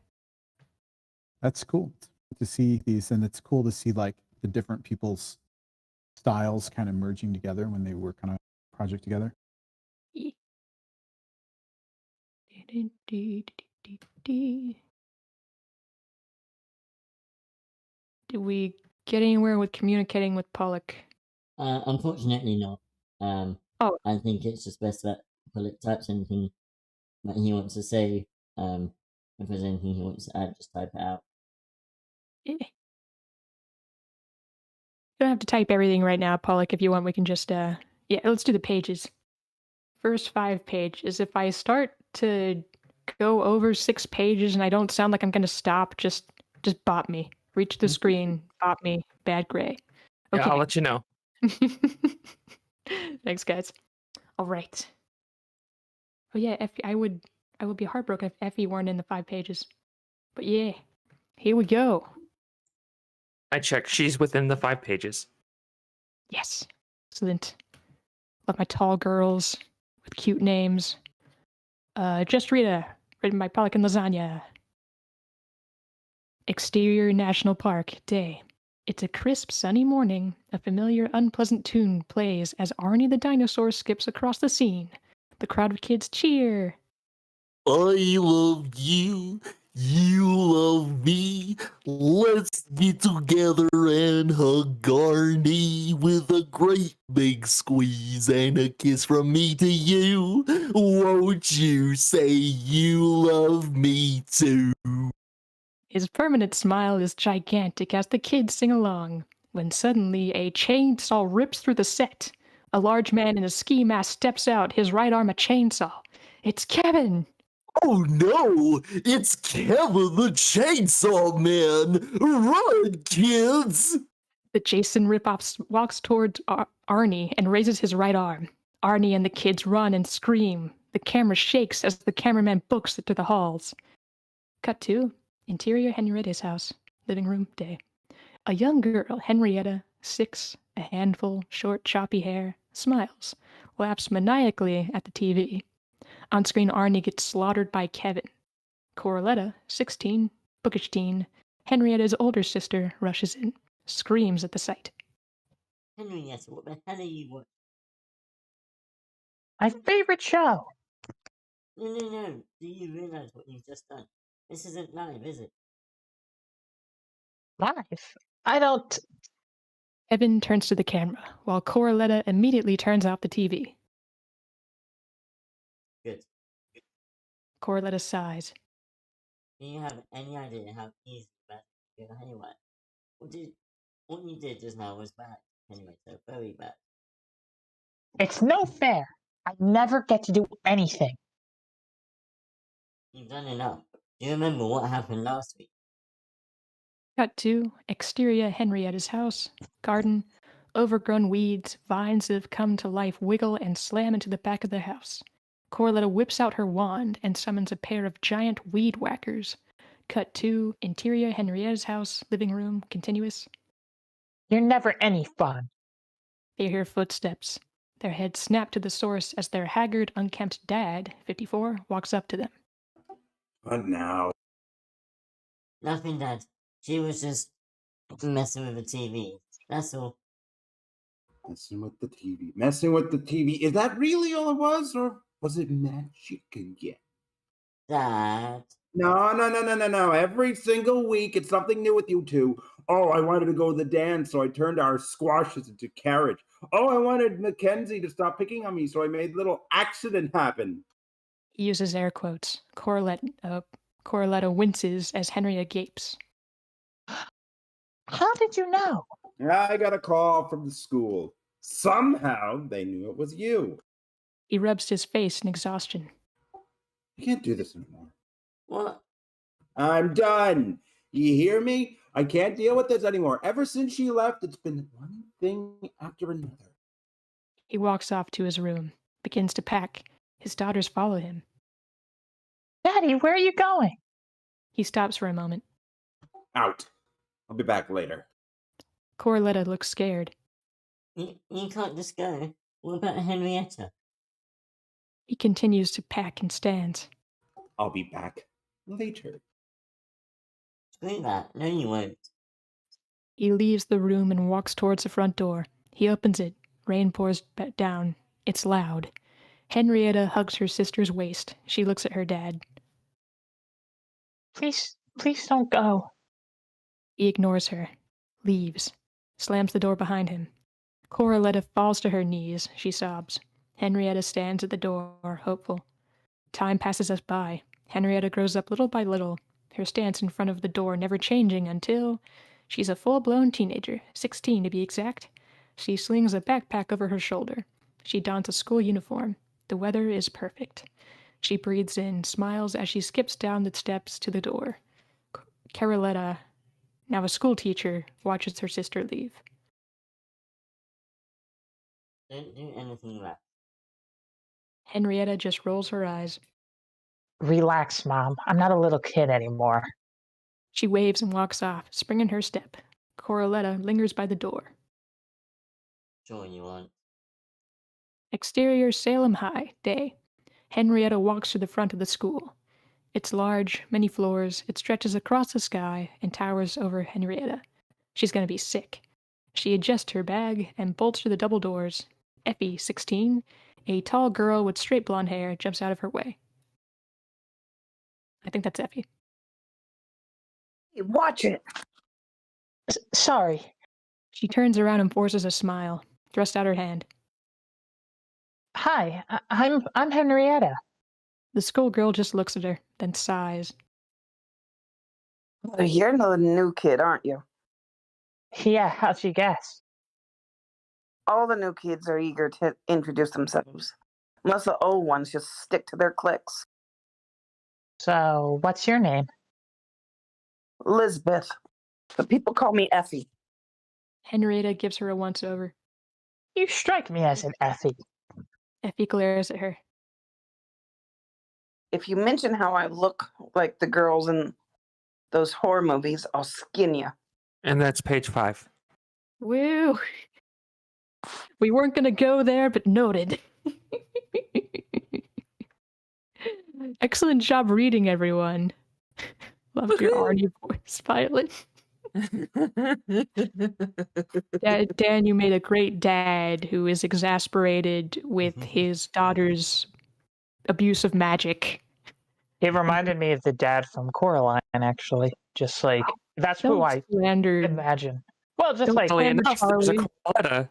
Speaker 4: That's cool to see these, and it's cool to see like the different people's styles kind of merging together when they work on a project together.
Speaker 2: Did we get anywhere with communicating with Pollock?
Speaker 5: Unfortunately not.
Speaker 2: Oh.
Speaker 5: I think it's just best that Pollock types anything that he wants to say. If there's anything he wants to add, just type it out.
Speaker 2: You don't have to type everything right now, Pollock. If you want, we can just let's do the pages. First 5 pages. If I start to go over 6 pages and I don't sound like I'm gonna stop, just bop me. Reach the screen, bop me. Bad Gray. Okay.
Speaker 1: Yeah, I'll let you know.
Speaker 2: Thanks, guys. All right. Oh yeah, Effie. I would be heartbroken if Effie weren't in the 5 pages. But yeah, here we go.
Speaker 1: I checked. She's within the 5 pages.
Speaker 2: Yes. Excellent. Love my tall girls with cute names. Just Rita, written by Pollock and Lasagna. Exterior National Park, day. It's a crisp, sunny morning. A familiar, unpleasant tune plays as Arnie the dinosaur skips across the scene. The crowd of kids cheer.
Speaker 11: I love you. You love me. Let's get together and hug Arnie with a great big squeeze and a kiss from me to you. Won't you say you love me too?
Speaker 2: His permanent smile is gigantic as the kids sing along, when suddenly a chainsaw rips through the set. A large man in a ski mask steps out, his right arm a chainsaw. It's Kevin!
Speaker 11: Oh no! It's Kevin the Chainsaw Man! Run, kids!
Speaker 2: The Jason ripoff walks towards Arnie and raises his right arm. Arnie and the kids run and scream. The camera shakes as the cameraman books it to the halls. Cut to interior Henrietta's house, living room, day. A young girl, Henrietta, 6, a handful, short, choppy hair, smiles, laughs maniacally at the TV. On screen, Arnie gets slaughtered by Kevin. Corletta, 16, bookish teen, Henrietta's older sister, rushes in, screams at the sight.
Speaker 5: Henrietta, what the hell are you watching?
Speaker 10: My favorite show.
Speaker 5: No. Do you realize what you've just done? This isn't live, is it?
Speaker 10: Live. I don't.
Speaker 2: Kevin turns to the camera, while Corletta immediately turns off the TV.
Speaker 5: Good.
Speaker 2: Corletta sighs.
Speaker 5: Do you have any idea how easy that is anyway? What you did just now was bad. Anyway, so very bad.
Speaker 10: It's no fair. I never get to do anything.
Speaker 5: You've done enough. Do you remember what happened last week?
Speaker 2: Cut to exterior Henrietta's house. Garden. Overgrown weeds, vines that have come to life wiggle and slam into the back of the house. Corletta whips out her wand and summons a pair of giant weed whackers. Cut to interior Henrietta's house, living room, continuous.
Speaker 10: You're never any fun.
Speaker 2: They hear footsteps. Their heads snap to the source as their haggard, unkempt dad, 54, walks up to them.
Speaker 7: What now?
Speaker 5: Nothing, Dad. She was just messing with the TV. That's all.
Speaker 7: Messing with the TV. Messing with the TV. Is that really all it was? Or was it magic again?
Speaker 5: Dad.
Speaker 7: No. Every single week, it's something new with you two. Oh, I wanted to go to the dance, so I turned our squashes into carriage. Oh, I wanted Mackenzie to stop picking on me, so I made a little accident happen.
Speaker 2: He uses air quotes. Corletta winces as Henrietta gapes.
Speaker 10: How did you know?
Speaker 7: I got a call from the school. Somehow, they knew it was you.
Speaker 2: He rubs his face in exhaustion.
Speaker 7: I can't do this anymore.
Speaker 5: What?
Speaker 7: I'm done. You hear me? I can't deal with this anymore. Ever since she left, it's been one thing after another.
Speaker 2: He walks off to his room, begins to pack. His daughters follow him.
Speaker 10: Daddy, where are you going?
Speaker 2: He stops for a moment.
Speaker 7: Out. I'll be back later.
Speaker 2: Corletta looks scared.
Speaker 5: You can't just go. What about Henrietta?
Speaker 2: He continues to pack and stands.
Speaker 7: I'll be back later.
Speaker 5: Screw that. No, you won't.
Speaker 2: He leaves the room and walks towards the front door. He opens it. Rain pours down. It's loud. Henrietta hugs her sister's waist. She looks at her dad.
Speaker 10: Please don't go.
Speaker 2: He ignores her. Leaves. Slams the door behind him. Corletta falls to her knees. She sobs. Henrietta stands at the door, hopeful. Time passes us by. Henrietta grows up little by little, her stance in front of the door never changing until she's a full-blown teenager, 16 to be exact. She slings a backpack over her shoulder. She dons a school uniform. The weather is perfect. She breathes in, smiles as she skips down the steps to the door. Corletta, now a school teacher, watches her sister leave.
Speaker 5: Don't do anything rash.
Speaker 2: Henrietta just rolls her eyes.
Speaker 10: Relax, Mom. I'm not a little kid anymore.
Speaker 2: She waves and walks off, springing her step. Corletta lingers by the door.
Speaker 5: Sure you won't.
Speaker 2: Exterior Salem High, day. Henrietta walks to the front of the school. It's large, many floors. It stretches across the sky and towers over Henrietta. She's going to be sick. She adjusts her bag and bolts through the double doors. Effie, 16, a tall girl with straight blonde hair, jumps out of her way. I think that's Effie.
Speaker 6: Hey, watch it.
Speaker 10: Sorry.
Speaker 2: She turns around and forces a smile, thrusts out her hand.
Speaker 10: Hi, I'm Henrietta.
Speaker 2: The schoolgirl just looks at her, then sighs.
Speaker 6: Well, you're the new kid, aren't you?
Speaker 10: Yeah, how'd you guess?
Speaker 6: All the new kids are eager to introduce themselves, unless the old ones just stick to their cliques.
Speaker 10: So, what's your name?
Speaker 6: Lisbeth, but people call me Effie.
Speaker 2: Henrietta gives her a once-over.
Speaker 10: You strike me as an Effie.
Speaker 2: Effie glares at her.
Speaker 6: If you mention how I look like the girls in those horror movies, I'll skin you.
Speaker 1: And that's page 5.
Speaker 2: Woo! We weren't going to go there, but noted. Excellent job reading, everyone. Love your Arnie voice, Violet. Dan, you made a great dad who is exasperated with his daughter's abuse of magic.
Speaker 10: It reminded me of the dad from Coraline, actually. Just like, that's who I imagine. Well, just like,
Speaker 1: Enough, there's a Corletta.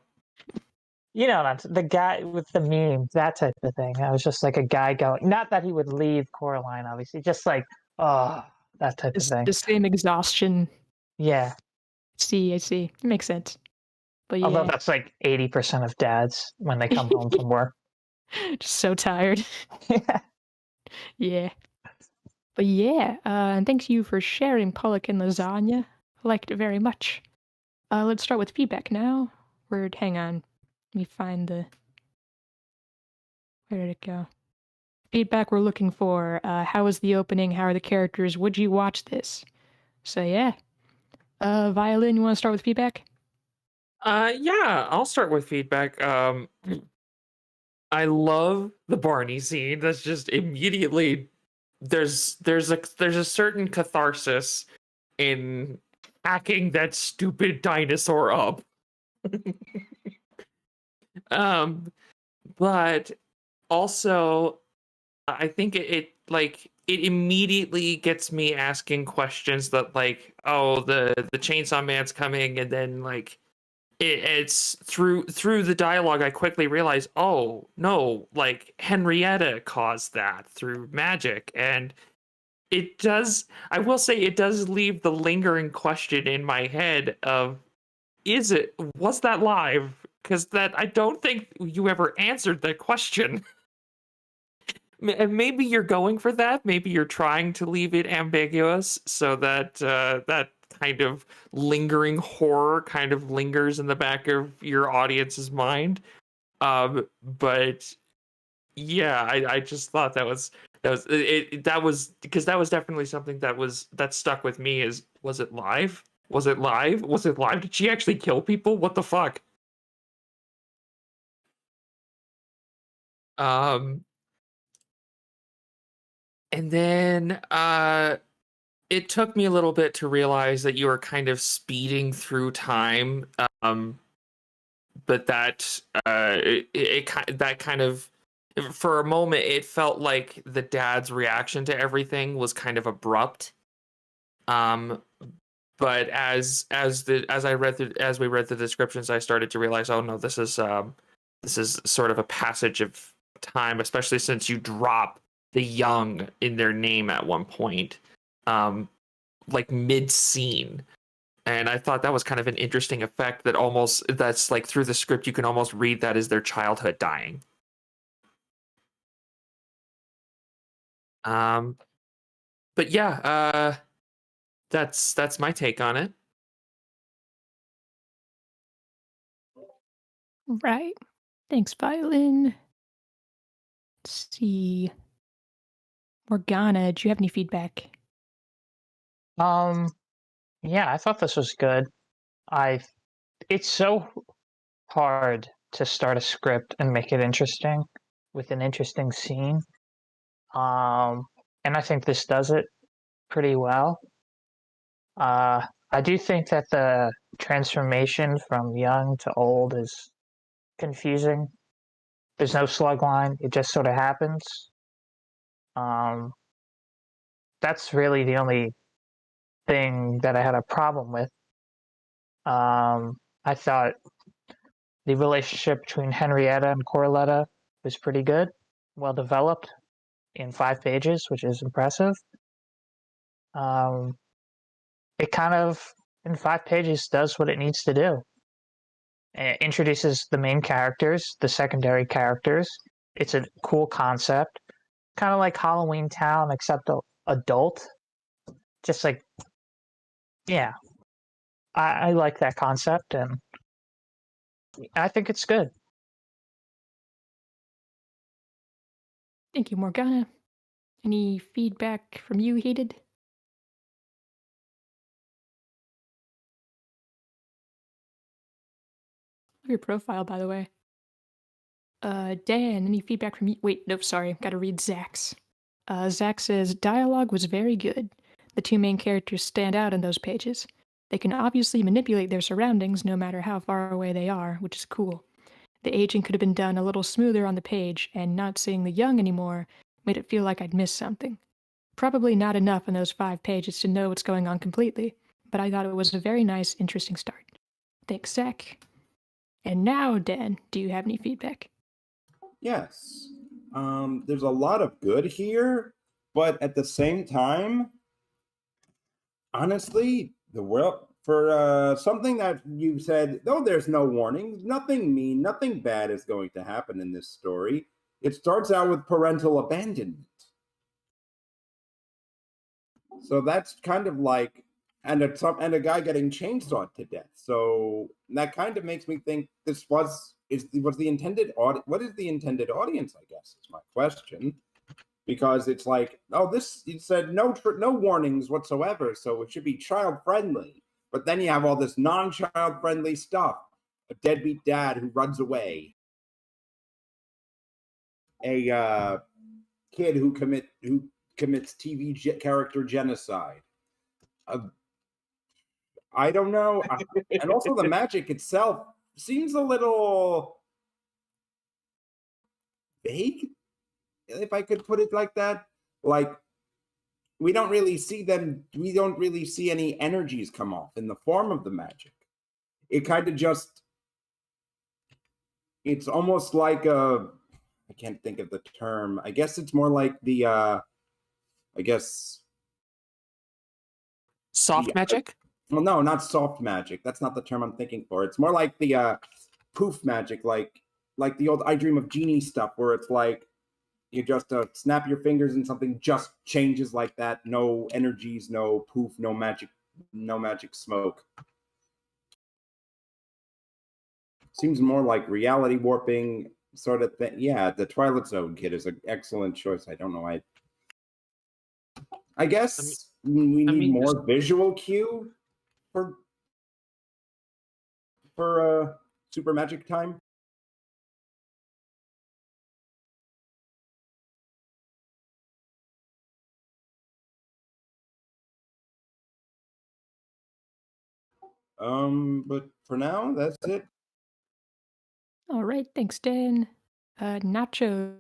Speaker 10: You know, the guy with the meme, that type of thing. I was just like a guy going, not that he would leave Coraline, obviously, just like, oh, that type of thing.
Speaker 2: The same exhaustion.
Speaker 10: Yeah.
Speaker 2: I see. Makes sense. But
Speaker 10: Although
Speaker 2: yeah,
Speaker 10: that's like 80% of dads when they come home from work.
Speaker 2: just so tired.
Speaker 10: Yeah.
Speaker 2: Yeah. But yeah, and thanks you for sharing Pollock and Lasagna. I liked it very much. Let's start with feedback now. Hang on. Let me find the... Where did it go? Feedback we're looking for. How was the opening? How are the characters? Would you watch this? So yeah. Violin, you want to start with feedback?
Speaker 1: Yeah, I'll start with feedback. I love the Barney scene. That's just immediately there's a certain catharsis in hacking that stupid dinosaur up. But also I think it immediately gets me asking questions that like, oh, the Chainsaw Man's coming, and then like it's through the dialogue I quickly realize, oh no, like Henrietta caused that through magic. And it does, I will say, it does leave the lingering question in my head of, was that live? Because that, I don't think you ever answered that question. Maybe you're going for that. Maybe you're trying to leave it ambiguous so that that kind of lingering horror kind of lingers in the back of your audience's mind. But yeah, I just thought that was because that was definitely something that stuck with me. Was it live? Was it live? Was it live? Did she actually kill people? What the fuck? And then it took me a little bit to realize that you were kind of speeding through time. But that that kind of, for a moment, it felt like the dad's reaction to everything was kind of abrupt. But as we read the descriptions, I started to realize, oh no, this is sort of a passage of time, especially since you drop the young in their name at one point, like mid scene. And I thought that was kind of an interesting effect that's like through the script, you can almost read that as their childhood dying. But yeah, that's my take on it.
Speaker 2: Right. Thanks, Violin. Let's see. Morgana, do you have any feedback?
Speaker 10: Yeah, I thought this was good. It's so hard to start a script and make it interesting with an interesting scene. And I think this does it pretty well. I do think that the transformation from young to old is confusing. There's no slug line, it just sort of happens. That's really the only thing that I had a problem with. I thought the relationship between Henrietta and Corletta was pretty good, well developed in 5 pages, which is impressive. It kind of, in 5 pages, does what it needs to do. It introduces the main characters, the secondary characters. It's a cool concept, kind of like Halloween Town, except adult. Just like, yeah, I like that concept, and I think it's good.
Speaker 2: Thank you, Morgana. Any feedback from you, Hated? Love your profile, by the way. Dan, any feedback from you? Wait, nope, sorry. Gotta read Zach's. Zach says, dialogue was very good. The 2 main characters stand out in those pages. They can obviously manipulate their surroundings no matter how far away they are, which is cool. The aging could have been done a little smoother on the page, and not seeing the young anymore made it feel like I'd missed something. Probably not enough in those 5 pages to know what's going on completely, but I thought it was a very nice, interesting start. Thanks, Zach. And now, Dan, do you have any feedback?
Speaker 7: Yes. There's a lot of good here, but at the same time, honestly, the world for something that you said, oh, there's no warning, nothing mean, nothing bad is going to happen in this story. It starts out with parental abandonment. So that's kind of like, and a guy getting chainsawed to death. So that kind of makes me think this was the intended audience. What is the intended audience? I guess is my question, because it's like, oh, this it said no warnings whatsoever, so it should be child friendly. But then you have all this non-child friendly stuff: a deadbeat dad who runs away, a kid who commits TV character genocide. I don't know. And also the magic itself seems a little vague, if I could put it like that. Like, we don't really see any energies come off in the form of the magic. It kind of just, it's almost like I can't think of the term. I guess it's more like
Speaker 1: Soft magic?
Speaker 7: Well, no, not soft magic. That's not the term I'm thinking for. It's more like the poof magic, like the old I Dream of Genie stuff, where it's like you just snap your fingers and something just changes like that. No energies, no poof, no magic smoke. Seems more like reality warping sort of thing. Yeah, the Twilight Zone kid is an excellent choice. I don't know. I guess we need more visual cue for super magic time. But for now, that's it.
Speaker 2: All right, thanks, Dan. Nacho.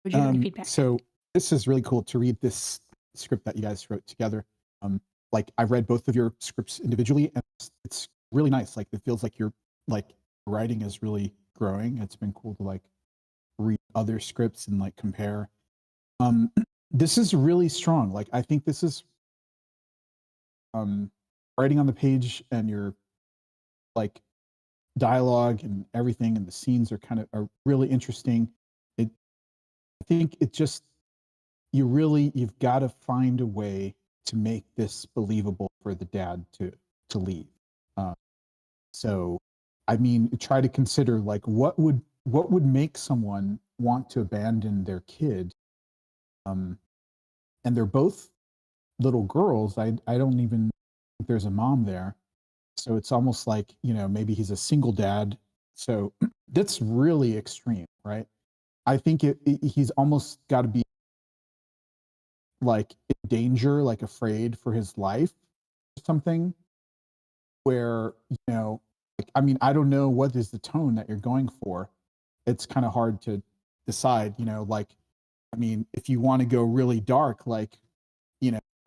Speaker 2: Would you have any feedback?
Speaker 4: So this is really cool to read this script that you guys wrote together. Like I've read both of your scripts individually, and it's really nice. Like it feels like your writing is really growing. It's been cool to like read other scripts and like compare. This is really strong. Like I think this is writing on the page, and your like dialogue and everything, and the scenes are really interesting. I think it just you've got to find a way to make this believable for the dad to leave. So, I mean, try to consider like what would make someone want to abandon their kid. And they're both little girls. I don't even think there's a mom there. So it's almost like, maybe he's a single dad. So that's really extreme, right? I think he's almost got to be like in danger, like afraid for his life or something, where, like, I mean, I don't know what is the tone that you're going for. It's kind of hard to decide, like, I mean, if you want to go really dark, like,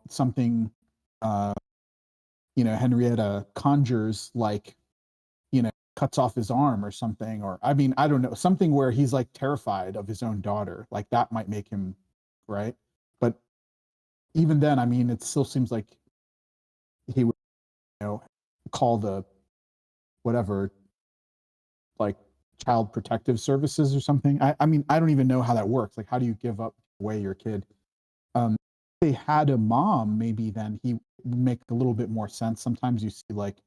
Speaker 4: something, Henrietta conjures, like, cuts off his arm or something, or, I mean, I don't know, something where he's like terrified of his own daughter, like that might make him, right? But even then, I mean, it still seems like he would, call the whatever, like child protective services or something. I mean, I don't even know how that works. Like, how do you give away your kid? If they had a mom, maybe then he would make a little bit more sense. Sometimes you see like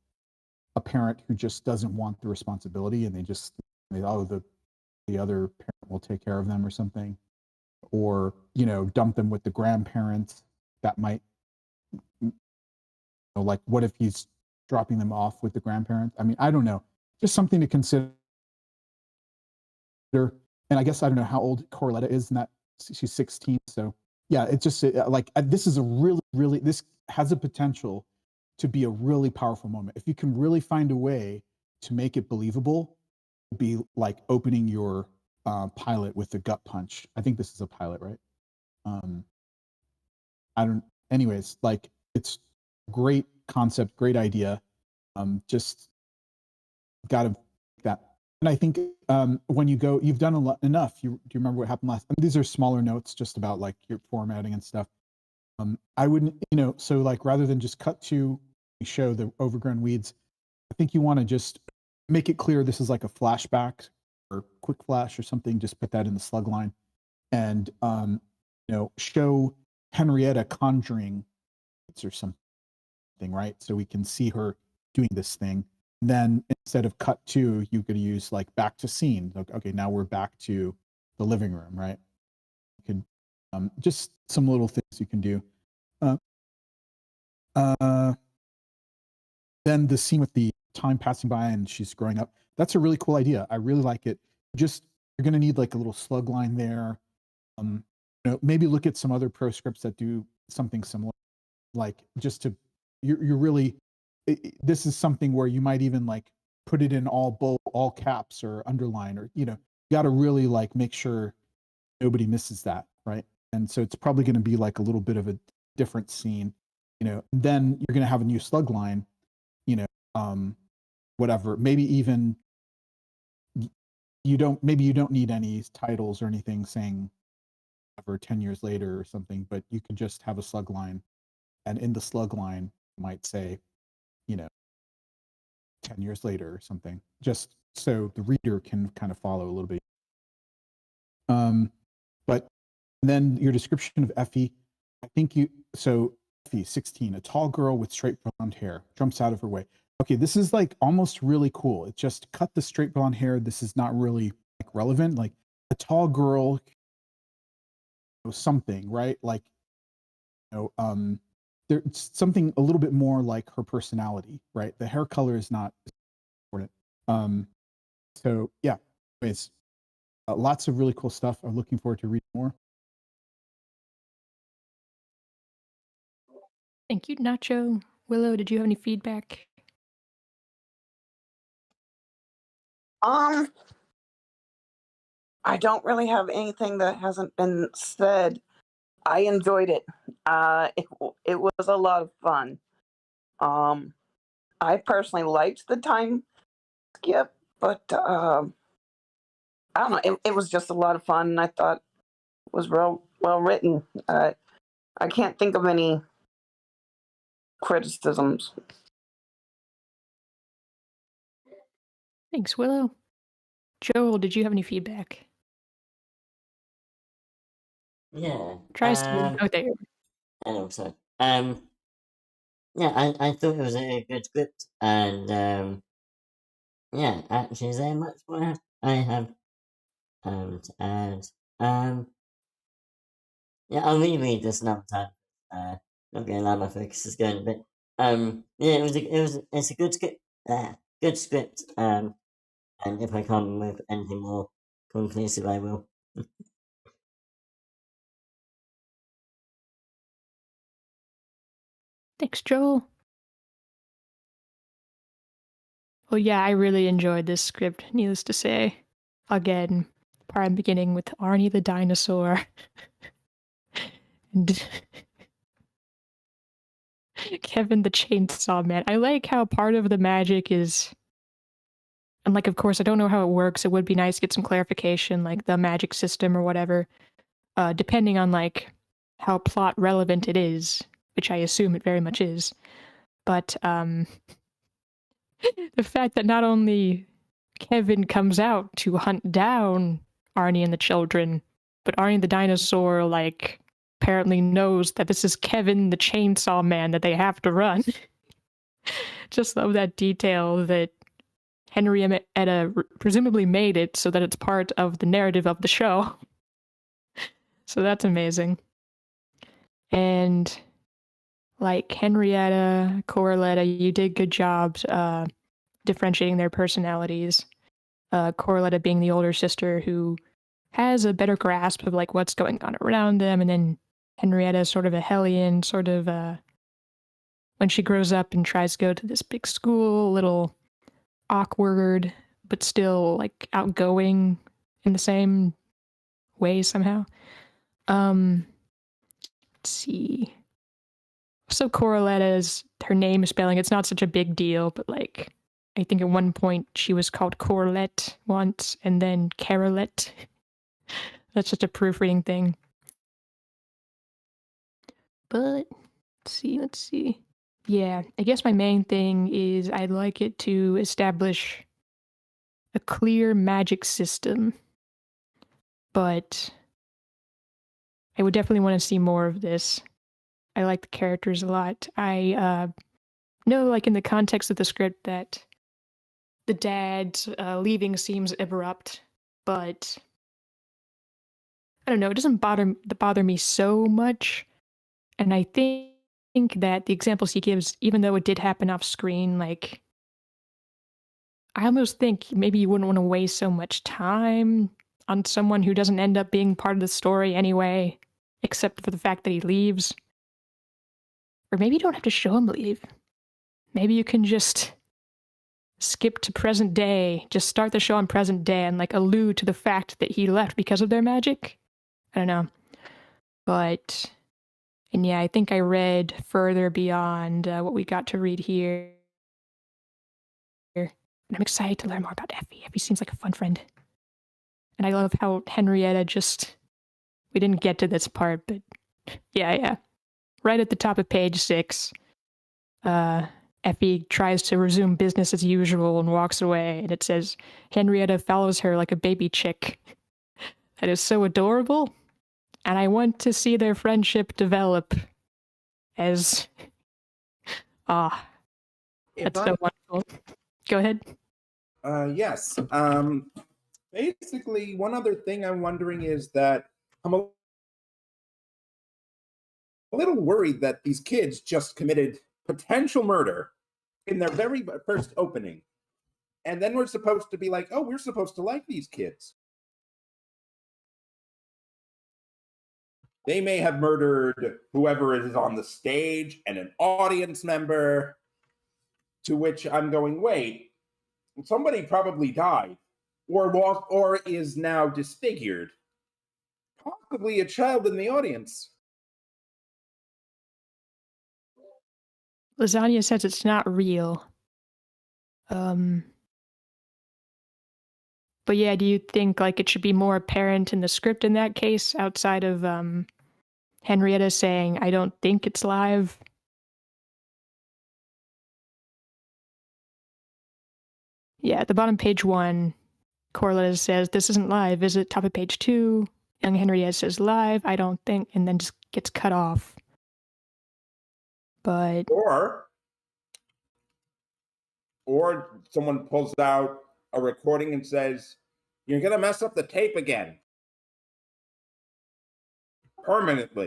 Speaker 4: a parent who just doesn't want the responsibility, and the other parent will take care of them or something, or dump them with the grandparents. That might, like, what if he's dropping them off with the grandparents? I mean, I don't know. Just something to consider. And I guess I don't know how old Corletta is, and that she's 16. So yeah, it's just like this is a really this has a potential to be a really powerful moment. If you can really find a way to make it believable, be like opening your pilot with the gut punch. I think this is a pilot, right? I don't. Anyways, like it's great concept, great idea. Just gotta that. And I think when you go, you've done enough. Do you remember what happened last? I mean, these are smaller notes just about like your formatting and stuff. I wouldn't, so like rather than just cut to show the overgrown weeds, I think you want to just make it clear this is like a flashback or quick flash or something. Just put that in the slug line, and show Henrietta conjuring or something, right? So we can see her doing this thing. And then instead of cut to, you could use like back to scene. Okay, now we're back to the living room, right? You can just some little things you can do. Then the scene with the time passing by and she's growing up. That's a really cool idea. I really like it. Just you're gonna need like a little slug line there. Maybe look at some other pro scripts that do something similar. Like just to, you're really, this is something where you might even like put it in all caps or underline, or you got to really like make sure nobody misses that, right? And so it's probably going to be like a little bit of a different scene, then you're going to have a new slug line, whatever. Maybe even you don't need any titles or anything saying ever 10 years later or something, but you could just have a slug line, and in the slug line you might say 10 years later or something, just so the reader can kind of follow a little bit. But then your description of Effie, I think Effie, 16, a tall girl with straight blonde hair, jumps out of her way. Okay, this is like almost really cool. It just cut the straight blonde hair. This is not really like relevant. Like a tall girl, something, right? Like, there's something a little bit more like her personality, right? The hair color is not important. So yeah, anyways, lots of really cool stuff. I'm looking forward to reading more.
Speaker 2: Thank you, Nacho. Willow, did you have any feedback?
Speaker 6: I don't really have anything that hasn't been said. I enjoyed it. It was a lot of fun. I personally liked the time skip, but I don't know. It was just a lot of fun, and I thought it was real well written. I can't think of any criticisms.
Speaker 2: Thanks, Willow. Joel, did you have any feedback?
Speaker 5: Yeah.
Speaker 2: Tries to. Oh, there.
Speaker 5: Oh, sorry. Yeah, I thought it was a good script, and yeah, actually, is there much more I have to add? Yeah, I'll reread this another time. Not gonna lie, my focus is going a bit. Yeah, it's a good script. Good script. And if I come with anything more conclusive, I will.
Speaker 2: Thanks, Joel. Well, yeah, I really enjoyed this script, needless to say. Again, part beginning with Arnie the dinosaur. And Kevin the chainsaw man. I like how part of the magic is, and like, of course, I don't know how it works. It would be nice to get some clarification, like the magic system or whatever, depending on like how plot relevant it is, which I assume it very much is. But the fact that not only Kevin comes out to hunt down Arnie and the children, but Arnie the dinosaur, like, apparently knows that this is Kevin the chainsaw man that they have to run. Just love that detail that Henrietta presumably made it so that it's part of the narrative of the show. So that's amazing. And like Henrietta, Corletta, you did good jobs differentiating their personalities. Corletta being the older sister who has a better grasp of like what's going on around them, and then Henrietta is sort of a hellion, sort of when she grows up and tries to go to this big school, a little awkward, but still like outgoing in the same way somehow. Let's see. so Coraletta's her name spelling, it's not such a big deal, but like I think at one point she was called Corlett once and then Carolette. That's just a proofreading thing. But let's see. Yeah, I guess my main thing is I'd like it to establish a clear magic system. But I would definitely want to see more of this. I like the characters a lot. I know, like in the context of the script, that the dad's leaving seems abrupt, but I don't know. It doesn't bother me so much, and I think that the examples he gives, even though it did happen off screen, like I almost think maybe you wouldn't want to waste so much time on someone who doesn't end up being part of the story anyway, except for the fact that he leaves. Or maybe you don't have to show him leave. Maybe you can just skip to present day, just start the show on present day and like allude to the fact that he left because of their magic. I don't know. But, and yeah, I think I read further beyond what we got to read here. And I'm excited to learn more about Effie. Effie seems like a fun friend. And I love how Henrietta we didn't get to this part, but yeah. Right at the top of page 6, Effie tries to resume business as usual and walks away, and it says, Henrietta follows her like a baby chick. That is so adorable, and I want to see their friendship develop as... that's so wonderful. Go ahead.
Speaker 7: Yes. Basically, one other thing I'm wondering is that I'm a little worried that these kids just committed potential murder in their very first opening. And then we're supposed to be like, oh, we're supposed to like these kids. They may have murdered whoever is on the stage and an audience member, to which I'm going, wait, somebody probably died or lost or is now disfigured. Possibly a child in the audience.
Speaker 2: Lasagna says it's not real. But yeah, do you think like it should be more apparent in the script in that case, outside of Henrietta saying, I don't think it's live? Yeah, at the bottom page 1, Corletta says, this isn't live, is it? Top of page 2, young Henrietta says live, I don't think, and then just gets cut off. But
Speaker 7: or someone pulls out a recording and says, you're gonna mess up the tape again. Permanently.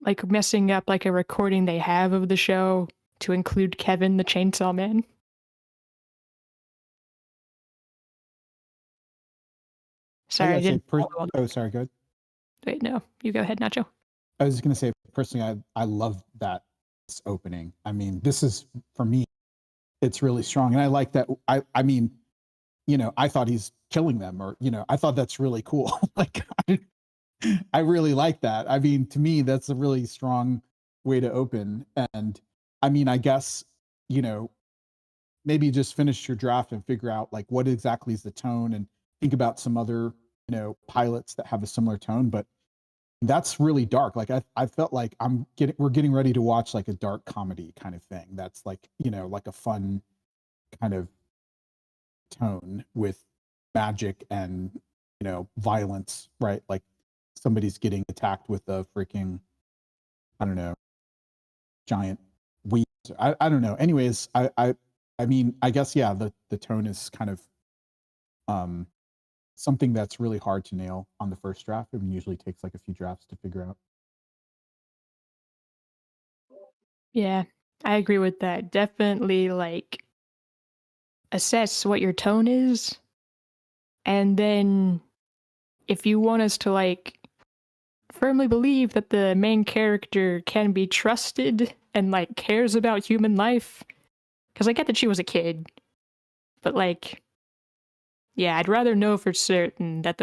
Speaker 2: like messing up like a recording they have of the show to include Kevin the Chainsaw Man. Sorry, I didn't.
Speaker 4: Oh, sorry, go ahead.
Speaker 2: Wait, no, you go ahead, Nacho.
Speaker 4: I was going to say, personally, I love that opening. I mean, this is, for me, it's really strong. And I like that. I mean, you know, I thought he's killing them, or, you know, I thought that's really cool. Like, I really like that. I mean, to me, that's a really strong way to open. And I mean, I guess, you know, maybe just finish your draft and figure out like what exactly is the tone, and think about some other, you know, pilots that have a similar tone. But that's really dark. Like I felt like we're getting ready to watch like a dark comedy kind of thing. That's like, you know, like a fun kind of tone with magic and, you know, violence, right? Like somebody's getting attacked with a freaking, I don't know, giant weed. I don't know. Anyways, I mean, I guess, yeah, the tone is kind of something that's really hard to nail on the first draft. It usually takes like a few drafts to figure out.
Speaker 2: Yeah, I agree with that. Definitely like assess what your tone is, and then if you want us to like firmly believe that the main character can be trusted and like cares about human life, because I get that she was a kid, but like yeah, I'd rather know for certain that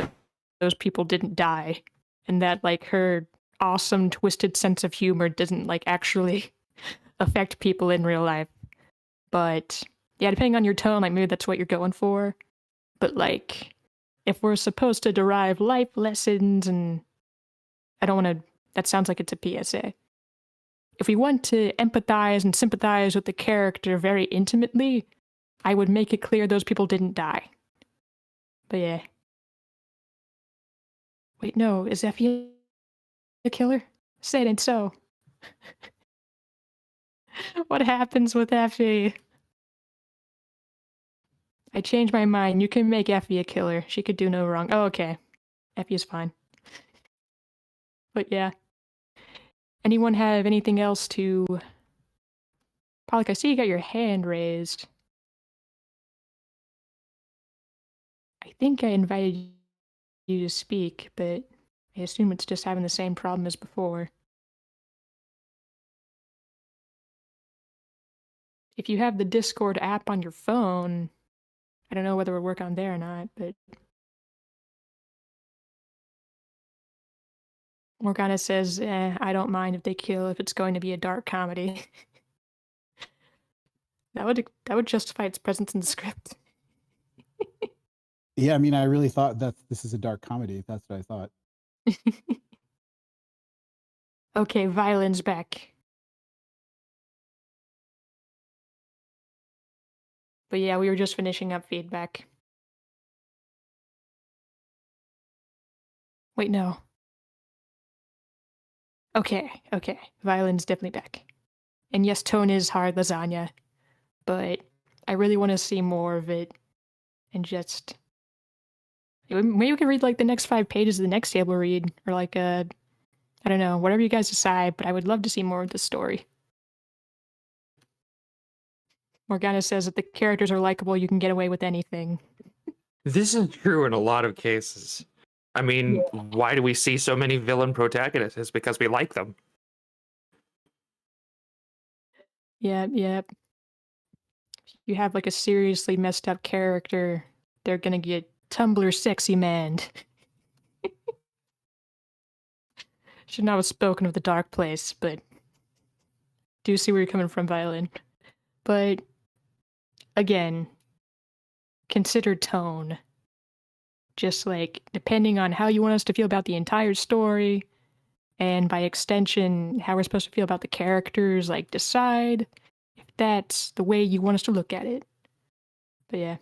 Speaker 2: those people didn't die, and that like her awesome twisted sense of humor doesn't like actually affect people in real life. But yeah, depending on your tone, like maybe that's what you're going for. But like, if we're supposed to derive life lessons, and I don't want to, that sounds like it's a PSA. If we want to empathize and sympathize with the character very intimately, I would make it clear those people didn't die. But yeah. Wait, no, is Effie a killer? Say it ain't so. What happens with Effie? I changed my mind. You can make Effie a killer. She could do no wrong. Oh, okay. Effie is fine. But yeah. Anyone have anything else to... Pollock, I see you got your hand raised. I think I invited you to speak, but I assume it's just having the same problem as before. If you have the Discord app on your phone, I don't know whether it'll work on there or not, but... Morgana says, I don't mind if they kill if it's going to be a dark comedy. That would justify its presence in the script.
Speaker 4: Yeah, I mean, I really thought that this is a dark comedy. That's what I thought.
Speaker 2: Okay, Violin's back. But yeah, we were just finishing up feedback. Wait, no. Okay. Violin's definitely back. And yes, tone is hard lasagna, but I really want to see more of it. And just... Maybe we can read like the next 5 pages of the next table read, or like I don't know, whatever you guys decide, but I would love to see more of the story. Morgana says if the characters are likable, you can get away with anything.
Speaker 1: This is true in a lot of cases. I mean, why do we see so many villain protagonists? It's because we like them.
Speaker 2: Yep. You have like a seriously messed up character, they're gonna get Tumblr sexy man. Should not have spoken of the dark place, but do see where you're coming from, Violin. But again, consider tone. Just like depending on how you want us to feel about the entire story, and by extension, how we're supposed to feel about the characters, like decide if that's the way you want us to look at it. But yeah.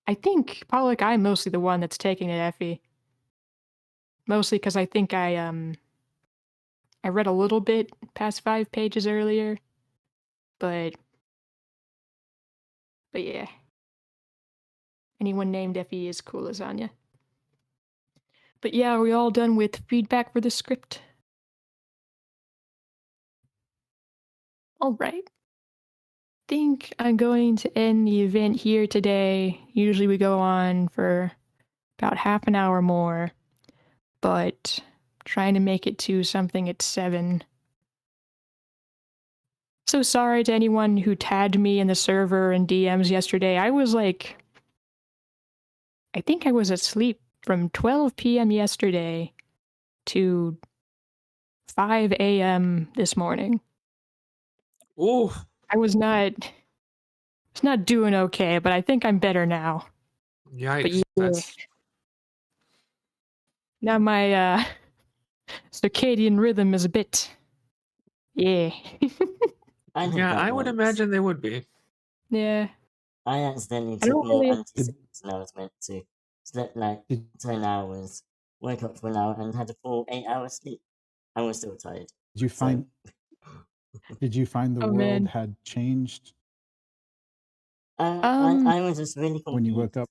Speaker 2: I think, Pollock, I'm mostly the one that's taking it, Effie. Mostly because I think I read a little bit past 5 pages earlier, but yeah. Anyone named Effie is cool lasagna. But yeah, are we all done with feedback for the script? Alright. Think I'm going to end the event here today. Usually we go on for about half an hour more, but trying to make it to something at 7. So sorry to anyone who tagged me in the server and DMs yesterday. I think I was asleep from 12 p.m. yesterday to 5 a.m. this morning.
Speaker 1: Ooh.
Speaker 2: I was not doing okay, but I think I'm better now.
Speaker 1: Yikes.
Speaker 2: But now my circadian rhythm is a bit... Yeah.
Speaker 1: I would imagine they would be.
Speaker 2: Yeah.
Speaker 5: I accidentally took more antidepressants than I was meant to. Slept like 10 hours, woke up for an hour, and had a full 8-hour sleep. I was still tired.
Speaker 4: Did you find the world had changed?
Speaker 5: I was just really confused.
Speaker 4: When you woke up?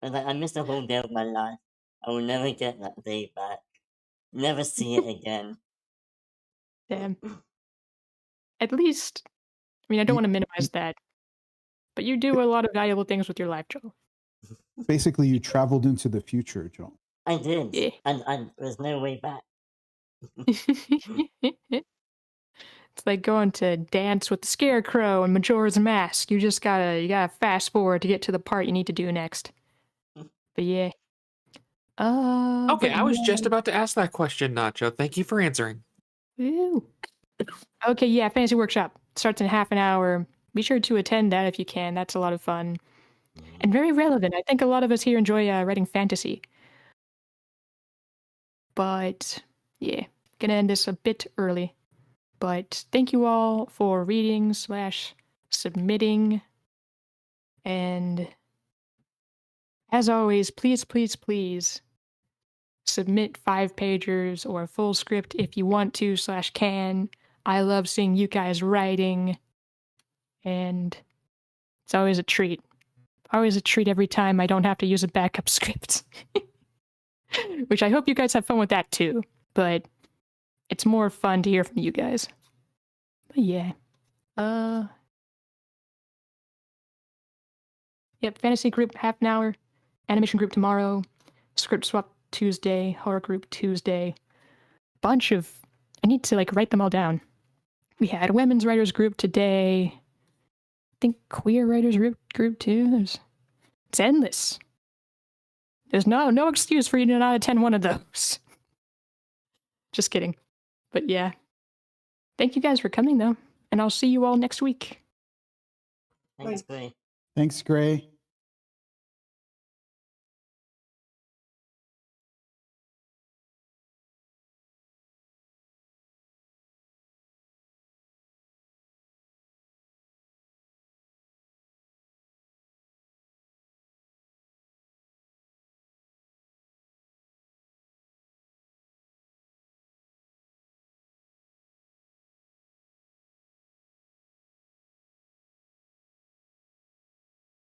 Speaker 5: I missed a whole day of my life. I will never get that day back. Never see it again.
Speaker 2: Damn. At least, I mean, I don't want to minimize that, but you do a lot of valuable things with your life, Joel.
Speaker 4: Basically, you traveled into the future, Joel.
Speaker 5: I did.
Speaker 2: Yeah.
Speaker 5: And there's no way back.
Speaker 2: It's like going to dance with the Scarecrow and Majora's Mask. You gotta fast forward to get to the part you need to do next. But yeah.
Speaker 1: Okay,
Speaker 2: but
Speaker 1: I was
Speaker 2: yeah.
Speaker 1: just about to ask that question, Nacho. Thank you for answering.
Speaker 2: Woo. Okay, yeah, Fantasy Workshop starts in half an hour. Be sure to attend that if you can. That's a lot of fun. And very relevant. I think a lot of us here enjoy writing fantasy. But yeah, gonna end this a bit early. But thank you all for reading / submitting. And as always, please submit 5-pagers or a full script if you want to / can. I love seeing you guys writing. And it's always a treat. Always a treat every time I don't have to use a backup script. Which I hope you guys have fun with that too. But it's more fun to hear from you guys. But yeah. Yep, fantasy group half an hour. Animation group tomorrow. Script swap Tuesday. Horror group Tuesday. I need to write them all down. We had women's writers group today. I think queer writers group too. It's endless. There's no excuse for you to not attend one of those. Just kidding. But yeah. Thank you guys for coming though. And I'll see you all next week.
Speaker 5: Thanks, Gray.
Speaker 4: Thanks, Gray.